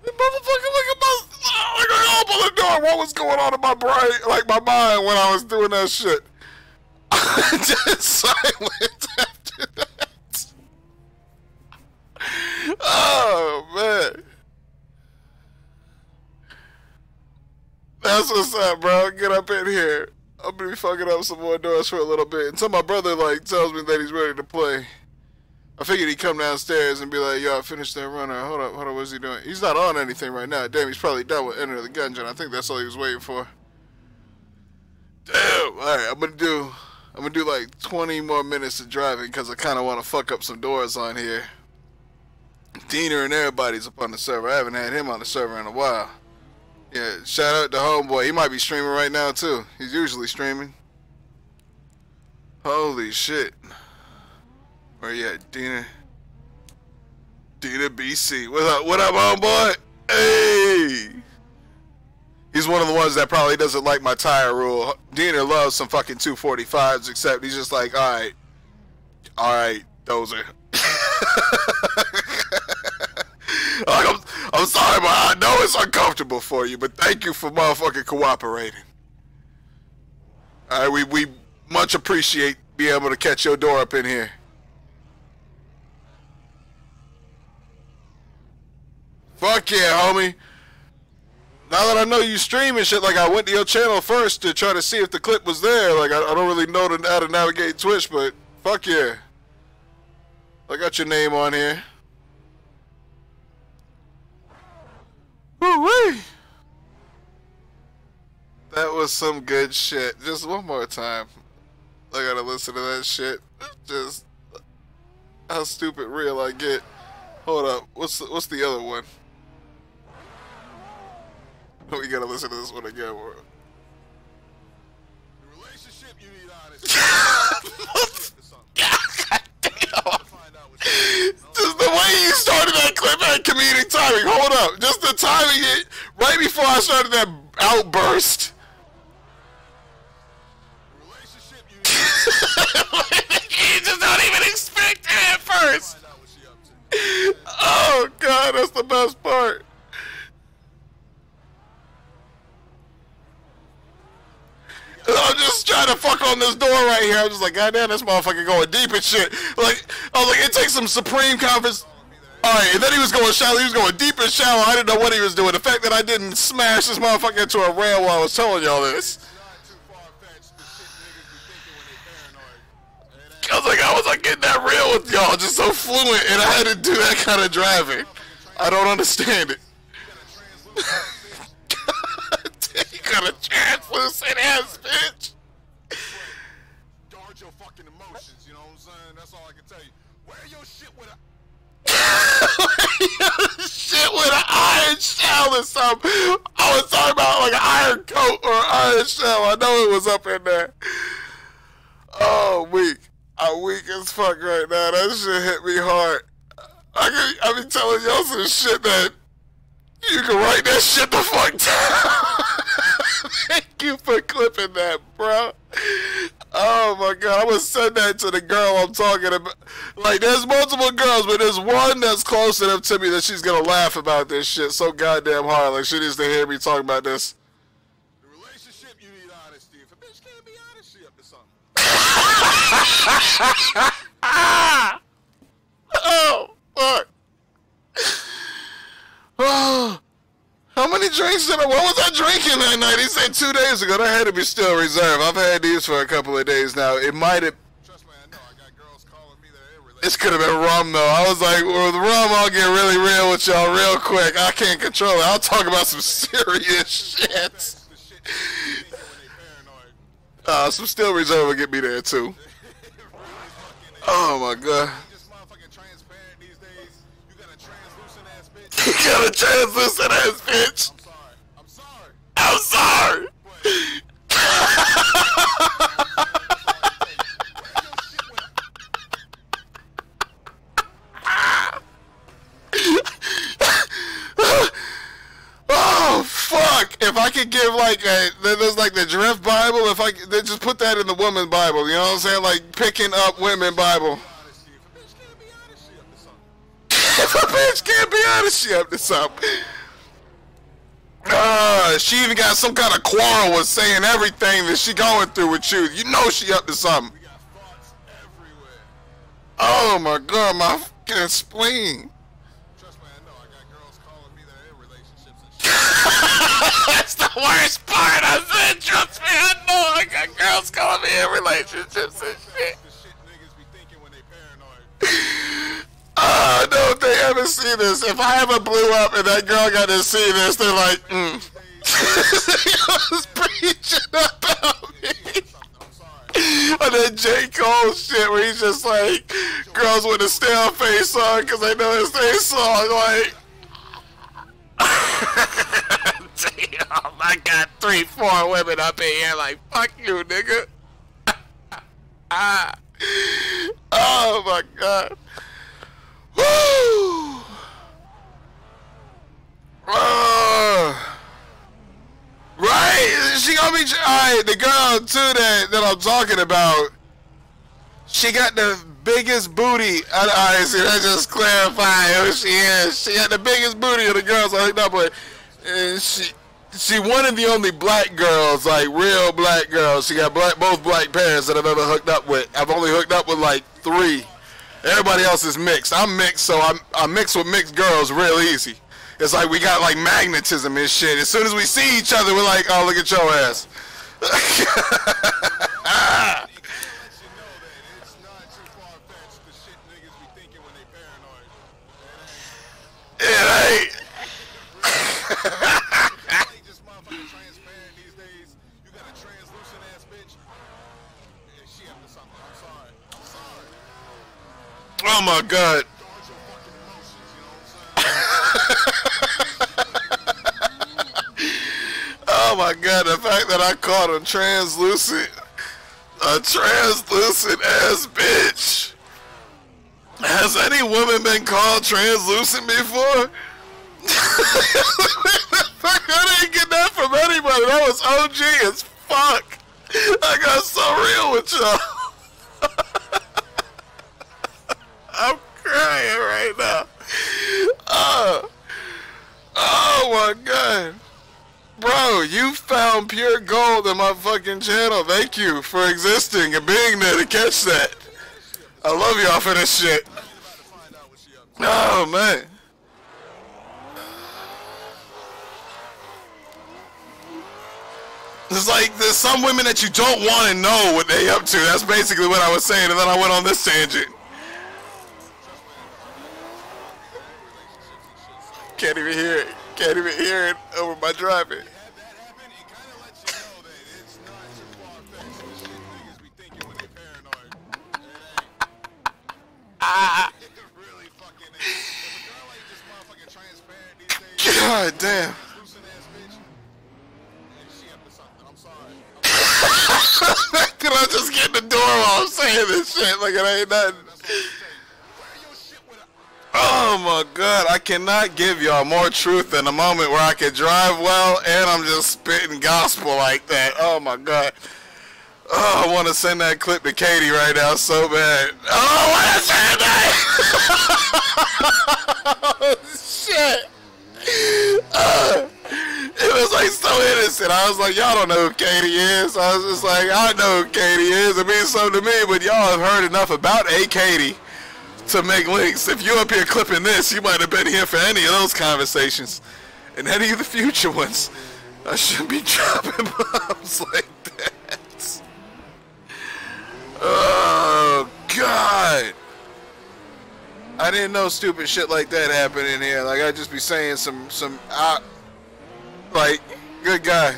The motherfucker, look at my... Like I opened the door. What was going on in my brain, like my mind, when I was doing that shit? I just silent after that. Oh, man. That's what's up, bro. Get up in here. I'm gonna be fucking up some more doors for a little bit until my brother like tells me that he's ready to play. I figured he'd come downstairs and be like, yo, I finished that runner. Hold up, what's he doing? He's not on anything right now. Damn, he's probably done with Enter the Gungeon. I think that's all he was waiting for. Damn. Alright, I'm gonna do like 20 more minutes of driving because I kinda wanna fuck up some doors on here. Diener and everybody's up on the server. I haven't had him on the server in a while. Yeah, shout out to Homeboy. He might be streaming right now too. He's usually streaming. Holy shit. Where you at, Diener? Diener BC. What up, homeboy? Hey! He's one of the ones that probably doesn't like my tire rule. Diener loves some fucking 245s, except he's just like, alright, Dozer. Like, I'm sorry, but I know it's uncomfortable for you, but thank you for motherfucking cooperating. Alright, we much appreciate being able to catch your door up in here. Fuck yeah, homie. Now that I know you stream and shit, like I went to your channel first to try to see if the clip was there. Like I don't really know how to navigate Twitch, but fuck yeah. I got your name on here. Woo-wee. That was some good shit. Just one more time. I gotta listen to that shit. Just how stupid real I get. Hold up. What's the other one? We gotta listen to this one again. The relationship you need honesty. God damn. Just the way you started that clip had comedic timing. Hold up. Just the timing right before I started that outburst. The relationship you just don't even expect it at first. Oh god, that's the best part. I'm just trying to fuck on this door right here. I'm just like, goddamn, this motherfucker going deep and shit. Like, I was like, it takes some supreme confidence. Alright, and then he was going shallow. He was going deep and shallow. I didn't know what he was doing. The fact that I didn't smash this motherfucker into a rail while I was telling y'all this. I was like getting that real with y'all, just so fluent, and I had to do that kind of driving. I don't understand it. You got a translucent ass bitch. Guard your fucking emotions, you know what I'm saying? That's all I can tell you. Wear your shit with an iron shell or something. I was talking about like an iron coat or an iron shell. I know it was up in there. Oh, weak. I'm weak as fuck right now. That shit hit me hard. I be telling y'all some shit that you can write that shit the fuck down. Thank you for clipping that, bro. Oh my god, I'm gonna send that to the girl I'm talking about. Like, there's multiple girls, but there's one that's close enough to me that she's gonna laugh about this shit so goddamn hard. Like, she needs to hear me talking about this. The relationship, you need honesty. If a bitch can't be honest, she up to something. Oh, fuck. Oh. How many drinks did what was I drinking that night? He said 2 days ago. That had to be still reserved. I've had these for a couple of days now. It might have. Trust me, I know. I got girls calling me that. This could have been rum, though. I was like, well, the rum, I'll get really real with y'all real quick. I can't control it. I'll talk about some serious shit. Some still reserve will get me there, too. Oh, my God. You got a translucent ass bitch. I'm sorry. I'm sorry. Oh fuck! If I could give like there's like the Drift Bible. If I they just put that in the women's Bible, you know what I'm saying? Like picking up women Bible. If a bitch can't be honest, she up to something. She even got some kind of quarrel with saying everything that she going through with you. You know she up to something. Oh my god, my fucking spleen. Trust me, I know. I got girls calling me that in relationships and shit. That's the worst part. relationships and shit. I don't know if they ever see this. If I ever blew up and that girl got to see this, they're like, He was preaching about me. And then J. Cole shit where he's just like, girls with a stale face on because they know his theme song. Like, damn, I got 3-4 women up in here like, fuck you, nigga. Oh my god. Woo! Right? She gonna be alright. The girl too that I'm talking about, she got the biggest booty. Alright, see, that just clarify who she is. She had the biggest booty of the girls I hooked up with. And she one of the only black girls, like real black girls. She got both black parents that I've ever hooked up with. I've only hooked up with like 3. Everybody else is mixed. I'm mixed, so I'm mixed with mixed girls real easy. It's like we got like magnetism and shit. As soon as we see each other, we're like, oh, look at your ass. It ain't. Oh my god. Oh my god, the fact that I called him translucent, a translucent ass bitch. Has any woman been called translucent before? I didn't get that from anybody. That was OG as fuck. I got so real with y'all. I'm crying right now. Oh my god. Bro, you found pure gold in my fucking channel. Thank you for existing and being there to catch that. I love y'all for this shit. Oh man. It's like there's some women that you don't want to know what they up to. That's basically what I was saying, and then I went on this tangent. Can't even hear it. Can't even hear it over my driving. God damn. Did I just get in the door while I'm saying this shit like it ain't nothing? Oh my god, I cannot give y'all more truth than a moment where I can drive well and I'm just spitting gospel like that. Oh my god. Oh, I want to send that clip to Katie right now so bad. Oh, I want to send that! Oh, shit. It was like so innocent. I was like, y'all don't know who Katie is. I was just like, I know who Katie is. It means something to me, but y'all have heard enough about a Katie to make links. If you're up here clipping this, you might have been here for any of those conversations. And any of the future ones. I shouldn't be dropping bombs like that. Oh, God. I didn't know stupid shit like that happened in here. Like, I'd just be saying like, good guy.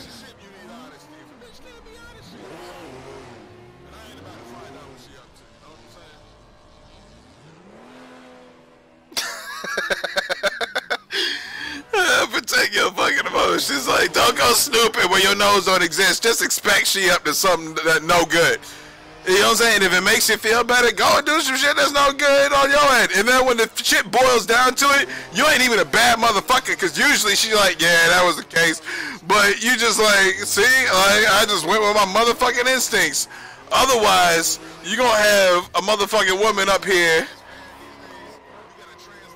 Protect your fucking emotions. Like, don't go snooping where your nose don't exist. Just expect she up to something that no good. You know what I'm saying? If it makes you feel better, go and do some shit that's no good on your end. And then when the shit boils down to it, you ain't even a bad motherfucker, because usually she's like, yeah, that was the case. But you just like, see, like, I just went with my motherfucking instincts. Otherwise, you gonna have a motherfucking woman up here.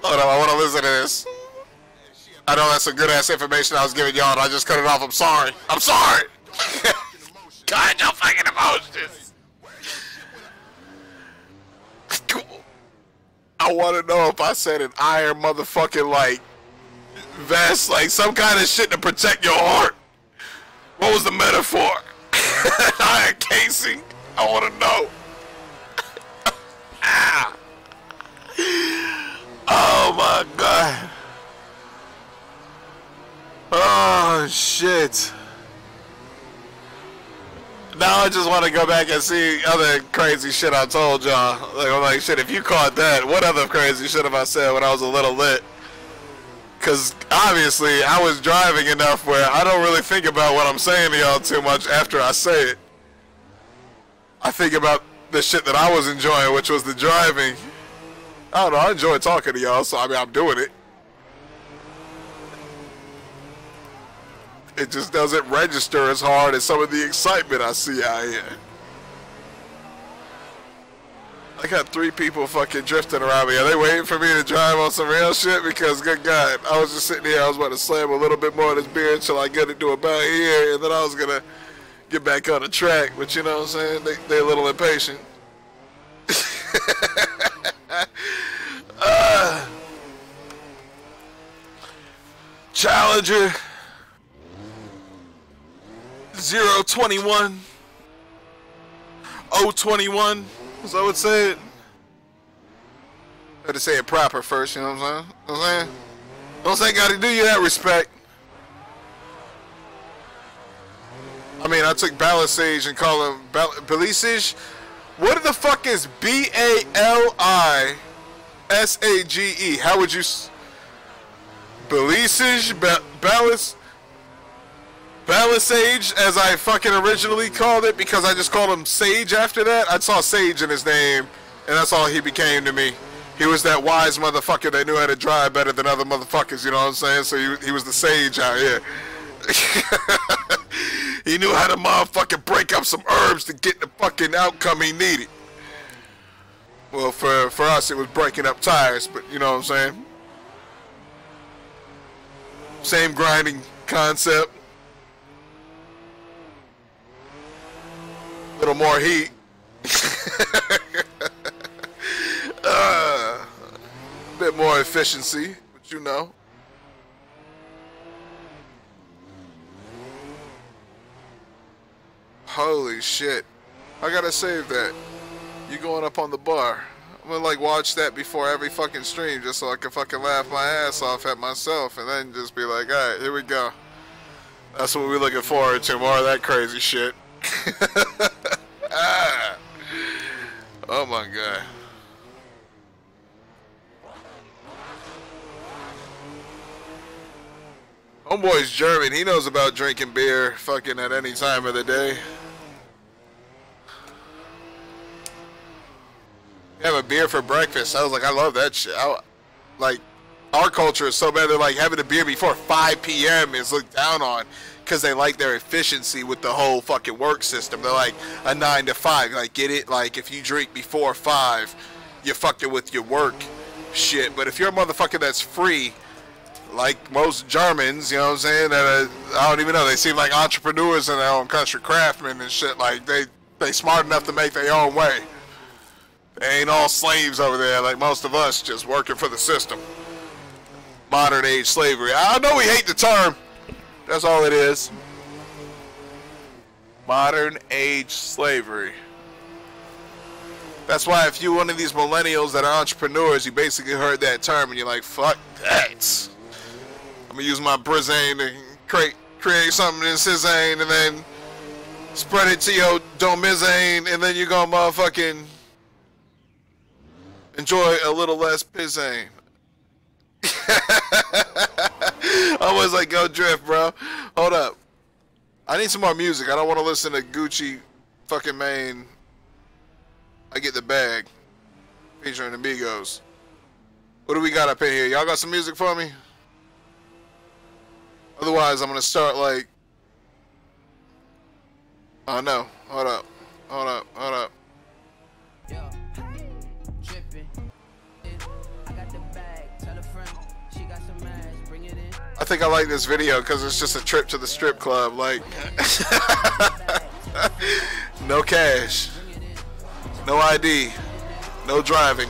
Hold on, I want to listen to this. I know that's some good ass information I was giving y'all, and I just cut it off. I'm sorry. I'm sorry. God, your fucking emotions. I want to know if I said an iron motherfucking like vest, like some kind of shit to protect your heart. What was the metaphor? Iron casing. I want to know. Ah. Oh my God. Oh shit. Now I just want to go back and see other crazy shit I told y'all. Like, I'm like, shit, if you caught that, what other crazy shit have I said when I was a little lit? Because obviously I was driving enough where I don't really think about what I'm saying to y'all too much after I say it. I think about the shit that I was enjoying, which was the driving. I don't know, I enjoy talking to y'all, so I mean, I'm doing it. It just doesn't register as hard as some of the excitement I see out here. I got 3 people fucking drifting around me. Are they waiting for me to drive on some real shit? Because, good God, I was just sitting here. I was about to slam a little bit more of this beer until I get it to about here, and then I was going to get back on the track. But you know what I'm saying? They a little impatient. Challenger 021 021, as I would say it. I had to say it proper first, you know what I'm saying? You know what I'm saying? Don't say gotta do you that respect. I mean, I took Balisage and call him Balisage. What the fuck is B-A-L-I-S-A-G-E? How would you... Balisage? Balisage, as I fucking originally called it, because I just called him Sage after that. I saw Sage in his name, and that's all he became to me. He was that wise motherfucker that knew how to drive better than other motherfuckers, you know what I'm saying? So he was the Sage out here. He knew how to motherfucking break up some herbs to get the fucking outcome he needed. Well, for us, it was breaking up tires, but you know what I'm saying? Same grinding concept. Little more heat. Bit more efficiency, but you know. Holy shit. I gotta save that. You going up on the bar. I'm gonna like watch that before every fucking stream just so I can fucking laugh my ass off at myself and then just be like, alright, here we go. That's what we're looking forward to, more of that crazy shit. Ah. Oh my God. Homeboy's German, he knows about drinking beer fucking at any time of the day. Have a beer for breakfast. I was like, I love that shit. Like, our culture is so bad, they're like having a beer before 5 p.m. is looked down on because they like their efficiency with the whole fucking work system. They're like a 9 to 5. Like, get it? Like, if you drink before 5, you're fucking with your work shit. But if you're a motherfucker that's free, like most Germans, you know what I'm saying? That I don't even know. They seem like entrepreneurs in their own country, craftsmen and shit. Like, they smart enough to make their own way. They ain't all slaves over there like most of us, just working for the system. Modern age slavery. I know we hate the term. That's all it is. Modern age slavery. That's why if you're one of these millennials that are entrepreneurs, you basically heard that term and you're like, fuck that. I'm gonna use my Brizane to create something in Cizane and then spread it to your Domizane and then you're gonna motherfucking enjoy a little less Pizane. I was like, go drift, bro. Hold up. I need some more music. I don't want to listen to Gucci fucking Mane. I get the bag. Featuring Amigos. What do we got up in here? Y'all got some music for me? Otherwise, I'm going to start like... Oh, no. Hold up. Hold up. Hold up. I think I like this video because it's just a trip to the strip club. Like, no cash, no ID, no driving.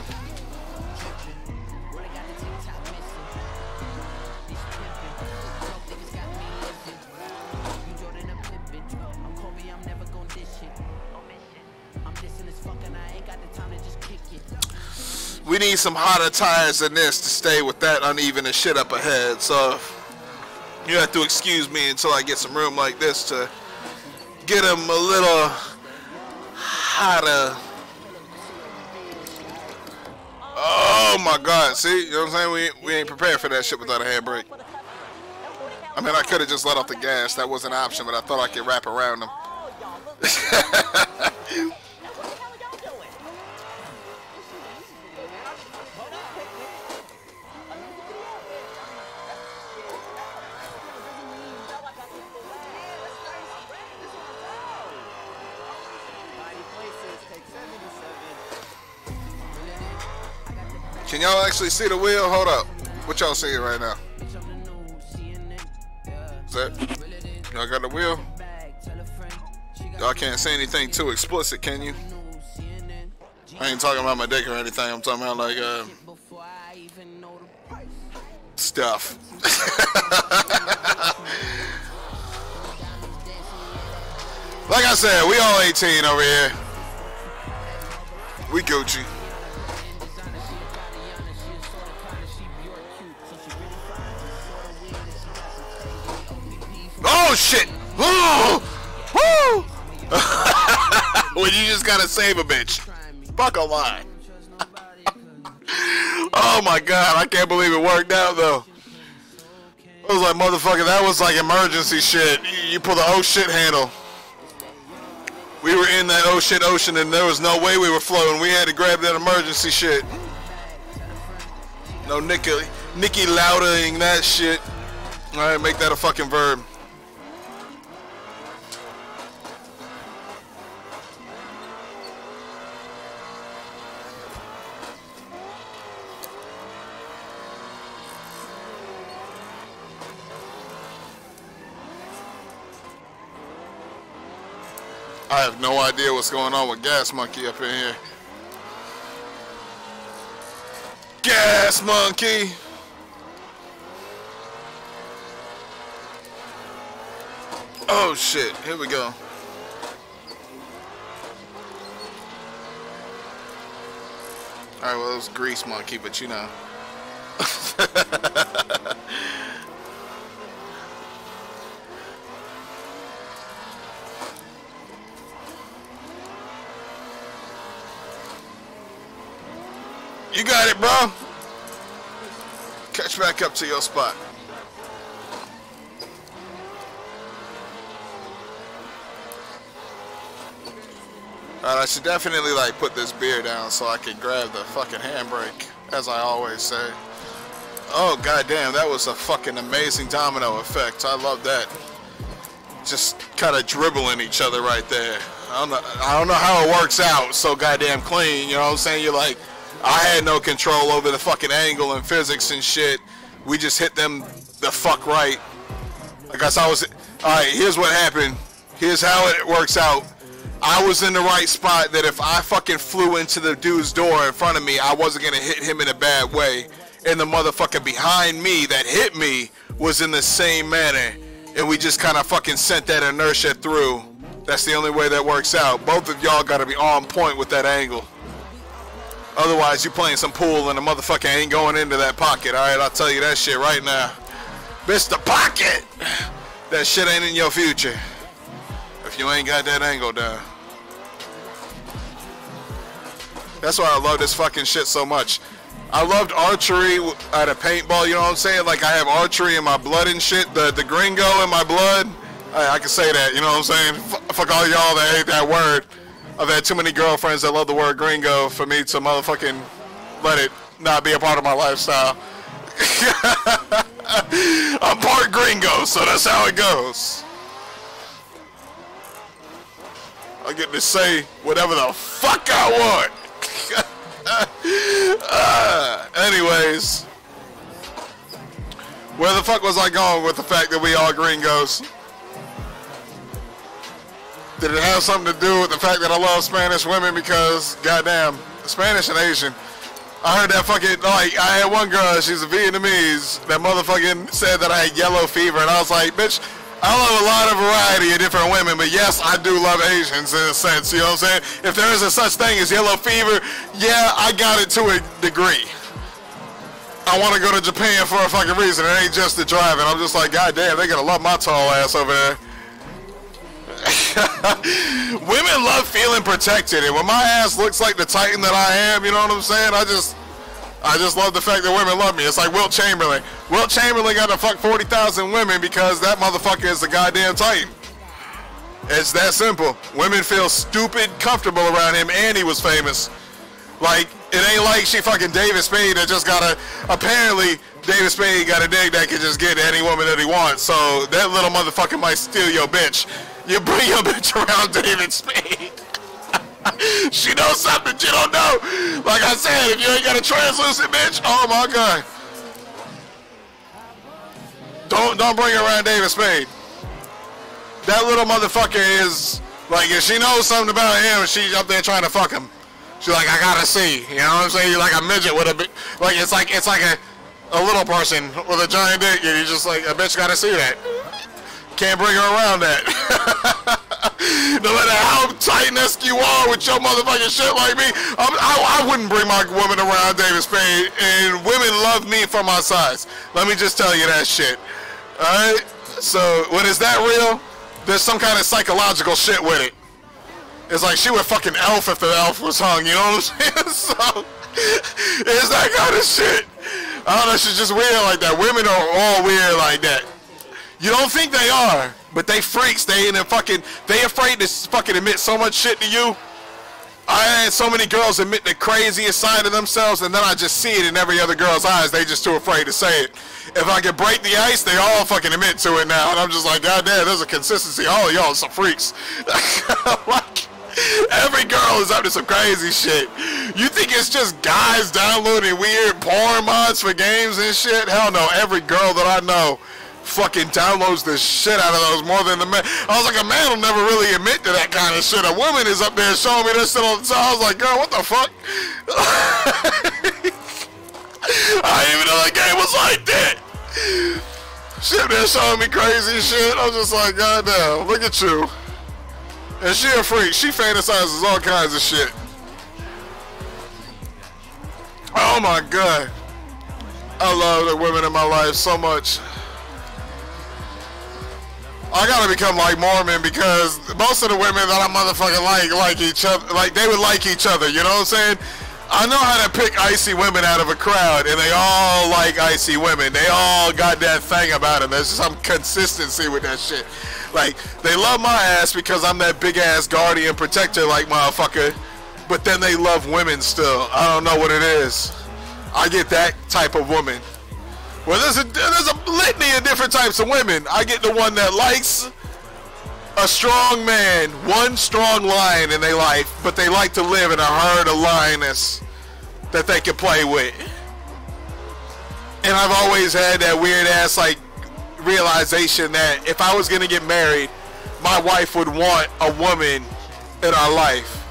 we need some hotter tires than this to stay with that uneven and shit up ahead. So you have to excuse me until I get some room like this to get them a little hotter. Oh my God, see, you know what I'm saying? We ain't prepared for that shit without a handbrake. I mean, I could have just let off the gas. That was an option, but I thought I could wrap around them. Can y'all actually see the wheel? Hold up. What y'all seeing right now? Is that? Y'all got the wheel? Y'all can't say anything too explicit, can you? I ain't talking about my dick or anything. I'm talking about like stuff. Like I said, we all 18 over here. We Gucci. Oh shit! Woo! Woo! When you just gotta save a bitch. Fuck a lie. Oh my God, I can't believe it worked out though. I was like, motherfucker, that was like emergency shit. You pull the oh shit handle. We were in that oh shit ocean and there was no way we were floating. We had to grab that emergency shit. No Nicky Loudering that shit. Alright, make that a fucking verb. I have no idea what's going on with Gas Monkey up in here. Gas Monkey! Oh shit, here we go. Alright, well it was Grease Monkey, but you know. You got it, bro. Catch back up to your spot. Alright, I should definitely like put this beer down so I can grab the fucking handbrake, as I always say. Oh goddamn, that was a fucking amazing domino effect. I love that. Just kind of dribbling each other right there. I don't know how it works out so goddamn clean. You know what I'm saying? You're like, I had no control over the fucking angle and physics and shit. We just hit them the fuck right. I guess I was... Alright, here's what happened. Here's how it works out. I was in the right spot that if I fucking flew into the dude's door in front of me, I wasn't going to hit him in a bad way. And the motherfucker behind me that hit me was in the same manner. And we just kind of fucking sent that inertia through. That's the only way that works out. Both of y'all got to be on point with that angle. Otherwise, you playing some pool and the motherfucker ain't going into that pocket. Alright, I'll tell you that shit right now. Mr. Pocket! That shit ain't in your future. If you ain't got that angle down. That's why I love this fucking shit so much. I loved archery at a paintball, you know what I'm saying? Like I have archery in my blood and shit. The gringo in my blood. I can say that, you know what I'm saying? Fuck all y'all that hate that word. I've had too many girlfriends that love the word gringo for me to motherfucking let it not be a part of my lifestyle. I'm part gringo, so that's how it goes. I get to say whatever the fuck I want. Anyways. Where the fuck was I going with the fact that we all gringos? Did it have something to do with the fact that I love Spanish women? Because, goddamn, Spanish and Asian. I heard that fucking, like, I had one girl, she's a Vietnamese, that motherfucking said that I had yellow fever, and I was like, bitch, I love a lot of variety of different women, but yes, I do love Asians in a sense, you know what I'm saying? If there is a such thing as yellow fever, yeah, I got it to a degree. I want to go to Japan for a fucking reason. It ain't just the driving. I'm just like, God damn, they gonna love my tall ass over there. Women love feeling protected, and when my ass looks like the Titan that I am, you know what I'm saying? I just love the fact that women love me. It's like Wilt Chamberlain. Wilt Chamberlain got to fuck 40,000 women because that motherfucker is a goddamn Titan. It's that simple. Women feel stupid comfortable around him, and he was famous. Like, it ain't like she fucking David Spade that just got a... Apparently, David Spade got a dick that can just get any woman that he wants. So, that little motherfucker might steal your bitch. You bring your bitch around David Spade. She knows something you don't know. Like I said, if you ain't got a translucent bitch, oh my God. Don't bring her around David Spade. That little motherfucker is, like, if she knows something about him, she's up there trying to fuck him. She's like, I gotta see. You know what I'm saying? You're like a midget with a bit, like it's like a little person with a giant dick, and you just like, a bitch gotta see that. Can't bring her around that. No matter how Titan-esque you are with your motherfucking shit like me, I wouldn't bring my woman around David Spade, and women love me for my size. Let me just tell you that shit. Alright? So, when is that real? There's some kind of psychological shit with it. It's like she would fucking elf if the elf was hung, you know what I'm saying? So, it's that kind of shit. I don't know, she's just weird like that. Women are all weird like that. You don't think they are, but they freaks. They afraid to fucking admit so much shit to you. I had so many girls admit the craziest side of themselves, and then I just see it in every other girl's eyes. They just too afraid to say it. If I can break the ice, they all fucking admit to it now, and I'm just like, God damn, there's a consistency. All of y'all are some freaks. Like, every girl is up to some crazy shit. You think it's just guys downloading weird porn mods for games and shit? Hell no, every girl that I know fucking downloads the shit out of those more than the man. I was like, a man will never really admit to that kind of shit. A woman is up there showing me this shit all the time. I was like, girl, what the fuck? I didn't even know that game was like that. She up there showing me crazy shit. I was just like, God damn, look at you. And she a freak. She fantasizes all kinds of shit. Oh my God. I love the women in my life so much. I gotta become like Mormon because most of the women that I motherfucking like each other, like they would like each other, you know what I'm saying? I know how to pick icy women out of a crowd, and they all like icy women. They all got that thing about them. There's some consistency with that shit. Like, they love my ass because I'm that big ass guardian protector like motherfucker, but then they love women still. I don't know what it is. I get that type of woman. Well, there's a litany of different types of women. I get the one that likes a strong man, one strong lion in their life, but they like to live in a herd of lioness that they can play with. And I've always had that weird ass like realization that if I was gonna get married, my wife would want a woman in our life,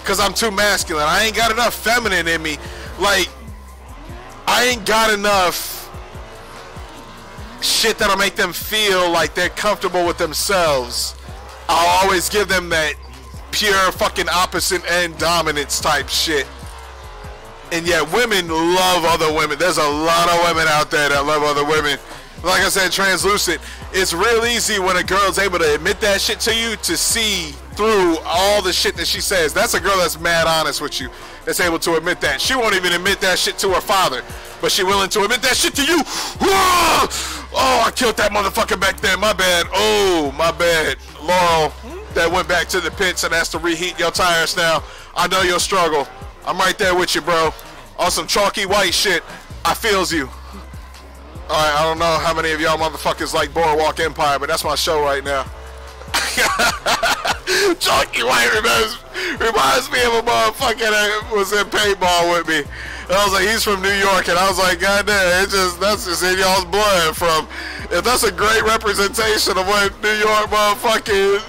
cause I'm too masculine. I ain't got enough feminine in me. Like, I ain't got enough shit that'll make them feel like they're comfortable with themselves. I'll always give them that pure fucking opposite end dominance type shit. And yet women love other women. There's a lot of women out there that love other women. Like I said, translucent. It's real easy when a girl's able to admit that shit to you, to see through all the shit that she says. That's a girl that's mad honest with you, that's able to admit that. She won't even admit that shit to her father, but she willing to admit that shit to you. Oh, I killed that motherfucker back then. My bad. Oh, my bad. Laurel, that went back to the pits and has to reheat your tires now. I know your struggle. I'm right there with you, bro. On some chalky white shit. I feels you. Alright, I don't know how many of y'all motherfuckers like Boardwalk Empire, but that's my show right now. Chalky White reminds me of a motherfucker that was in paintball with me. And I was like, he's from New York, and I was like, God damn, that's just in y'all's blood. If that's a great representation of what New York motherfucking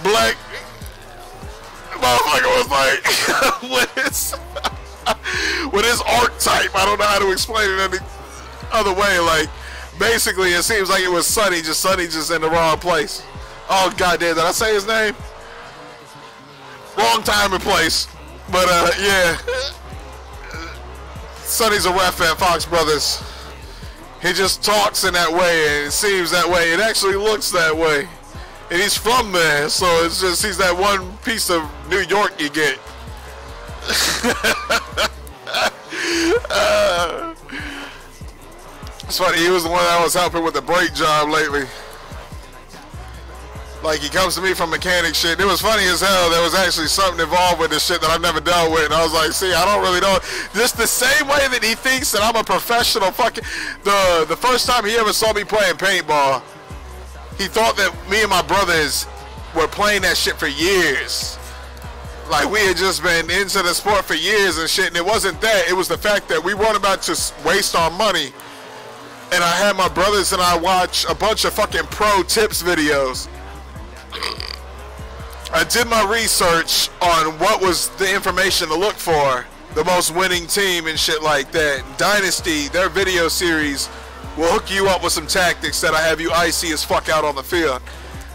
black motherfucker was like with his archetype. I don't know how to explain it any other way. Like, Basically, it seems like it was Sonny just in the wrong place. Oh, goddamn, did I say his name? Wrong time and place. But, yeah. Sonny's a ref at Fox Brothers. He just talks in that way, and it seems that way. It actually looks that way. And he's from there, so it's just, he's that one piece of New York you get. It's funny, he was the one I was helping with the brake job lately. Like, he comes to me from mechanic shit. It was funny as hell. There was actually something involved with this shit that I've never dealt with. And I was like, see, I don't really know. Just the same way that he thinks that I'm a professional fucking... The first time he ever saw me playing paintball, he thought that me and my brothers were playing that shit for years. Like, we had just been into the sport for years and shit. And it wasn't that. It was the fact that we weren't about to waste our money. And I had my brothers and I watch a bunch of fucking pro tips videos. I did my research on what was the information to look for, the most winning team and shit like that. Dynasty, their video series will hook you up with some tactics that'll have you icy as fuck out on the field.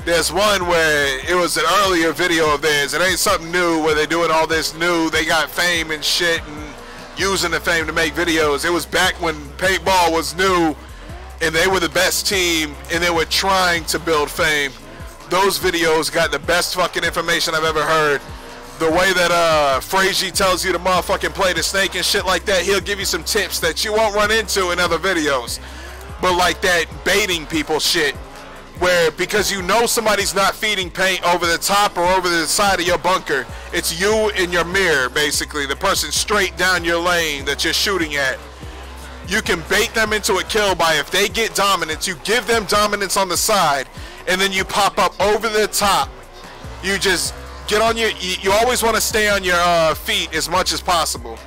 There's one where it was an earlier video of theirs. It ain't something new where they're doing all this new. They got fame and shit and using the fame to make videos. It was back when paintball was new and they were the best team and they were trying to build fame. Those videos got the best fucking information I've ever heard. The way that Frazee tells you to motherfucking play the snake and shit like that, he'll give you some tips that you won't run into in other videos. But like that baiting people shit, where because you know somebody's not feeding paint over the top or over the side of your bunker, it's you in your mirror, basically, the person straight down your lane that you're shooting at. You can bait them into a kill by, if they get dominance, you give them dominance on the side, and then you pop up over the top. You just get on your, you always want to stay on your feet as much as possible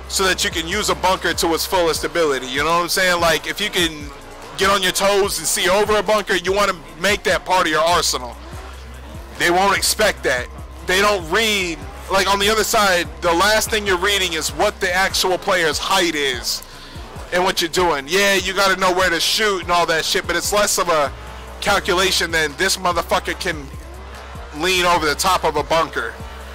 so that you can use a bunker to its fullest ability. You know what I'm saying? Like, if you can get on your toes and see over a bunker, you want to make that part of your arsenal. They won't expect that. They don't read, like on the other side, the last thing you're reading is what the actual player's height is and what you're doing. Yeah, you got to know where to shoot and all that shit, but it's less of a calculation than this motherfucker can lean over the top of a bunker.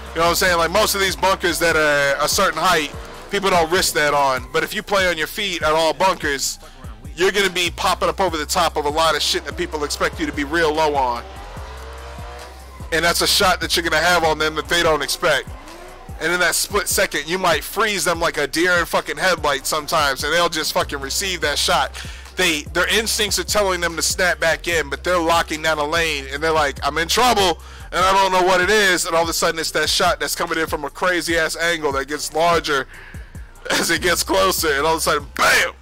You know what I'm saying? Like, most of these bunkers that are a certain height, people don't risk that on. But if you play on your feet at all bunkers, you're going to be popping up over the top of a lot of shit that people expect you to be real low on. And that's a shot that you're going to have on them that they don't expect. And in that split second, you might freeze them like a deer in fucking headlights sometimes, and they'll just fucking receive that shot. Their instincts are telling them to snap back in, but they're locking down a lane, and they're like, I'm in trouble, and I don't know what it is, and all of a sudden it's that shot that's coming in from a crazy-ass angle that gets larger as it gets closer, and all of a sudden, BAM!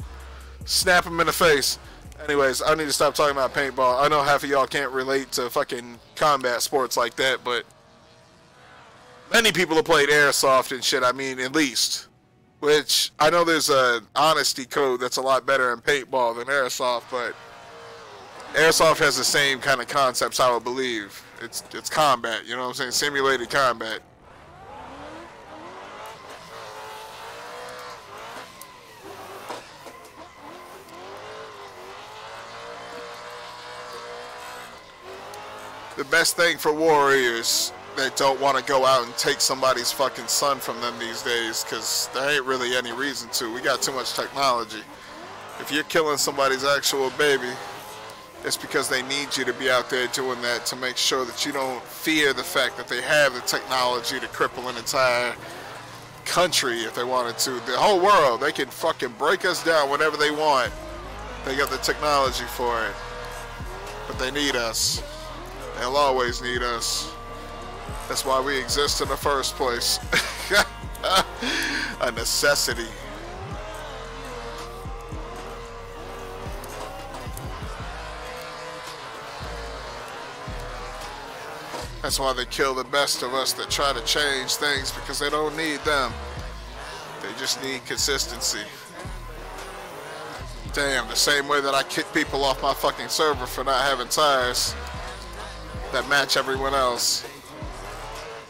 Snap them in the face. Anyways, I need to stop talking about paintball. I know half of y'all can't relate to fucking combat sports like that, but many people have played airsoft and shit, I mean, at least. Which, I know there's an honesty code that's a lot better in paintball than airsoft, but airsoft has the same kind of concepts, I would believe. It's combat, you know what I'm saying? Simulated combat. The best thing for warriors that don't want to go out and take somebody's fucking son from them these days, because there ain't really any reason to. We got too much technology. If you're killing somebody's actual baby, it's because they need you to be out there doing that to make sure that you don't fear the fact that they have the technology to cripple an entire country if they wanted to. The whole world, they can fucking break us down whenever they want. They got the technology for it. But they need us. They'll always need us. That's why we exist in the first place. A necessity. That's why they kill the best of us that try to change things, because they don't need them. They just need consistency. Damn, the same way that I kick people off my fucking server for not having tires that match everyone else.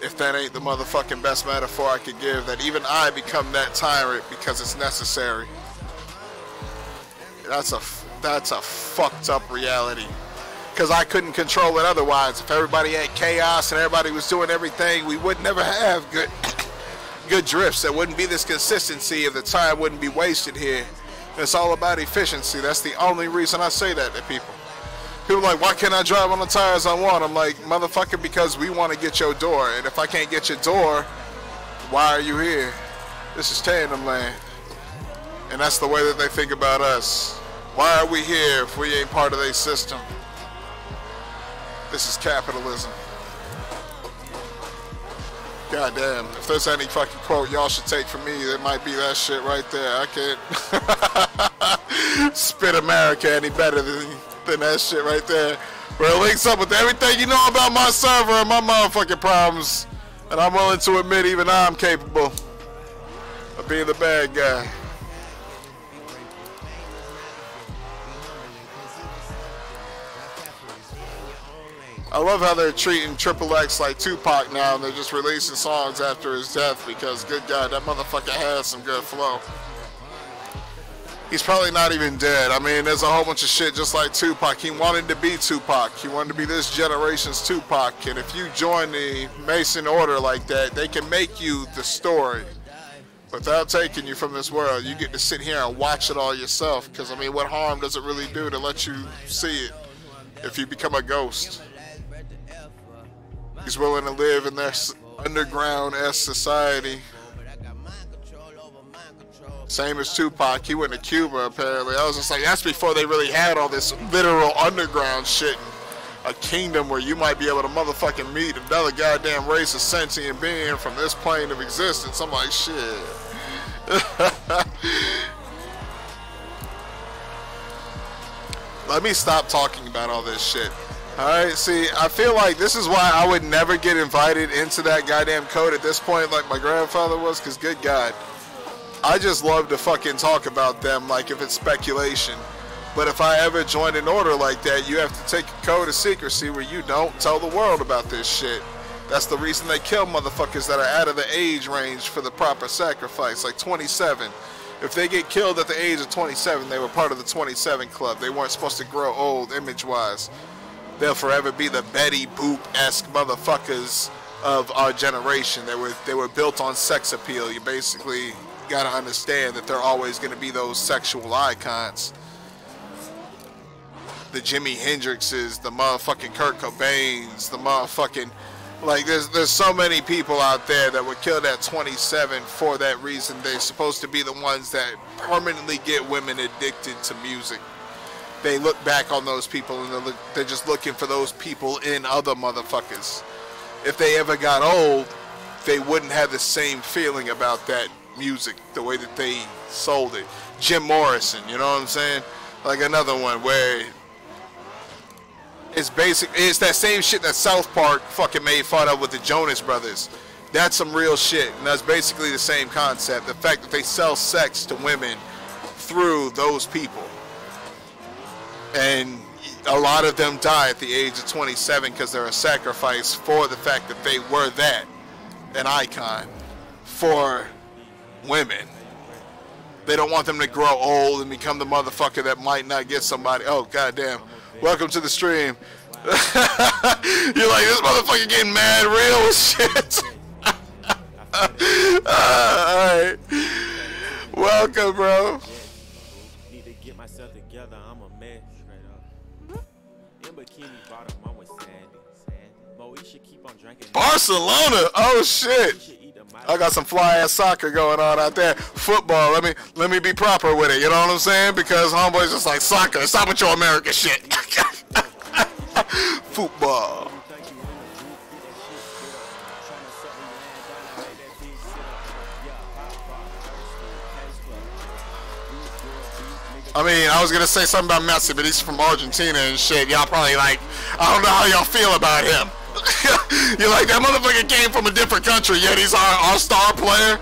If that ain't the motherfucking best metaphor I could give, that even I become that tyrant because it's necessary. That's a That's a fucked up reality. Because I couldn't control it otherwise. If everybody had chaos and everybody was doing everything, we would never have good drifts. There wouldn't be this consistency, of the time wouldn't be wasted here. It's all about efficiency. That's the only reason I say that to people. People are like, why can't I drive on the tires I want? I'm like, motherfucker, because we want to get your door. And if I can't get your door, why are you here? This is Tandemland. And that's the way that they think about us. Why are we here if we ain't part of their system? This is capitalism. Goddamn, if there's any fucking quote y'all should take from me, it might be that shit right there. I can't spit America any better than that shit right there. Where it links up with everything you know about my server and my motherfucking problems. And I'm willing to admit even I'm capable of being the bad guy. I love how they're treating Triple X like Tupac now, and they're just releasing songs after his death because, good God, that motherfucker has some good flow. He's probably not even dead. I mean, there's a whole bunch of shit just like Tupac. He wanted to be Tupac. He wanted to be this generation's Tupac. And if you join the Mason Order like that, they can make you the story without taking you from this world. You get to sit here and watch it all yourself. Because, I mean, what harm does it really do to let you see it if you become a ghost? He's willing to live in their underground-esque society. Same as Tupac. He went to Cuba, apparently. I was just like, that's before they really had all this literal underground shit. A kingdom where you might be able to motherfucking meet another goddamn race of sentient being from this plane of existence. I'm like, shit. Let me stop talking about all this shit. Alright, see, I feel like this is why I would never get invited into that goddamn code at this point like my grandfather was, because good God, I just love to fucking talk about them like if it's speculation. But if I ever join an order like that, you have to take a code of secrecy where you don't tell the world about this shit. That's the reason they kill motherfuckers that are out of the age range for the proper sacrifice, like 27. If they get killed at the age of 27, they were part of the 27 club. They weren't supposed to grow old image-wise. They'll forever be the Betty Boop-esque motherfuckers of our generation. They were built on sex appeal. You basically gotta understand that they're always gonna be those sexual icons. The Jimi Hendrixes, the motherfucking Kurt Cobains, the motherfucking, like there's so many people out there that were killed at 27 for that reason. They're supposed to be the ones that permanently get women addicted to music. They look back on those people and they're just looking for those people in other motherfuckers. If they ever got old, they wouldn't have the same feeling about that music, the way that they sold it. Jim Morrison, you know what I'm saying? Like another one where it's that same shit that South Park fucking made fun of with the Jonas Brothers. That's some real shit, and that's basically the same concept. The fact that they sell sex to women through those people. And a lot of them die at the age of 27 because they're a sacrifice for the fact that they were that, an icon for women. They don't want them to grow old and become the motherfucker that might not get somebody. Oh, goddamn. Welcome to the stream. You're like, this motherfucker getting mad real with shit. Alright. Welcome, bro. Need to get myself together. I'm a mess. In bikini bottom, I'm with Sandy. Moesha keep on drinking. Barcelona. Oh shit. I got some fly ass soccer going on out there. Football. Let me be proper with it. You know what I'm saying? Because homeboy's just like soccer. Stop with your American shit. Football. I mean, I was gonna say something about Messi, but he's from Argentina and shit. Y'all probably like, I don't know how y'all feel about him. You're like, that motherfucker came from a different country, yet he's our star player.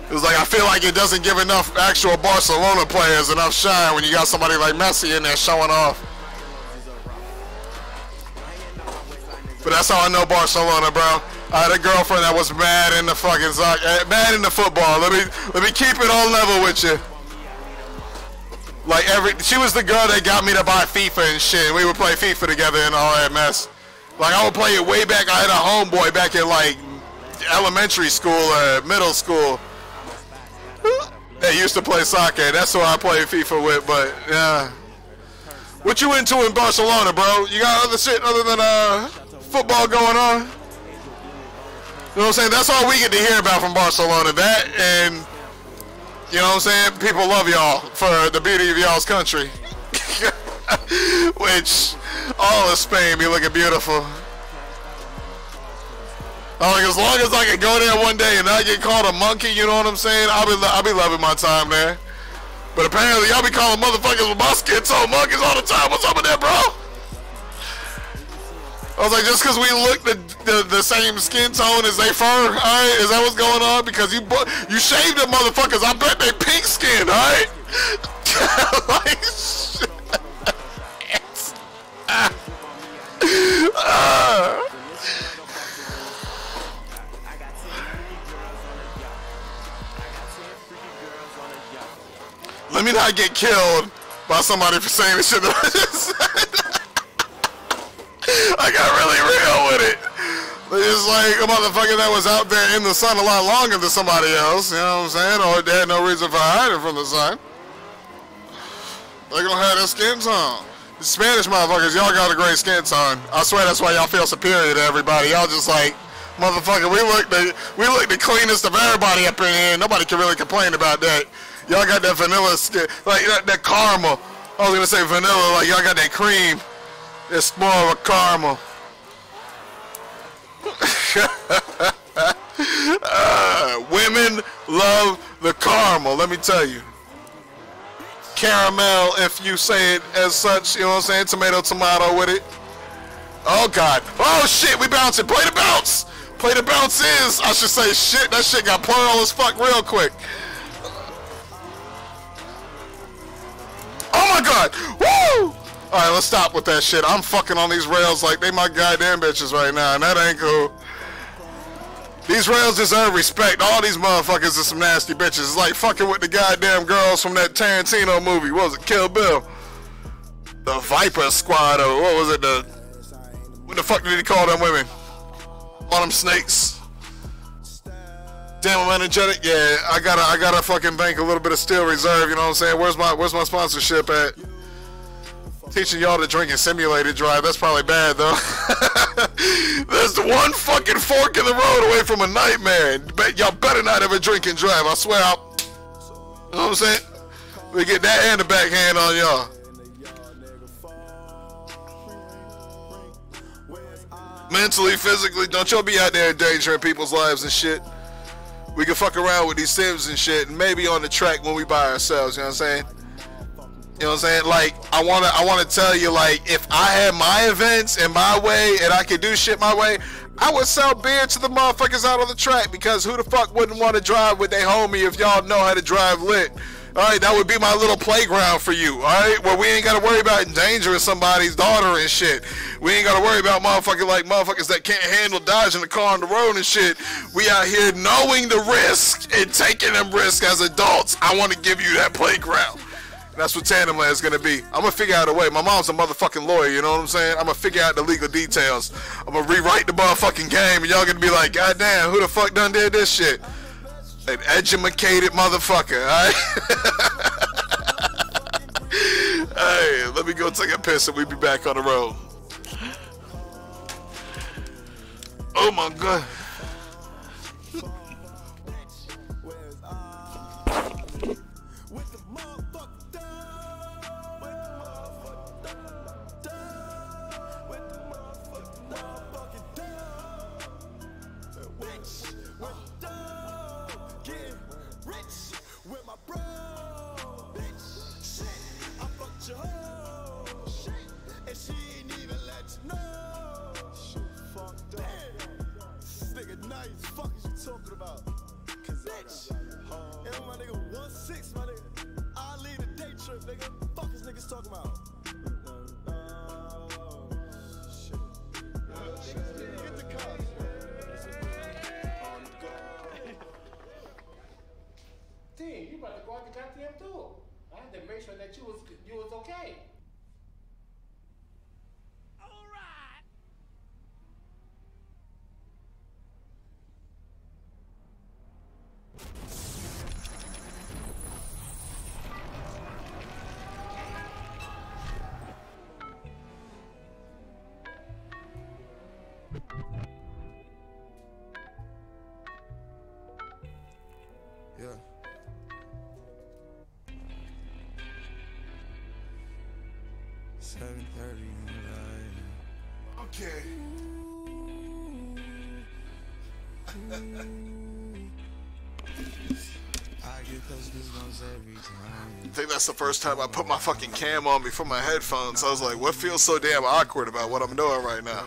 It was like, I feel like it doesn't give enough actual Barcelona players enough shine when you got somebody like Messi in there showing off. But that's how I know Barcelona, bro. I had a girlfriend that was mad in the fucking mad in the football. Let me keep it on level with you. Like she was the girl that got me to buy FIFA and shit. We would play FIFA together and all that mess. Like I would play it way back. I had a homeboy back in like elementary school or middle school that used to play soccer. That's who I played FIFA with. But yeah, what you into in Barcelona, bro? You got other shit other than football going on? You know what I'm saying? That's all we get to hear about from Barcelona. That and. You know what I'm saying? People love y'all for the beauty of y'all's country. Which, all of Spain be looking beautiful. Like, as long as I can go there one day and not get called a monkey, you know what I'm saying? I'll be loving my time there. But apparently y'all be calling motherfuckers with my skin tone monkeys all the time. What's up with that, bro? I was like, just because we look the same skin tone as they fur, alright? Is that what's going on? Because you shaved them motherfuckers. I bet they pink skin, alright? Like, shit. Let me not get killed by somebody for saying the shit that I just said. I got really real with it. It's like a motherfucker that was out there in the sun a lot longer than somebody else, you know what I'm saying? Or they had no reason for hiding from the sun. They gonna have their skin tone. The Spanish motherfuckers, y'all got a great skin tone. I swear that's why y'all feel superior to everybody. Y'all just like, motherfucker, we look the cleanest of everybody up in here. Nobody can really complain about that. Y'all got that vanilla skin, like that caramel. I was gonna say vanilla, like y'all got that cream. It's more of a caramel. Women love the caramel, let me tell you. Caramel, if you say it as such, you know what I'm saying? Tomato with it. Oh, God. Oh, shit, we bouncing. Play the bounce. Play the bounce is, I should say, shit. That shit got plural as fuck real quick. Oh, my God. Woo! All right, let's stop with that shit. I'm fucking on these rails like they my goddamn bitches right now, and that ain't cool. These rails deserve respect. All these motherfuckers are some nasty bitches. It's like fucking with the goddamn girls from that Tarantino movie. What was it? Kill Bill. The Viper Squad, or what was it? What the fuck did he call them women? All them snakes. Damn, I'm energetic. Yeah, I gotta fucking bank a little bit of Steel Reserve. You know what I'm saying? Where's my sponsorship at? Teaching y'all to drink and simulated drive. That's probably bad though. There's one fucking fork in the road away from a nightmare. Y'all better not ever drink and drive. I swear I'll. You know what I'm saying? We get that and the backhand on y'all. Mentally, physically, don't y'all be out there endangering people's lives and shit. We can fuck around with these sims and shit, and maybe on the track when we by ourselves. You know what I'm saying? You know what I'm saying? Like, I wanna tell you, like, if I had my events in my way and I could do shit my way, I would sell beer to the motherfuckers out on the track, because who the fuck wouldn't want to drive with their homie if y'all know how to drive lit? Alright, that would be my little playground for you, alright? Where we ain't gotta worry about endangering somebody's daughter and shit. We ain't gotta worry about motherfuckers that can't handle dodging the car on the road and shit. We out here knowing the risk and taking them risks as adults. I want to give you that playground. That's what Tandemland is going to be. I'm going to figure out a way. My mom's a motherfucking lawyer, you know what I'm saying? I'm going to figure out the legal details. I'm going to rewrite the motherfucking game, and y'all going to be like, God damn, who the fuck done did this shit? An educated motherfucker, alright? Hey, let me go take a piss and we'll be back on the road. Oh my God. You about to go out the goddamn door. I to make sure that you was okay. Yeah. Okay. I think that's the first time I put my fucking cam on before my headphones. I was like, what feels so damn awkward about what I'm doing right now?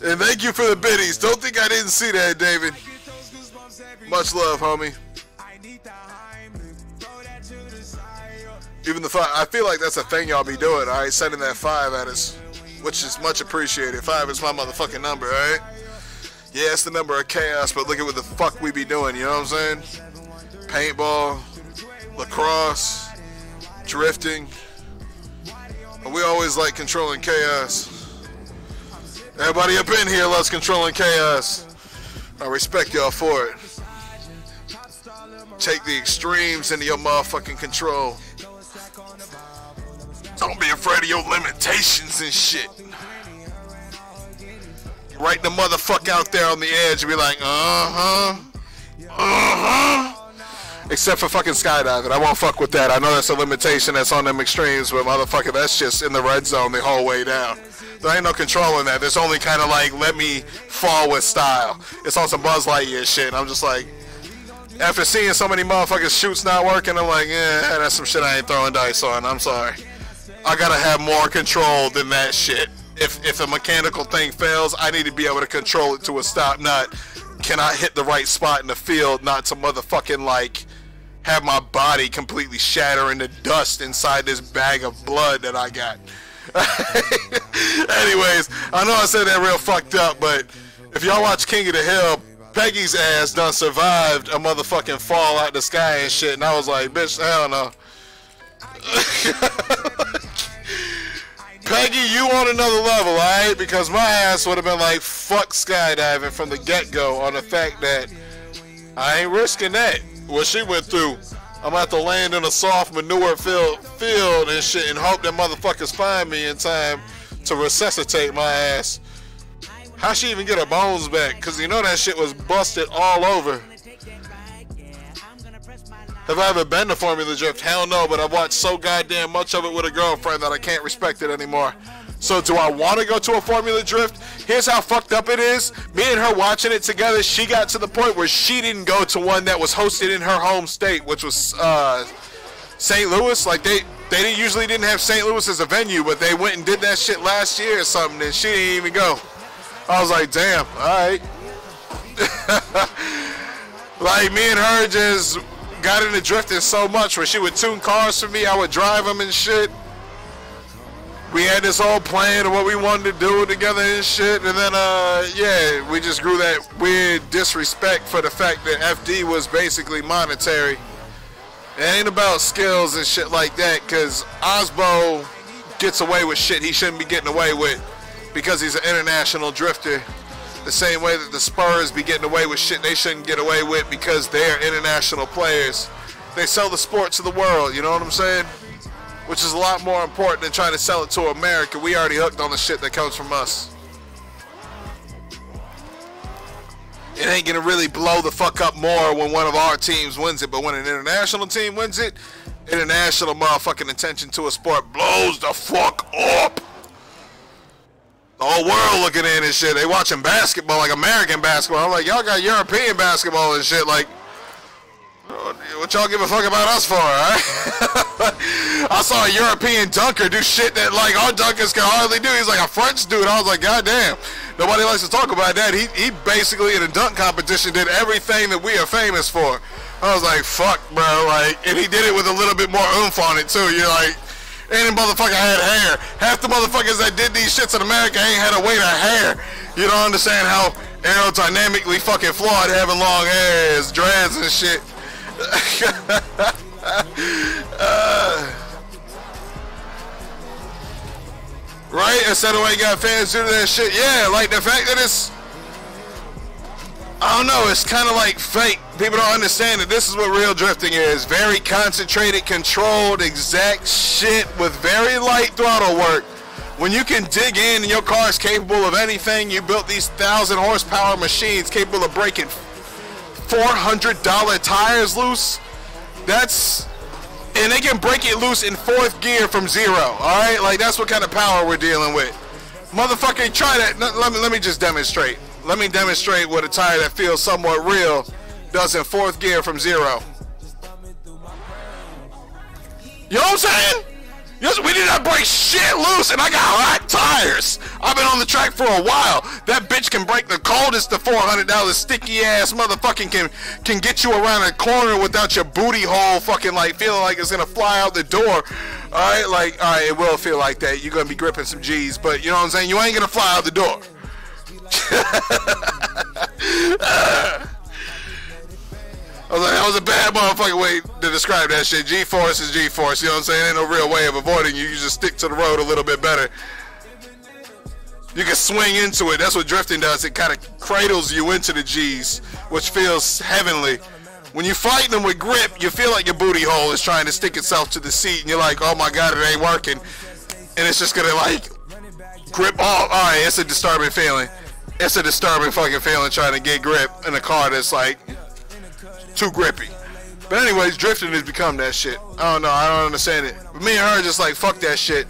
And thank you for the biddies. Don't think I didn't see that, David. Much love, homie. Even the 5, I feel like that's a thing y'all be doing, alright? Sending that 5 at us, which is much appreciated. 5 is my motherfucking number, alright? Yeah, it's the number of chaos, but look at what the fuck we be doing, you know what I'm saying? Paintball, lacrosse, drifting. We always like controlling chaos. Everybody up in here loves controlling chaos. I respect y'all for it. Take the extremes into your motherfucking control. Don't be afraid of your limitations and shit. Right the motherfucker out there on the edge and be like, except for fucking skydiving. I won't fuck with that. I know that's a limitation that's on them extremes, but motherfucker, that's just in the red zone the whole way down. There ain't no controlling that. There's only kind of like, let me fall with style. It's on some Buzz Lightyear shit, and I'm just like, after seeing so many motherfuckers shoots not working, I'm like, yeah, that's some shit I ain't throwing dice on. I'm sorry. I gotta have more control than that shit. If a mechanical thing fails, I need to be able to control it to a stop, not can I hit the right spot in the field, not to motherfucking like have my body completely shatter into dust inside this bag of blood that I got. Anyways, I know I said that real fucked up, but if y'all watch King of the Hill, Peggy's ass done survived a motherfucking fall out the sky and shit, and I was like, bitch, hell no. Peggy, you on another level, alright? Because my ass would have been like, fuck skydiving from the get-go on the fact that I ain't risking that. What she went through, I'm about to land in a soft manure field and shit and hope that motherfuckers find me in time to resuscitate my ass. How she even get her bones back? Because you know that shit was busted all over. Have I ever been to Formula Drift? Hell no, but I've watched so goddamn much of it with a girlfriend that I can't respect it anymore. So do I want to go to a Formula Drift? Here's how fucked up it is. Me and her watching it together, she got to the point where she didn't go to one that was hosted in her home state, which was St. Louis. Like they usually didn't have St. Louis as a venue, but they went and did that shit last year or something, and she didn't even go. I was like, damn, alright. Like me and her just got into drifting so much where she would tune cars for me, I would drive them and shit. We had this whole plan of what we wanted to do together and shit, and then yeah, we just grew that weird disrespect for the fact that FD was basically monetary. It ain't about skills and shit like that, because Osbo gets away with shit he shouldn't be getting away with because he's an international drifter. The same way that the Spurs be getting away with shit they shouldn't get away with because they're international players. They sell the sport to the world, you know what I'm saying? Which is a lot more important than trying to sell it to America. We already hooked on the shit that comes from us. It ain't gonna really blow the fuck up more when one of our teams wins it, but when an international team wins it, international motherfucking attention to a sport blows the fuck up. The whole world looking in and shit. They watching basketball, like American basketball. I'm like, y'all got European basketball and shit. Like, what y'all give a fuck about us for, alright? I saw a European dunker do shit that, like, our dunkers can hardly do. He's like a French dude. I was like, goddamn. Nobody likes to talk about that. He basically, in a dunk competition, did everything that we are famous for. I was like, fuck, bro. Like, and he did it with a little bit more oomph on it, too. You're like, and the motherfucker had hair. Half the motherfuckers that did these shits in America ain't had a weight of hair. You don't understand how aerodynamically fucking flawed having long hair is, dreads and shit. Right? Instead of why you got fans do that shit. Yeah, like the fact that it's, I don't know, it's kind of like fake. People don't understand that this is what real drifting is. Very concentrated, controlled, exact shit with very light throttle work. When you can dig in and your car is capable of anything, you built these 1,000 horsepower machines capable of breaking $400 tires loose. That's, and they can break it loose in 4th gear from 0. All right, like that's what kind of power we're dealing with. Motherfucker, try that. Let me just demonstrate. Let me demonstrate what a tire that feels somewhat real does in 4th gear from 0. You know what I'm saying? Yes, we did not break shit loose, and I got hot tires. I've been on the track for a while. That bitch can break the coldest of $400 sticky ass motherfucking can get you around a corner without your booty hole fucking like feeling like it's gonna fly out the door. Alright, like, alright, it will feel like that. You're gonna be gripping some G's, but you know what I'm saying? You ain't gonna fly out the door. I was like, that was a bad motherfucking way to describe that shit. G-force is G-force, you know what I'm saying? Ain't no real way of avoiding you. You just stick to the road a little bit better. You can swing into it. That's what drifting does. It kind of cradles you into the G's, which feels heavenly. When you fight them with grip, you feel like your booty hole is trying to stick itself to the seat, and you're like, oh my god, it ain't working. And it's just gonna like grip off. Alright, it's a disturbing feeling. It's a disturbing fucking feeling trying to get grip in a car that's like too grippy. But anyways, drifting has become that shit. I don't know, I don't understand it. But me and her are just like, fuck that shit.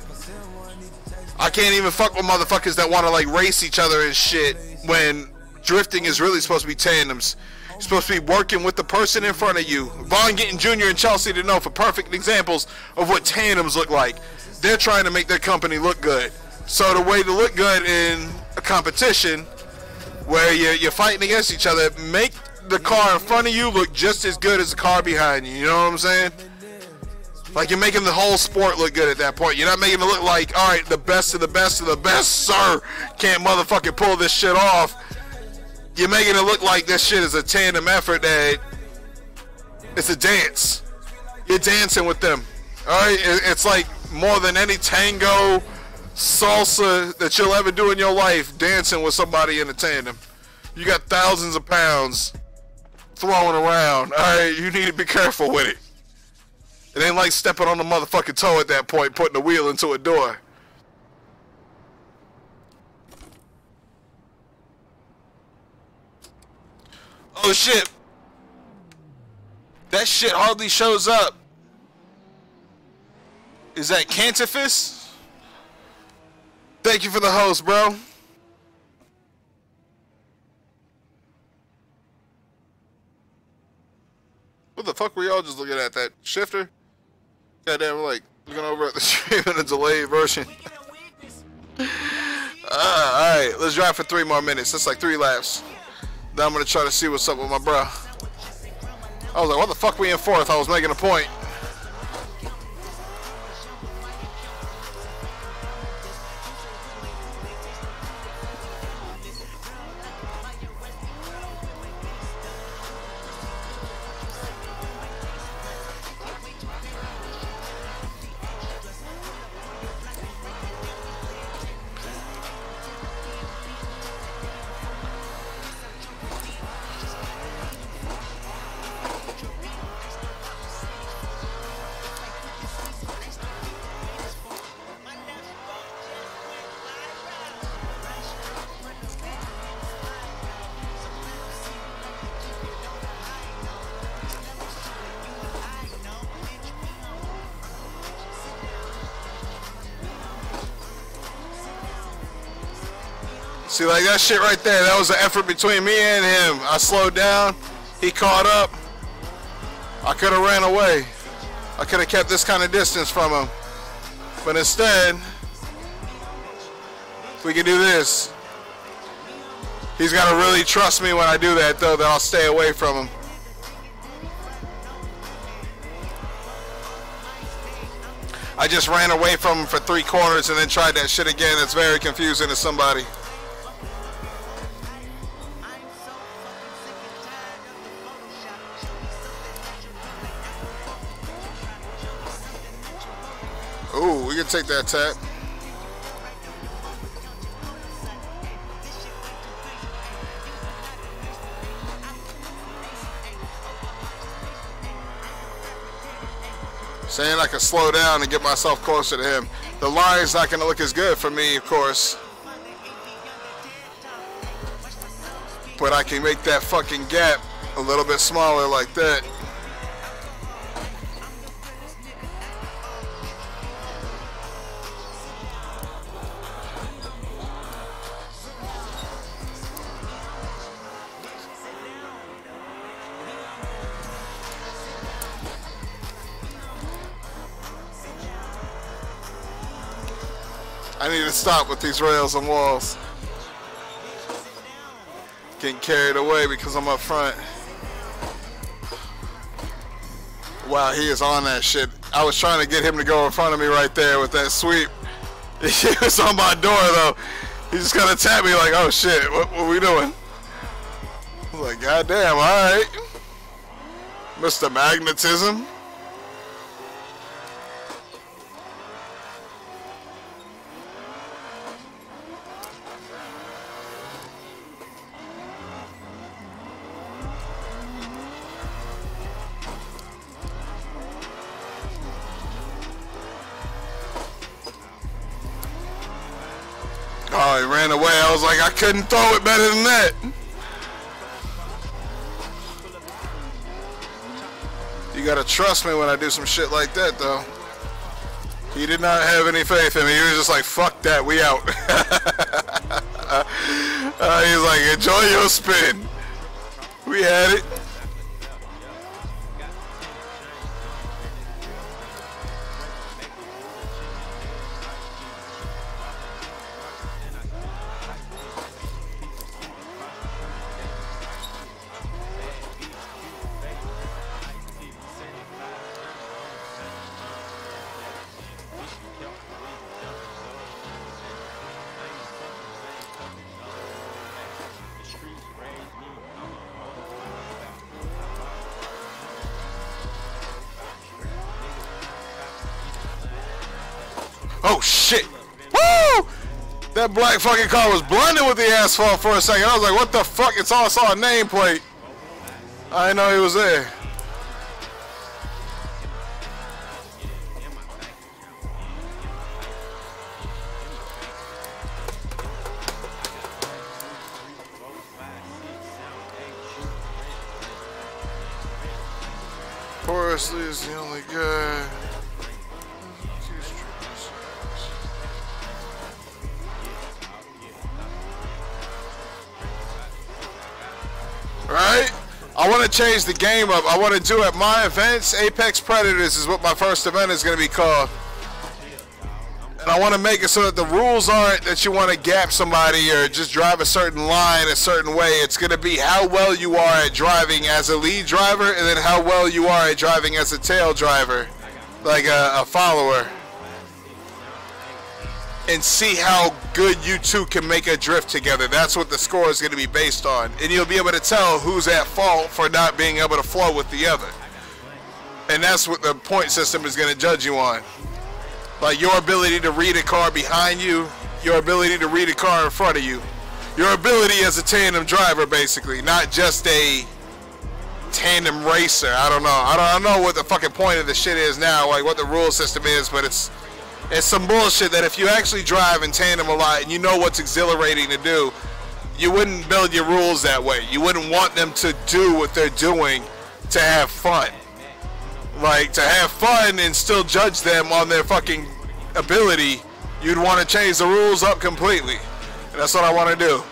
I can't even fuck with motherfuckers that want to like race each other and shit when drifting is really supposed to be tandems. You're supposed to be working with the person in front of you. Vaughn Gittin Jr. and Chelsea to know for perfect examples of what tandems look like. They're trying to make their company look good. So the way to look good in a competition where you're fighting against each other, make the car in front of you look just as good as the car behind you. You know what I'm saying? Like you're making the whole sport look good at that point. You're not making it look like, all right, the best of the best of the best, sir, can't motherfucking pull this shit off. You're making it look like this shit is a tandem effort, that it's a dance. You're dancing with them. All right, it's like more than any tango, salsa that you'll ever do in your life, dancing with somebody in a tandem. You got thousands of pounds throwing around. Alright, you need to be careful with it. It ain't like stepping on the motherfucking toe at that point, putting a wheel into a door. Oh shit. That shit hardly shows up. Is that Cantifus? Thank you for the host, bro. What the fuck were y'all just looking at? That shifter? Goddamn, we're like looking over at the stream in a delayed version. Alright, let's drive for 3 more minutes. That's like 3 laps. Then I'm gonna try to see what's up with my bro. I was like, what the fuck we in 4th? I was making a point. See, like that shit right there, that was an effort between me and him. I slowed down, he caught up. I could have ran away. I could have kept this kind of distance from him. But instead, we can do this. He's got to really trust me when I do that, though, that I'll stay away from him. I just ran away from him for 3 corners and then tried that shit again. It's very confusing to somebody. Ooh, we can take that tap. Saying I can slow down and get myself closer to him. The line's not going to look as good for me, of course. But I can make that fucking gap a little bit smaller like that. I need to stop with these rails and walls. Getting carried away because I'm up front. Wow, he is on that shit. I was trying to get him to go in front of me right there with that sweep. He was on my door though. He just kind of tapped me like, oh shit, what we doing? I was like, goddamn, alright. Mr. Magnetism. Oh, he ran away. I was like, I couldn't throw it better than that. You gotta trust me when I do some shit like that, though. He did not have any faith in me. He was just like, fuck that, we out. He's like, enjoy your spin. We had it. Oh shit! Woo! That black fucking car was blending with the asphalt for a second. I was like, what the fuck? It's all I saw a nameplate. I didn't know he was there. Forrest Lee is the only guy. Right? I want to change the game up. I want to do at my events, Apex Predators is what my first event is going to be called. And I want to make it so that the rules aren't that you want to gap somebody or just drive a certain line a certain way. It's going to be how well you are at driving as a lead driver and then how well you are at driving as a tail driver, like a follower. And see how good you two can make a drift together. That's what the score is going to be based on. And you'll be able to tell who's at fault for not being able to flow with the other. And that's what the point system is going to judge you on. Like your ability to read a car behind you, your ability to read a car in front of you. Your ability as a tandem driver, basically. Not just a tandem racer. I don't know. I don't know what the fucking point of the shit is now, like what the rule system is, but it's some bullshit that if you actually drive in tandem a lot and you know what's exhilarating to do, you wouldn't build your rules that way. You wouldn't want them to do what they're doing to have fun. Like, to have fun and still judge them on their fucking ability, you'd want to change the rules up completely. And that's what I want to do.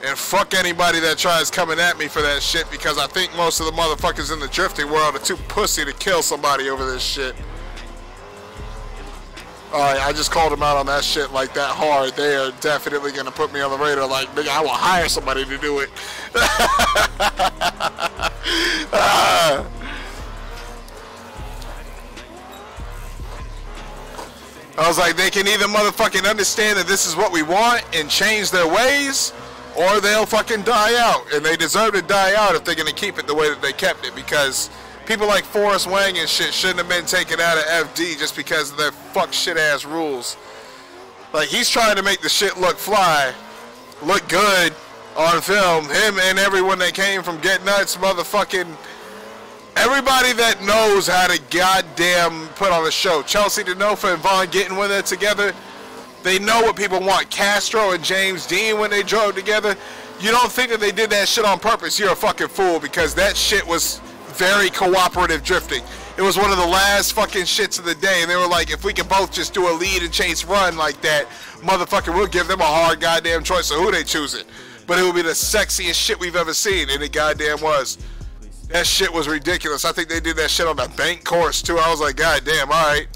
And fuck anybody that tries coming at me for that shit, because I think most of the motherfuckers in the drifting world are too pussy to kill somebody over this shit. Alright, I just called them out on that shit like that hard. They are definitely going to put me on the radar like, nigga, I will hire somebody to do it. I was like, they can either motherfucking understand that this is what we want and change their ways, or they'll fucking die out. And they deserve to die out if they're going to keep it the way that they kept it, because People like Forrest Wang and shit shouldn't have been taken out of FD just because of their fuck shit ass rules. Like, he's trying to make the shit look fly, look good on film. Him and everyone that came from Get Nuts, motherfucking everybody that knows how to goddamn put on a show. Chelsea DeNofa and Vaughn getting with it together. They know what people want. Castro and James Dean when they drove together. You don't think that they did that shit on purpose, you're a fucking fool, because that shit was very cooperative drifting. It was one of the last fucking shits of the day, and they were like, if we can both just do a lead and chase run like that, motherfucker, we'll give them a hard goddamn choice of who they choosing. But it would be the sexiest shit we've ever seen, and it goddamn was. That shit was ridiculous. I think they did that shit on the bank course too. I was like, goddamn, alright.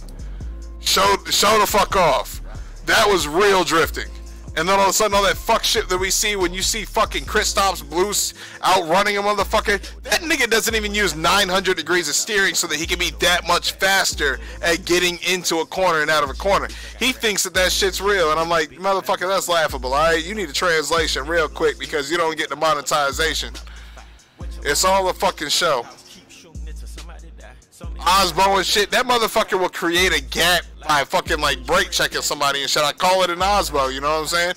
Show the fuck off. That was real drifting. And then all of a sudden, all that fuck shit that we see when you see fucking Kristaps Blues outrunning a motherfucker, that nigga doesn't even use 900 degrees of steering so that he can be that much faster at getting into a corner and out of a corner. He thinks that that shit's real, and I'm like, motherfucker, that's laughable, alright? You need a translation real quick because you don't get the monetization. It's all a fucking show. Osbo and shit, that motherfucker will create a gap by fucking like brake checking somebody and shit. I call it an Osbo, you know what I'm saying?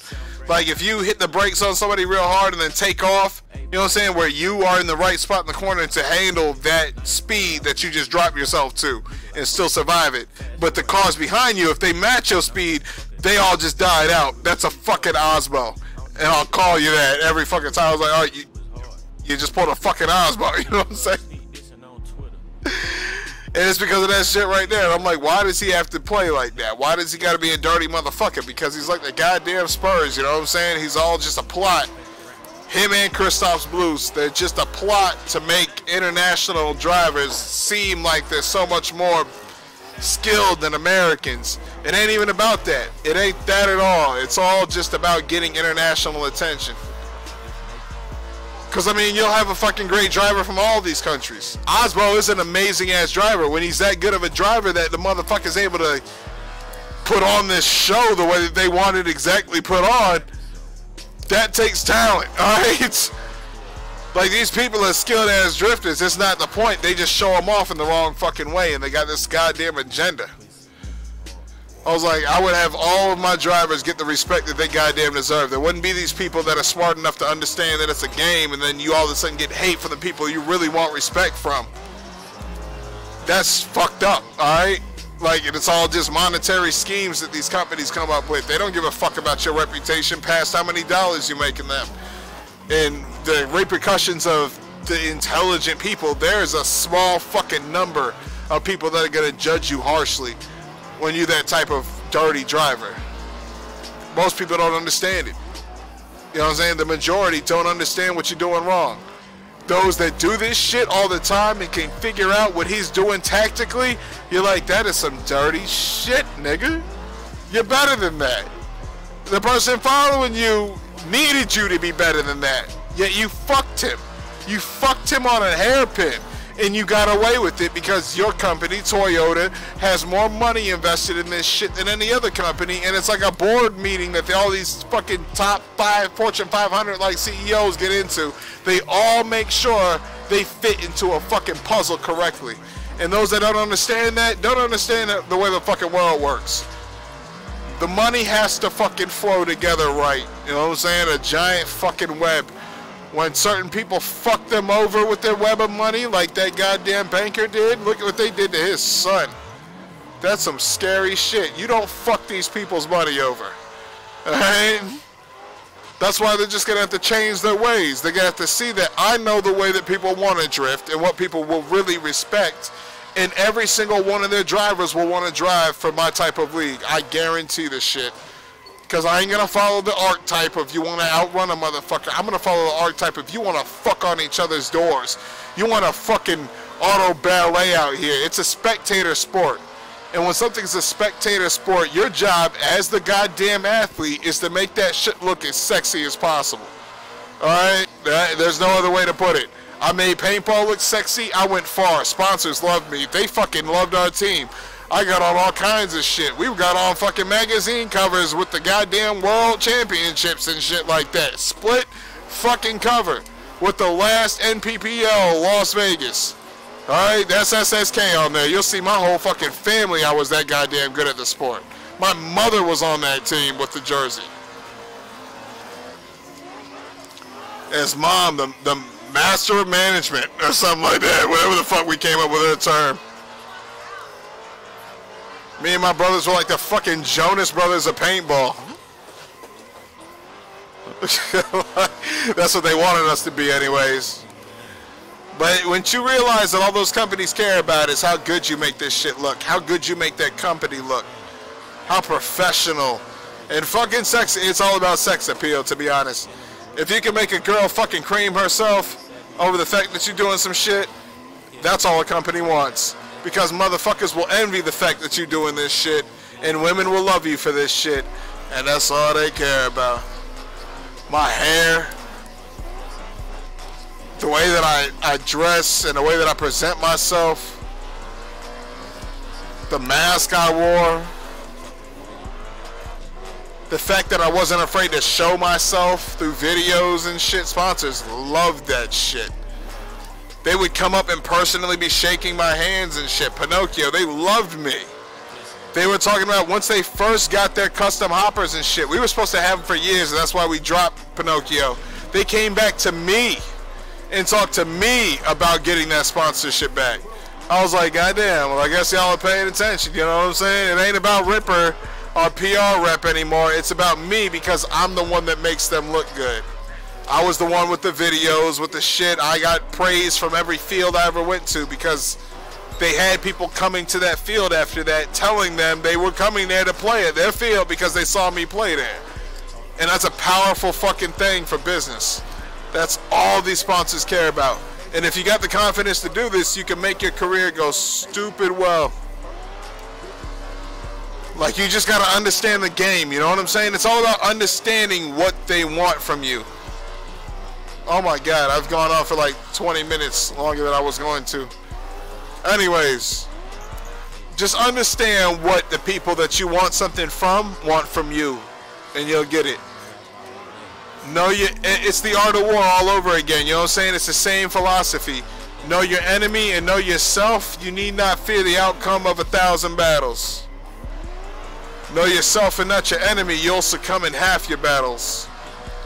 Like if you hit the brakes on somebody real hard and then take off, you know what I'm saying, where you are in the right spot in the corner to handle that speed that you just drop yourself to and still survive it. But the cars behind you, if they match your speed, they all just died out. That's a fucking Osbo. And I'll call you that every fucking time. I was like, all right, you just pulled a fucking Osbo, you know what I'm saying? And it's because of that shit right there. And I'm like, why does he have to play like that? Why does he got to be a dirty motherfucker? Because he's like the goddamn Spurs, you know what I'm saying? He's all just a plot. Him and Kristaps Blues, they're just a plot to make international drivers seem like they're so much more skilled than Americans. It ain't even about that. It ain't that at all. It's all just about getting international attention. Because, I mean, you'll have a fucking great driver from all these countries. Osbo is an amazing-ass driver. When he's that good of a driver that the motherfucker's able to put on this show the way that they want it exactly put on, that takes talent, alright? Like, these people are skilled-ass drifters. It's not the point. They just show them off in the wrong fucking way, and they got this goddamn agenda. I was like, I would have all of my drivers get the respect that they goddamn deserve. There wouldn't be these people that are smart enough to understand that it's a game and then you all of a sudden get hate from the people you really want respect from. That's fucked up, alright? Like, it's all just monetary schemes that these companies come up with. They don't give a fuck about your reputation past how many dollars you make in them. And the repercussions of the intelligent people, there's a small fucking number of people that are going to judge you harshly when you're that type of dirty driver. Most people don't understand it. You know what I'm saying? The majority don't understand what you're doing wrong. Those that do this shit all the time and can figure out what he's doing tactically, you're like, that is some dirty shit, nigga. You're better than that. The person following you needed you to be better than that, yet you fucked him. You fucked him on a hairpin. And you got away with it because your company, Toyota, has more money invested in this shit than any other company. And it's like a board meeting that all these fucking top 5 Fortune 500 like CEOs get into. They all make sure they fit into a fucking puzzle correctly. And those that don't understand that, don't understand the way the fucking world works. The money has to fucking flow together right. You know what I'm saying? A giant fucking web. When certain people fuck them over with their web of money, like that goddamn banker did, look at what they did to his son. That's some scary shit. You don't fuck these people's money over. Alright? That's why they're just going to have to change their ways. They're going to have to see that I know the way that people want to drift and what people will really respect. And every single one of their drivers will want to drive for my type of league. I guarantee this shit. Because I ain't going to follow the archetype of you want to outrun a motherfucker. I'm going to follow the archetype if you want to fuck on each other's doors. You want to fucking auto ballet out here. It's a spectator sport. And when something's a spectator sport, your job as the goddamn athlete is to make that shit look as sexy as possible. Alright? There's no other way to put it. I made paintball look sexy. I went far. Sponsors loved me. They fucking loved our team. I got on all kinds of shit. We got on fucking magazine covers with the goddamn world championships and shit like that. Split fucking cover with the last NPPL Las Vegas. Alright, that's SSK on there. You'll see my whole fucking family, I was that goddamn good at the sport. My mother was on that team with the jersey. As mom, the master of management or something like that, whatever the fuck we came up with a term. Me and my brothers were like the fucking Jonas Brothers of paintball. That's what they wanted us to be anyways. But when you realize that all those companies care about is how good you make this shit look, how good you make that company look, how professional. And fucking sex, it's all about sex appeal, to be honest. If you can make a girl fucking cream herself over the fact that you're doing some shit, that's all a company wants. Because motherfuckers will envy the fact that you're doing this shit, and women will love you for this shit, and that's all they care about. My hair, the way that I dress, and the way that I present myself, the mask I wore, the fact that I wasn't afraid to show myself through videos and shit. Sponsors loved that shit. They would come up and personally be shaking my hands and shit. Pinocchio, they loved me. They were talking about once they first got their custom hoppers and shit. We were supposed to have them for years, and that's why we dropped Pinocchio. They came back to me and talked to me about getting that sponsorship back. I was like, goddamn, well, I guess y'all are paying attention, you know what I'm saying? It ain't about Ripper or PR rep anymore. It's about me because I'm the one that makes them look good. I was the one with the videos, with the shit. I got praise from every field I ever went to because they had people coming to that field after that telling them they were coming there to play at their field because they saw me play there. And that's a powerful fucking thing for business. That's all these sponsors care about. And if you got the confidence to do this, you can make your career go stupid well. Like, you just got to understand the game, you know what I'm saying? It's all about understanding what they want from you. Oh my God, I've gone on for like 20 minutes longer than I was going to. Anyways, just understand what the people that you want something from want from you, and you'll get it. Know it's the art of war all over again, you know what I'm saying? It's the same philosophy. Know your enemy and know yourself. You need not fear the outcome of 1,000 battles. Know yourself and not your enemy. You'll succumb in half your battles.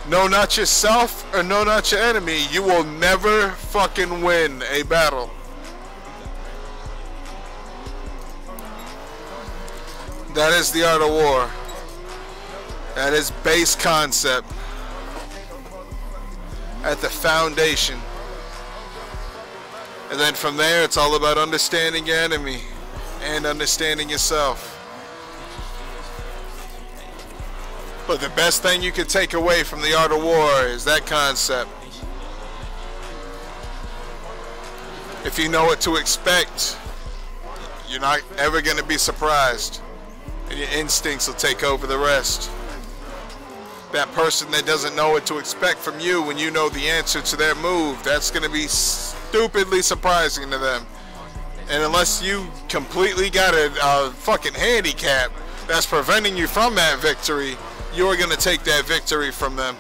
Know not yourself or know not your enemy. You will never fucking win a battle. That is the art of war. That is base concept. At the foundation. And then from there, it's all about understanding your enemy and understanding yourself. But the best thing you can take away from the art of war is that concept. If you know what to expect, you're not ever going to be surprised. And your instincts will take over the rest. That person that doesn't know what to expect from you when you know the answer to their move, that's going to be stupidly surprising to them. And unless you completely got a fucking handicap that's preventing you from that victory, you're going to take that victory from them.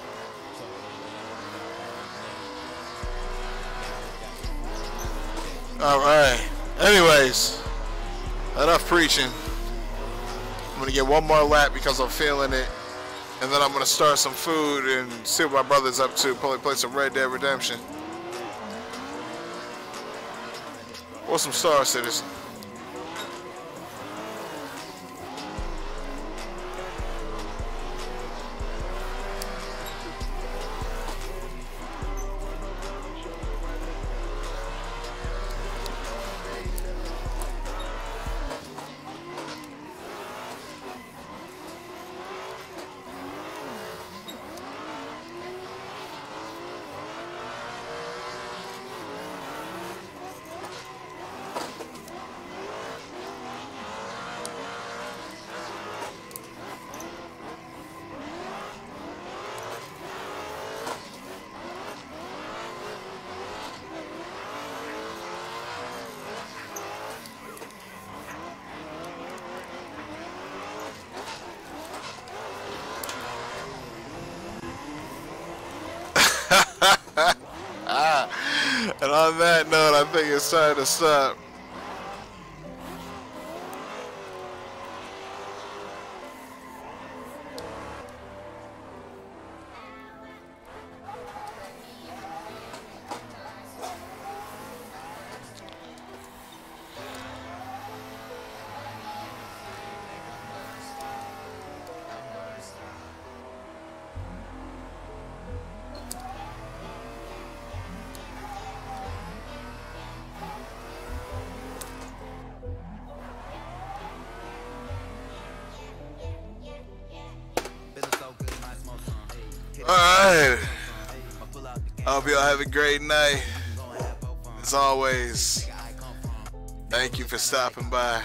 Alright. Anyways, enough preaching. I'm going to get one more lap because I'm feeling it. And then I'm going to start some food and see what my brother's up to. Probably play some Red Dead Redemption. Or some Star Citizen. And on that note, I think think it's time to stop. Alright. I hope y'all have a great night. As always, thank you for stopping by.